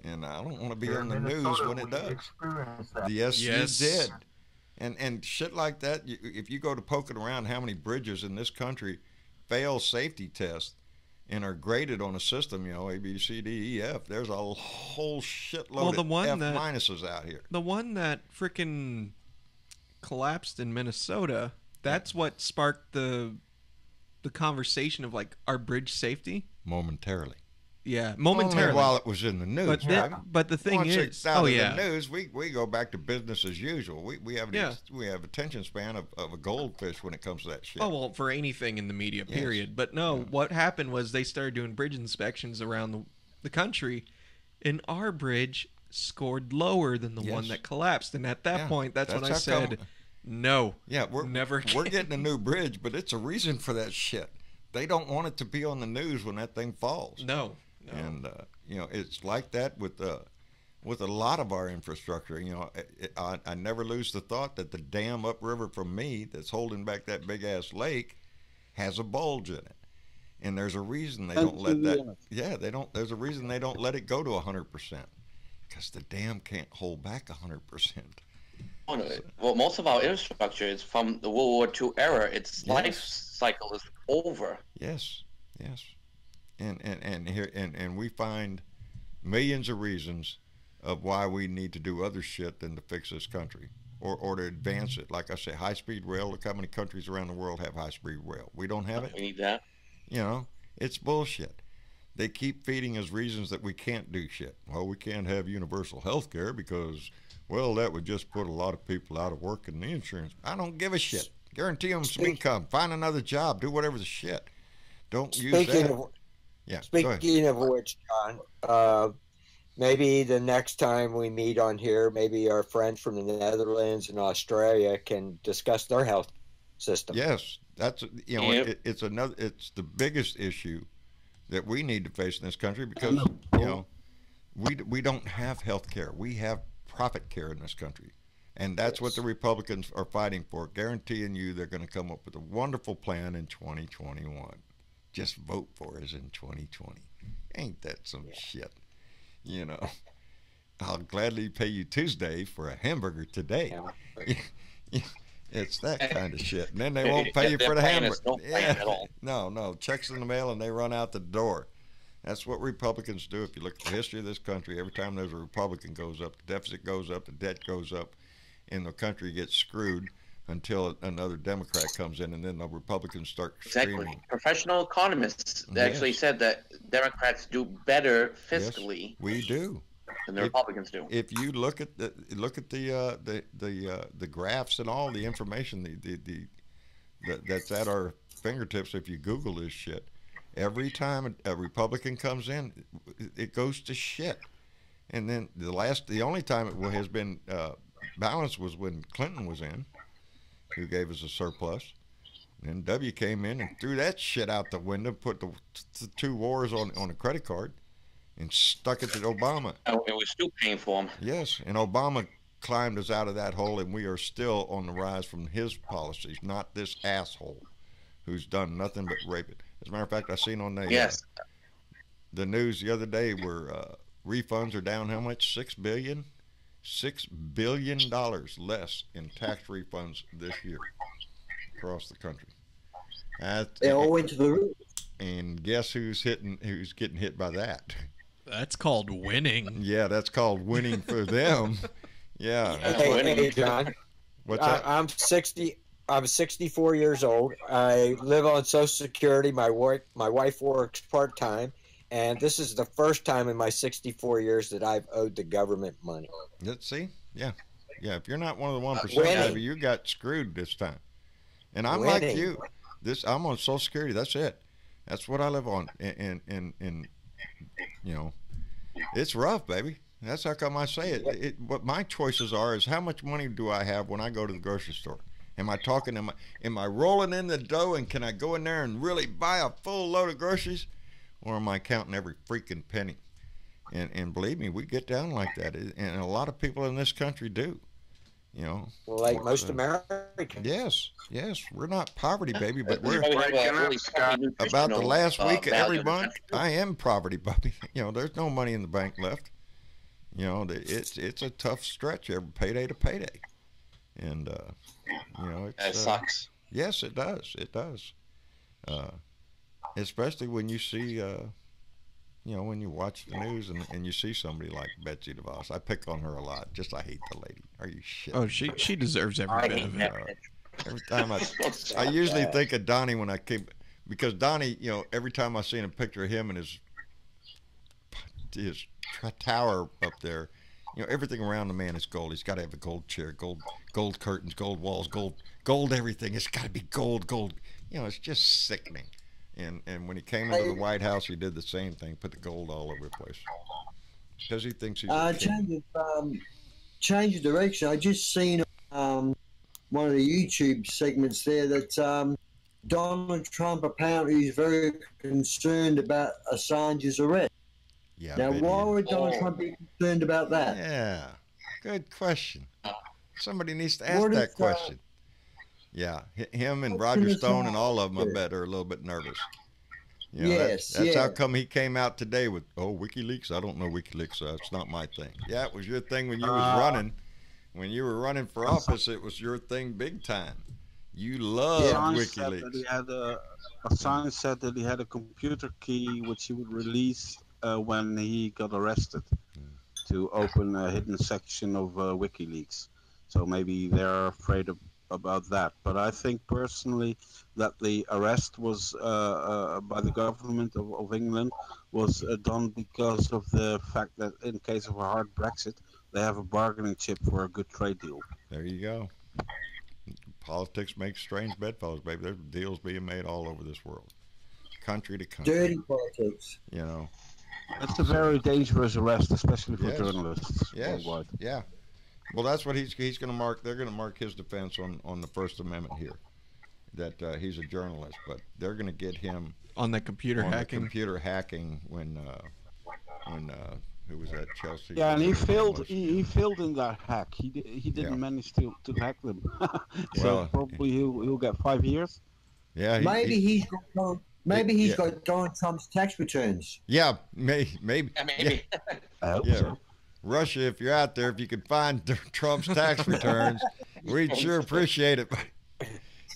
[SPEAKER 2] And I don't want to be on the news when it does. Yes, you did. And shit like that, if you go to poking around how many bridges in this country fail safety tests and are graded on a system, A, B, C, D, E, F, there's a whole shitload of F minuses out here.
[SPEAKER 3] The one that frickin' collapsed in Minnesota, that's what sparked the conversation of, like, our bridge safety.
[SPEAKER 2] Momentarily.
[SPEAKER 3] Yeah, momentarily.
[SPEAKER 2] Only while it was in the news.
[SPEAKER 3] But the thing
[SPEAKER 2] Once
[SPEAKER 3] is,
[SPEAKER 2] it's out of the news, we go back to business as usual. We have attention span of a goldfish when it comes to that shit.
[SPEAKER 3] Oh, well, for anything in the media, period. Yes. But no, what happened was they started doing bridge inspections around the country, and our bridge scored lower than the one that collapsed. And at that point, that's when I said, no,
[SPEAKER 2] we're getting a new bridge, but it's a reason for that shit. They don't want it to be on the news when that thing falls.
[SPEAKER 3] No.
[SPEAKER 2] And it's like that with a lot of our infrastructure. I never lose the thought that the dam upriver from me that's holding back that big ass lake has a bulge in it, and there's a reason they don't let that. Yeah, they don't. There's a reason they don't let it go to 100%, because the dam can't hold back 100%.
[SPEAKER 7] Well, most of our infrastructure is from the World War II era. Its life cycle is over.
[SPEAKER 2] Yes. And we find millions of reasons of why we need to do other shit than to fix this country or to advance it. Like I say, high-speed rail. Look how many countries around the world have high-speed rail. We don't have it.
[SPEAKER 7] We need that.
[SPEAKER 2] It's bullshit. They keep feeding us reasons that we can't do shit. Well, we can't have universal health care because, well, that would just put a lot of people out of work in the insurance. I don't give a shit. Guarantee them some income. Find another job. Do whatever the shit. Don't use that.
[SPEAKER 10] Speaking of which, John, maybe the next time we meet on here, maybe our friends from the Netherlands and Australia can discuss their health system.
[SPEAKER 2] Yes, that's it's the biggest issue that we need to face in this country, because we don't have health care. We have profit care in this country, and that's what the Republicans are fighting for, guaranteeing you they're going to come up with a wonderful plan in 2021. Just vote for us in 2020. Ain't that some shit? I'll gladly pay you Tuesday for a hamburger today. It's that kind of shit. And then they won't pay you for the hamburger. No, checks in the mail and they run out the door. That's what Republicans do. If you look at the history of this country, every time there's a Republican goes up, the deficit goes up, the debt goes up, and the country gets screwed until another Democrat comes in, and then the Republicans start screaming.
[SPEAKER 7] Exactly. Professional economists actually said that Democrats do better fiscally.
[SPEAKER 2] Yes, we do.
[SPEAKER 7] Than the Republicans do.
[SPEAKER 2] If you look at the graphs and all the information that's at our fingertips, if you Google this shit, every time a Republican comes in, it goes to shit. And then the only time it has been balanced was when Clinton was in, who gave us a surplus. And W came in and threw that shit out the window, put the two wars on a credit card, and stuck it to Obama.
[SPEAKER 7] Oh, and we're still paying for them.
[SPEAKER 2] Yes, and Obama climbed us out of that hole, and we are still on the rise from his policies, not this asshole who's done nothing but rape it. As a matter of fact, I seen on the news the other day where refunds are down how much? $6 billion? $6 billion less in tax refunds this year across the country.
[SPEAKER 9] They all went to the roof.
[SPEAKER 2] And guess who's getting hit by that?
[SPEAKER 3] That's called winning.
[SPEAKER 2] Yeah, that's called winning for them. Yeah.
[SPEAKER 10] Hey, John.
[SPEAKER 2] What's that?
[SPEAKER 10] I'm 64 years old. I live on Social Security. My wife works part-time, And this is the first time in my 64 years that I've owed the government money.
[SPEAKER 2] Let's see. Yeah. Yeah. If you're not one of the 1%,
[SPEAKER 10] Winning.
[SPEAKER 2] Abby, you got screwed this time. And I'm
[SPEAKER 10] Winning.
[SPEAKER 2] like you. I'm on Social Security. That's it. That's what I live on. And you know, it's rough, baby. That's how come I say it. What my choices are is how much money do I have when I go to the grocery store? Am I talking? Am I rolling in the dough and can I go in there and really buy a full load of groceries, or am I counting every freaking penny? And believe me, we get down like that, and a lot of people in this country do. You know,
[SPEAKER 10] well, like most Americans.
[SPEAKER 2] Yes, we're not poverty, baby, but we're
[SPEAKER 7] Really
[SPEAKER 2] about the last week of every
[SPEAKER 7] value.
[SPEAKER 2] month. I am poverty, Bobby. You know, there's no money in the bank left. You know, it's a tough stretch every payday to payday, and you know,
[SPEAKER 7] That sucks.
[SPEAKER 2] Yes, it does. It does. Especially when you see, you know, when you watch the news and you see somebody like Betsy DeVos. I pick on her a lot. Just I hate the lady. Are you shit?
[SPEAKER 3] Oh, she deserves every bit of it.
[SPEAKER 2] Every time I usually think of Donnie when I came, because Donnie, you know, every time I see a picture of him and his tower up there, you know, everything around the man is gold. He's got to have a gold chair, gold curtains, gold walls, gold everything. It's got to be gold. You know, it's just sickening. And when he came into the White House, he did the same thing, put the gold all over the place, because he thinks he's a king.
[SPEAKER 9] Change of direction. I just seen one of the YouTube segments there that Donald Trump apparently is very concerned about Assange's arrest.
[SPEAKER 2] Yeah.
[SPEAKER 9] Now, why would Donald Trump be concerned about that?
[SPEAKER 2] Yeah, good question. Somebody needs to ask that question. Yeah, him and Roger Stone and all of them, I bet, are a little bit nervous. You know, that's how come he came out today with, WikiLeaks. I don't know WikiLeaks, so it's not my thing. Yeah, it was your thing when you was running. When you were running for office, it was your thing big time. You loved WikiLeaks.
[SPEAKER 8] Assange said that he had a computer key which he would release when he got arrested to open a hidden section of WikiLeaks. So maybe they're afraid about that. But I think personally that the arrest was by the government of England was done because of the fact that in case of a hard Brexit, they have a bargaining chip for a good trade deal.
[SPEAKER 2] There you go. Politics makes strange bedfellows, baby. There's deals being made all over this world, country to country.
[SPEAKER 9] Dirty politics.
[SPEAKER 2] You know.
[SPEAKER 8] It's a very dangerous arrest, especially for journalists worldwide.
[SPEAKER 2] Yeah. Well, that's what he's going to mark. They're going to mark his defense on the First Amendment here, that he's a journalist. But they're going to get him
[SPEAKER 3] on the computer hacking.
[SPEAKER 2] When who was that? Chelsea.
[SPEAKER 8] Yeah, and he failed. He failed in that hack. He didn't manage to hack them. So probably he'll get 5 years.
[SPEAKER 2] Yeah.
[SPEAKER 9] Maybe he's got Donald Trump's tax returns.
[SPEAKER 2] Yeah, maybe.
[SPEAKER 7] Maybe.
[SPEAKER 8] I hope so.
[SPEAKER 2] Russia, if you're out there, if you could find Trump's tax returns, we'd sure appreciate it.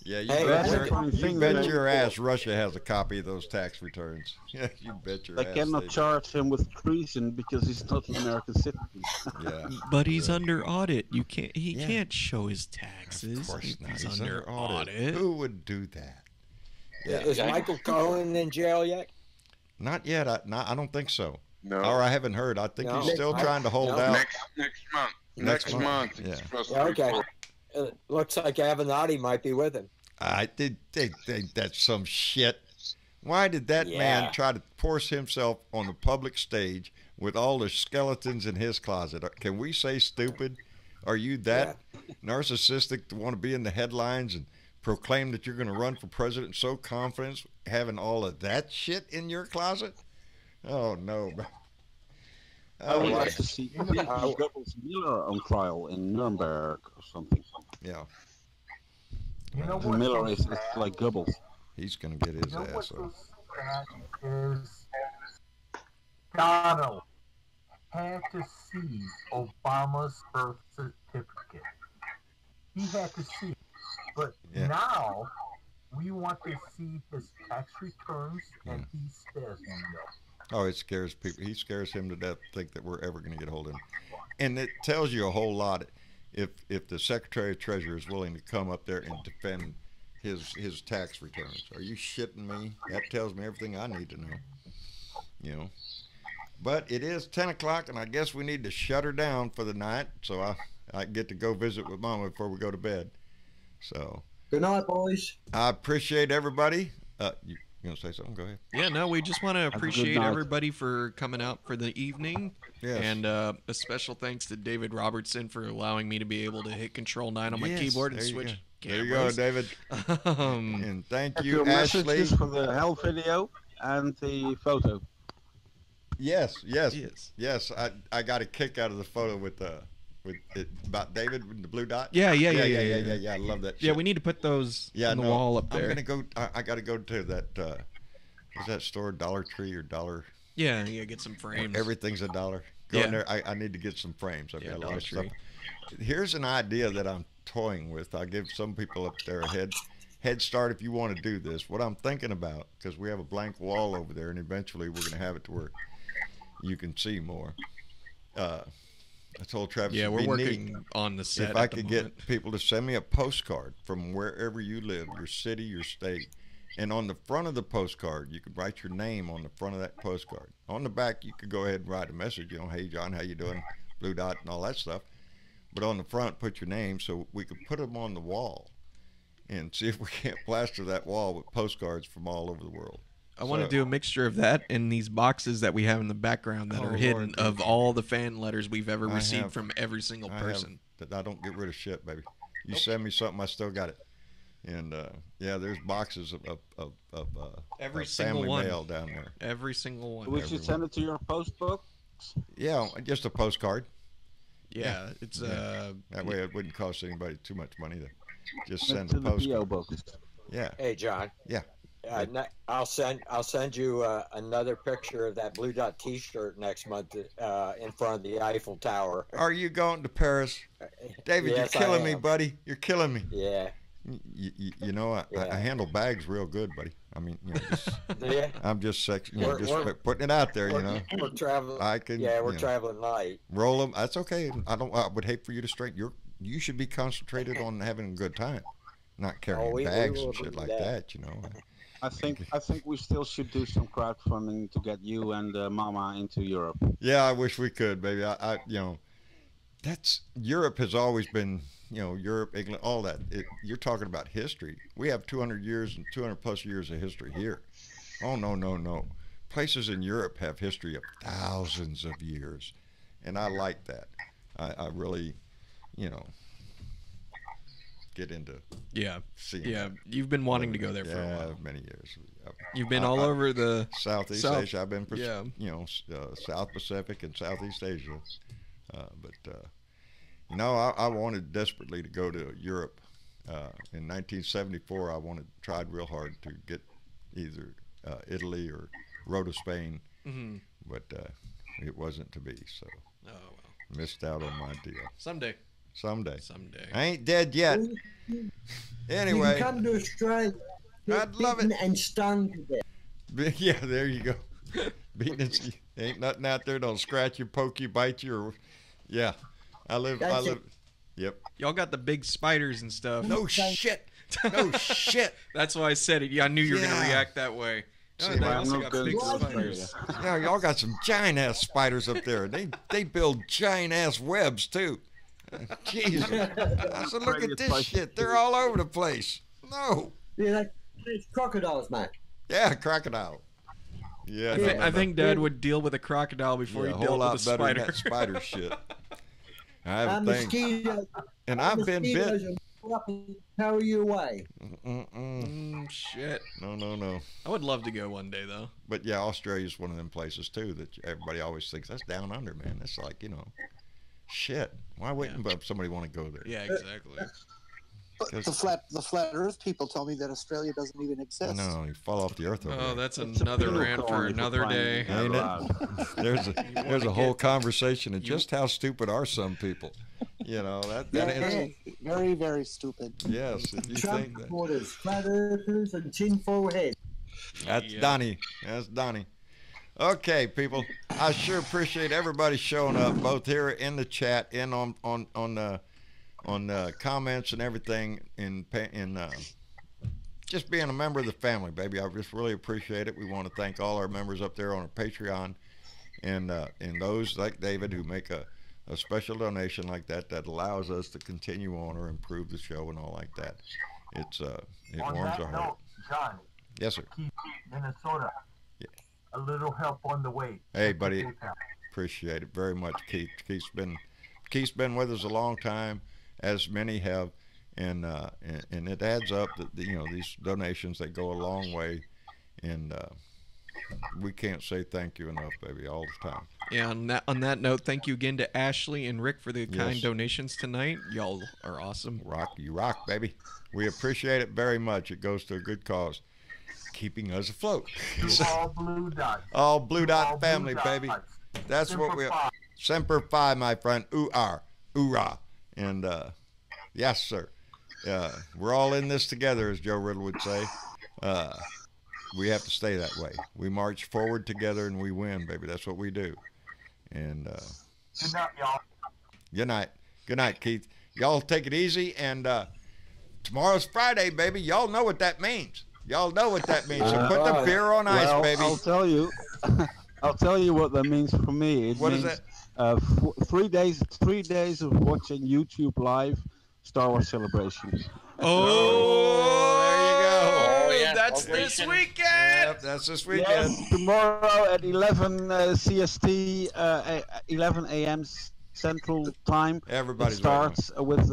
[SPEAKER 2] Yeah, you bet your ass Russia has a copy of those tax returns. Yeah, you bet your ass.
[SPEAKER 8] They cannot charge him with treason because he's not an American citizen.
[SPEAKER 2] Yeah,
[SPEAKER 3] but he's under audit. He can't show his taxes.
[SPEAKER 2] Of course not.
[SPEAKER 3] He's under audit.
[SPEAKER 2] Who would do that?
[SPEAKER 10] Yeah. Is Michael Cohen in jail yet?
[SPEAKER 2] Not yet. I don't think so.
[SPEAKER 4] No.
[SPEAKER 2] Or I haven't heard. I think he's still trying to hold out.
[SPEAKER 4] Next month.
[SPEAKER 2] Yeah.
[SPEAKER 10] Okay. Looks like Avenatti might be with him.
[SPEAKER 2] I did think that's some shit. Why did that man try to force himself on the public stage with all the skeletons in his closet? Can we say stupid? Are you that narcissistic to want to be in the headlines and proclaim that you're going to run for president so confident, having all of that shit in your closet? Oh, no.
[SPEAKER 8] I would like to see Goebbels Miller on trial in Nuremberg or something.
[SPEAKER 2] Yeah.
[SPEAKER 6] You know what?
[SPEAKER 8] Miller is like Goebbels.
[SPEAKER 2] He's going to get his ass off.
[SPEAKER 6] Is Donald had to see Obama's birth certificate. He had to see it. But now we want to see his tax returns, and he says no.
[SPEAKER 2] Oh, it scares people. He scares him to death to think that we're ever going to get hold of him. And it tells you a whole lot if the Secretary of Treasury is willing to come up there and defend his tax returns. Are you shitting me? That tells me everything I need to know. you know. But it is 10 o'clock, and I guess we need to shut her down for the night, so I get to go visit with Mama before we go to bed. So.
[SPEAKER 9] Good night, boys.
[SPEAKER 2] I appreciate everybody. You gonna say something? Go ahead.
[SPEAKER 3] Yeah, no, we just want to appreciate everybody for coming out for the evening.
[SPEAKER 2] Yes.
[SPEAKER 3] And a special thanks to David Robertson for allowing me to be able to hit Control 9 on my keyboard and switch cameras.
[SPEAKER 2] There you go, David. And thank you,
[SPEAKER 8] Ashley.
[SPEAKER 2] Ashley.
[SPEAKER 8] For the health video and the photo.
[SPEAKER 2] Yes. I got a kick out of the photo with it about David with the blue dot.
[SPEAKER 3] Yeah.
[SPEAKER 2] I love that.
[SPEAKER 3] Yeah, we need to put those on the wall up there.
[SPEAKER 2] I'm gonna go. I got to go to that. Is that store Dollar Tree or Dollar?
[SPEAKER 3] Yeah, get some frames.
[SPEAKER 2] Everything's $1. Go in there. I need to get some frames. I've got a lot of stuff. Here's an idea that I'm toying with. I'll give some people up there a head start if you want to do this. What I'm thinking about, because we have a blank wall over there, and eventually we're going to have it to where you can see more. I told Travis,
[SPEAKER 3] yeah, we're working on the set.
[SPEAKER 2] If I could get people to send me a postcard from wherever you live, your city, your state, and on the front of the postcard, you could write your name on the front of that postcard. On the back, you could go ahead and write a message, hey, John, how you doing? Blue dot and all that stuff. But on the front, put your name so we could put them on the wall and see if we can't plaster that wall with postcards from all over the world.
[SPEAKER 3] I want to do a mixture of that and these boxes that we have in the background that are hidden of all the fan letters we've ever received from every single person.
[SPEAKER 2] I don't get rid of shit, baby. You send me something, I still got it. And there's boxes of
[SPEAKER 3] every
[SPEAKER 2] single
[SPEAKER 3] family
[SPEAKER 2] mail down there.
[SPEAKER 3] Every single one.
[SPEAKER 8] We should send it to your post box.
[SPEAKER 2] Yeah, just a postcard.
[SPEAKER 3] Yeah, it's
[SPEAKER 2] that way it wouldn't cost anybody too much money to just send a postcard. Yeah.
[SPEAKER 10] Hey, John.
[SPEAKER 2] Yeah.
[SPEAKER 10] I'll send you another picture of that Blue Dot T-shirt next month in front of the Eiffel Tower.
[SPEAKER 2] Are you going to Paris, David?
[SPEAKER 10] Yes,
[SPEAKER 2] you're killing me, buddy. You're killing me.
[SPEAKER 10] Yeah.
[SPEAKER 2] You know, I handle bags real good, buddy. I mean,
[SPEAKER 10] yeah.
[SPEAKER 2] I'm just putting it out there.
[SPEAKER 10] We're traveling. We're traveling light.
[SPEAKER 2] Roll them. That's okay. I would hate for you to straighten. You should be concentrated on having a good time, not carrying bags and shit like that.
[SPEAKER 8] I think we still should do some crowdfunding to get you and Mama into Europe.
[SPEAKER 2] Yeah, I wish we could, baby. That's Europe has always been, Europe, England, all that. You're talking about history. We have 200 years and 200 plus years of history here. Oh, no. Places in Europe have history of thousands of years, and I like that. I really, get into seeing that.
[SPEAKER 3] You've been wanting to go there for a while.
[SPEAKER 2] Many years.
[SPEAKER 3] You've been all over the
[SPEAKER 2] Southeast Asia. I've been South Pacific and Southeast Asia, I wanted desperately to go to Europe. In 1974 I tried real hard to get either Italy or row to Spain, but it wasn't to be, so missed out on my deal.
[SPEAKER 3] Someday.
[SPEAKER 2] I ain't dead yet. Anyway,
[SPEAKER 9] you can come to Australia.
[SPEAKER 2] I'd love it.
[SPEAKER 9] And stung to death.
[SPEAKER 2] Yeah, there you go. Beaten ain't nothing out there. Don't scratch you, poke you, bite you, or I live. Yep.
[SPEAKER 3] Y'all got the big spiders and stuff.
[SPEAKER 2] No shit. No shit.
[SPEAKER 3] That's why I said it. Yeah, I knew you were gonna react that way.
[SPEAKER 2] Yeah, y'all got some giant ass spiders up there. They build giant ass webs too. Jesus. I said, look at this shit. They're all over the place. No.
[SPEAKER 9] Yeah, it's crocodiles, man.
[SPEAKER 2] Yeah, crocodile. Yeah.
[SPEAKER 3] I think Dad would deal with a crocodile before he dealt with a spider.
[SPEAKER 2] A whole lot better than that spider shit. I have a thing. And I've been bit.
[SPEAKER 9] Carry you away.
[SPEAKER 3] Shit.
[SPEAKER 2] No.
[SPEAKER 3] I would love to go one day, though.
[SPEAKER 2] But yeah, Australia's one of them places too that everybody always thinks that's down under, man. That's like, shit. Why wouldn't somebody want to go there?
[SPEAKER 3] Yeah, exactly.
[SPEAKER 5] But the flat Earth people tell me that Australia doesn't even exist.
[SPEAKER 2] No, you fall off the Earth over there.
[SPEAKER 3] That's another rant for another day.
[SPEAKER 2] Ain't it? There's a whole conversation of just how stupid are some people. That
[SPEAKER 5] very, very stupid.
[SPEAKER 2] Yes, if you
[SPEAKER 9] Trump
[SPEAKER 2] think that.
[SPEAKER 9] Supporters, flat earthers, and tinfoil heads.
[SPEAKER 2] That's Donnie. Okay, people. I sure appreciate everybody showing up, both here in the chat and on comments and everything in just being a member of the family, baby. I just really appreciate it. We want to thank all our members up there on our Patreon, and those like David who make a special donation like that allows us to continue on or improve the show and all like that. It warms our heart.
[SPEAKER 6] John.
[SPEAKER 2] Yes, sir.
[SPEAKER 6] Keith, Minnesota. Yeah. A little help on the way.
[SPEAKER 2] Hey, buddy. Appreciate it very much, Keith. Keith's been with us a long time, as many have, and it adds up that these donations, they go a long way, and we can't say thank you enough, baby, all the time.
[SPEAKER 3] Yeah, on that note, thank you again to Ashley and Rick for the kind donations tonight. Y'all are awesome.
[SPEAKER 2] You rock, baby. We appreciate it very much. It goes to a good cause, keeping us afloat.
[SPEAKER 6] All Blue Dots.
[SPEAKER 2] All Blue Dot family, baby. That's Semper what we are. Semper Fi, my friend. Oorah. And yes, sir. We're all in this together, as Joe Riddle would say. We have to stay that way. We march forward together and we win, baby. That's what we do. And
[SPEAKER 6] good night, y'all.
[SPEAKER 2] Good night, Keith. Y'all take it easy. And tomorrow's Friday, baby. Y'all know what that means. So put the beer on ice, baby.
[SPEAKER 8] I'll tell you. I'll tell you what that means for me.
[SPEAKER 2] What is it?
[SPEAKER 8] 3 days of watching YouTube live Star Wars Celebration.
[SPEAKER 2] Oh, there you go.
[SPEAKER 3] Oh, yeah, that's this weekend.
[SPEAKER 2] Yep, that's this weekend.
[SPEAKER 8] Yes, tomorrow at 11 CST, 11 a.m. Central Time.
[SPEAKER 2] Everybody
[SPEAKER 8] starts with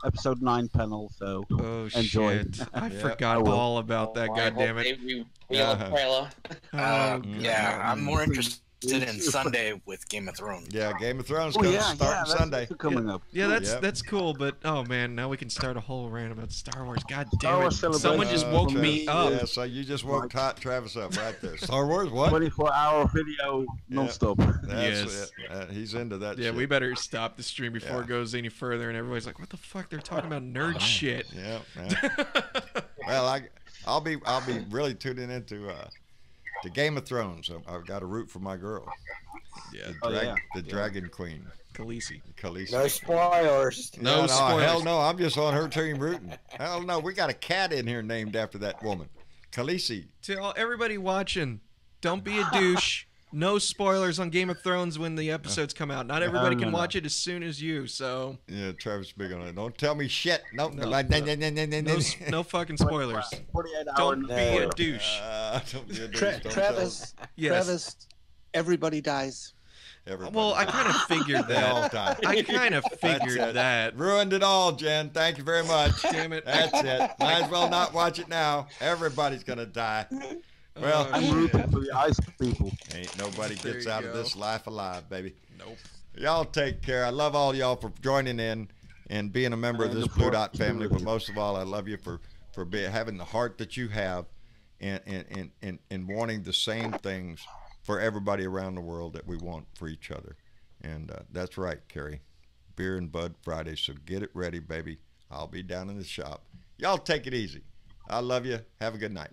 [SPEAKER 8] episode 9 panel. So enjoy.
[SPEAKER 3] Shit. I forgot all about that. Goddammit.
[SPEAKER 11] I'm more interested in Sunday with Game of Thrones.
[SPEAKER 2] Yeah, Game of Thrones starting Sunday.
[SPEAKER 8] Coming up.
[SPEAKER 3] Yeah, that's cool, but oh man, now we can start a whole rant about Star Wars. God damn it. Someone just woke me up.
[SPEAKER 2] Yeah, so you just woke Travis up right there. Star Wars, what?
[SPEAKER 8] 24-hour video non-stop.
[SPEAKER 2] That's it. He's into that shit.
[SPEAKER 3] Yeah, we better stop the stream before it goes any further, and everybody's like, what the fuck? They're talking about nerd shit.
[SPEAKER 2] Yeah. Well, I'll be really tuning into the Game of Thrones. I've got to root for my girl.
[SPEAKER 3] Yeah,
[SPEAKER 2] the Dragon Queen.
[SPEAKER 3] Khaleesi.
[SPEAKER 10] No spoilers.
[SPEAKER 2] No spoilers. Hell no, I'm just on her team rooting. Hell no, we got a cat in here named after that woman. Khaleesi.
[SPEAKER 3] To everybody watching, don't be a douche. No spoilers on Game of Thrones when the episodes come out. Not everybody can watch it as soon as you, so...
[SPEAKER 2] Yeah, Travis is big on it. Don't tell me shit. No
[SPEAKER 3] fucking spoilers. Don't be a douche.
[SPEAKER 2] Don't be a douche.
[SPEAKER 5] Travis, everybody dies.
[SPEAKER 2] Everybody.
[SPEAKER 3] Well, I kind of figured that.
[SPEAKER 2] All time.
[SPEAKER 3] I kind of figured that.
[SPEAKER 2] Ruined it all, Jen. Thank you very much.
[SPEAKER 3] Damn it.
[SPEAKER 2] That's it. Might as well not watch it now. Everybody's going to die. Well,
[SPEAKER 8] I'm rooting for the ice people.
[SPEAKER 2] Ain't nobody gets out of this life alive, baby.
[SPEAKER 3] Nope.
[SPEAKER 2] Y'all take care. I love all y'all for joining in and being a member of this Blue Dot family. But most of all, I love you for having the heart that you have and wanting the same things for everybody around the world that we want for each other. And that's right, Carrie. Beer and Bud Friday. So get it ready, baby. I'll be down in the shop. Y'all take it easy. I love you. Have a good night.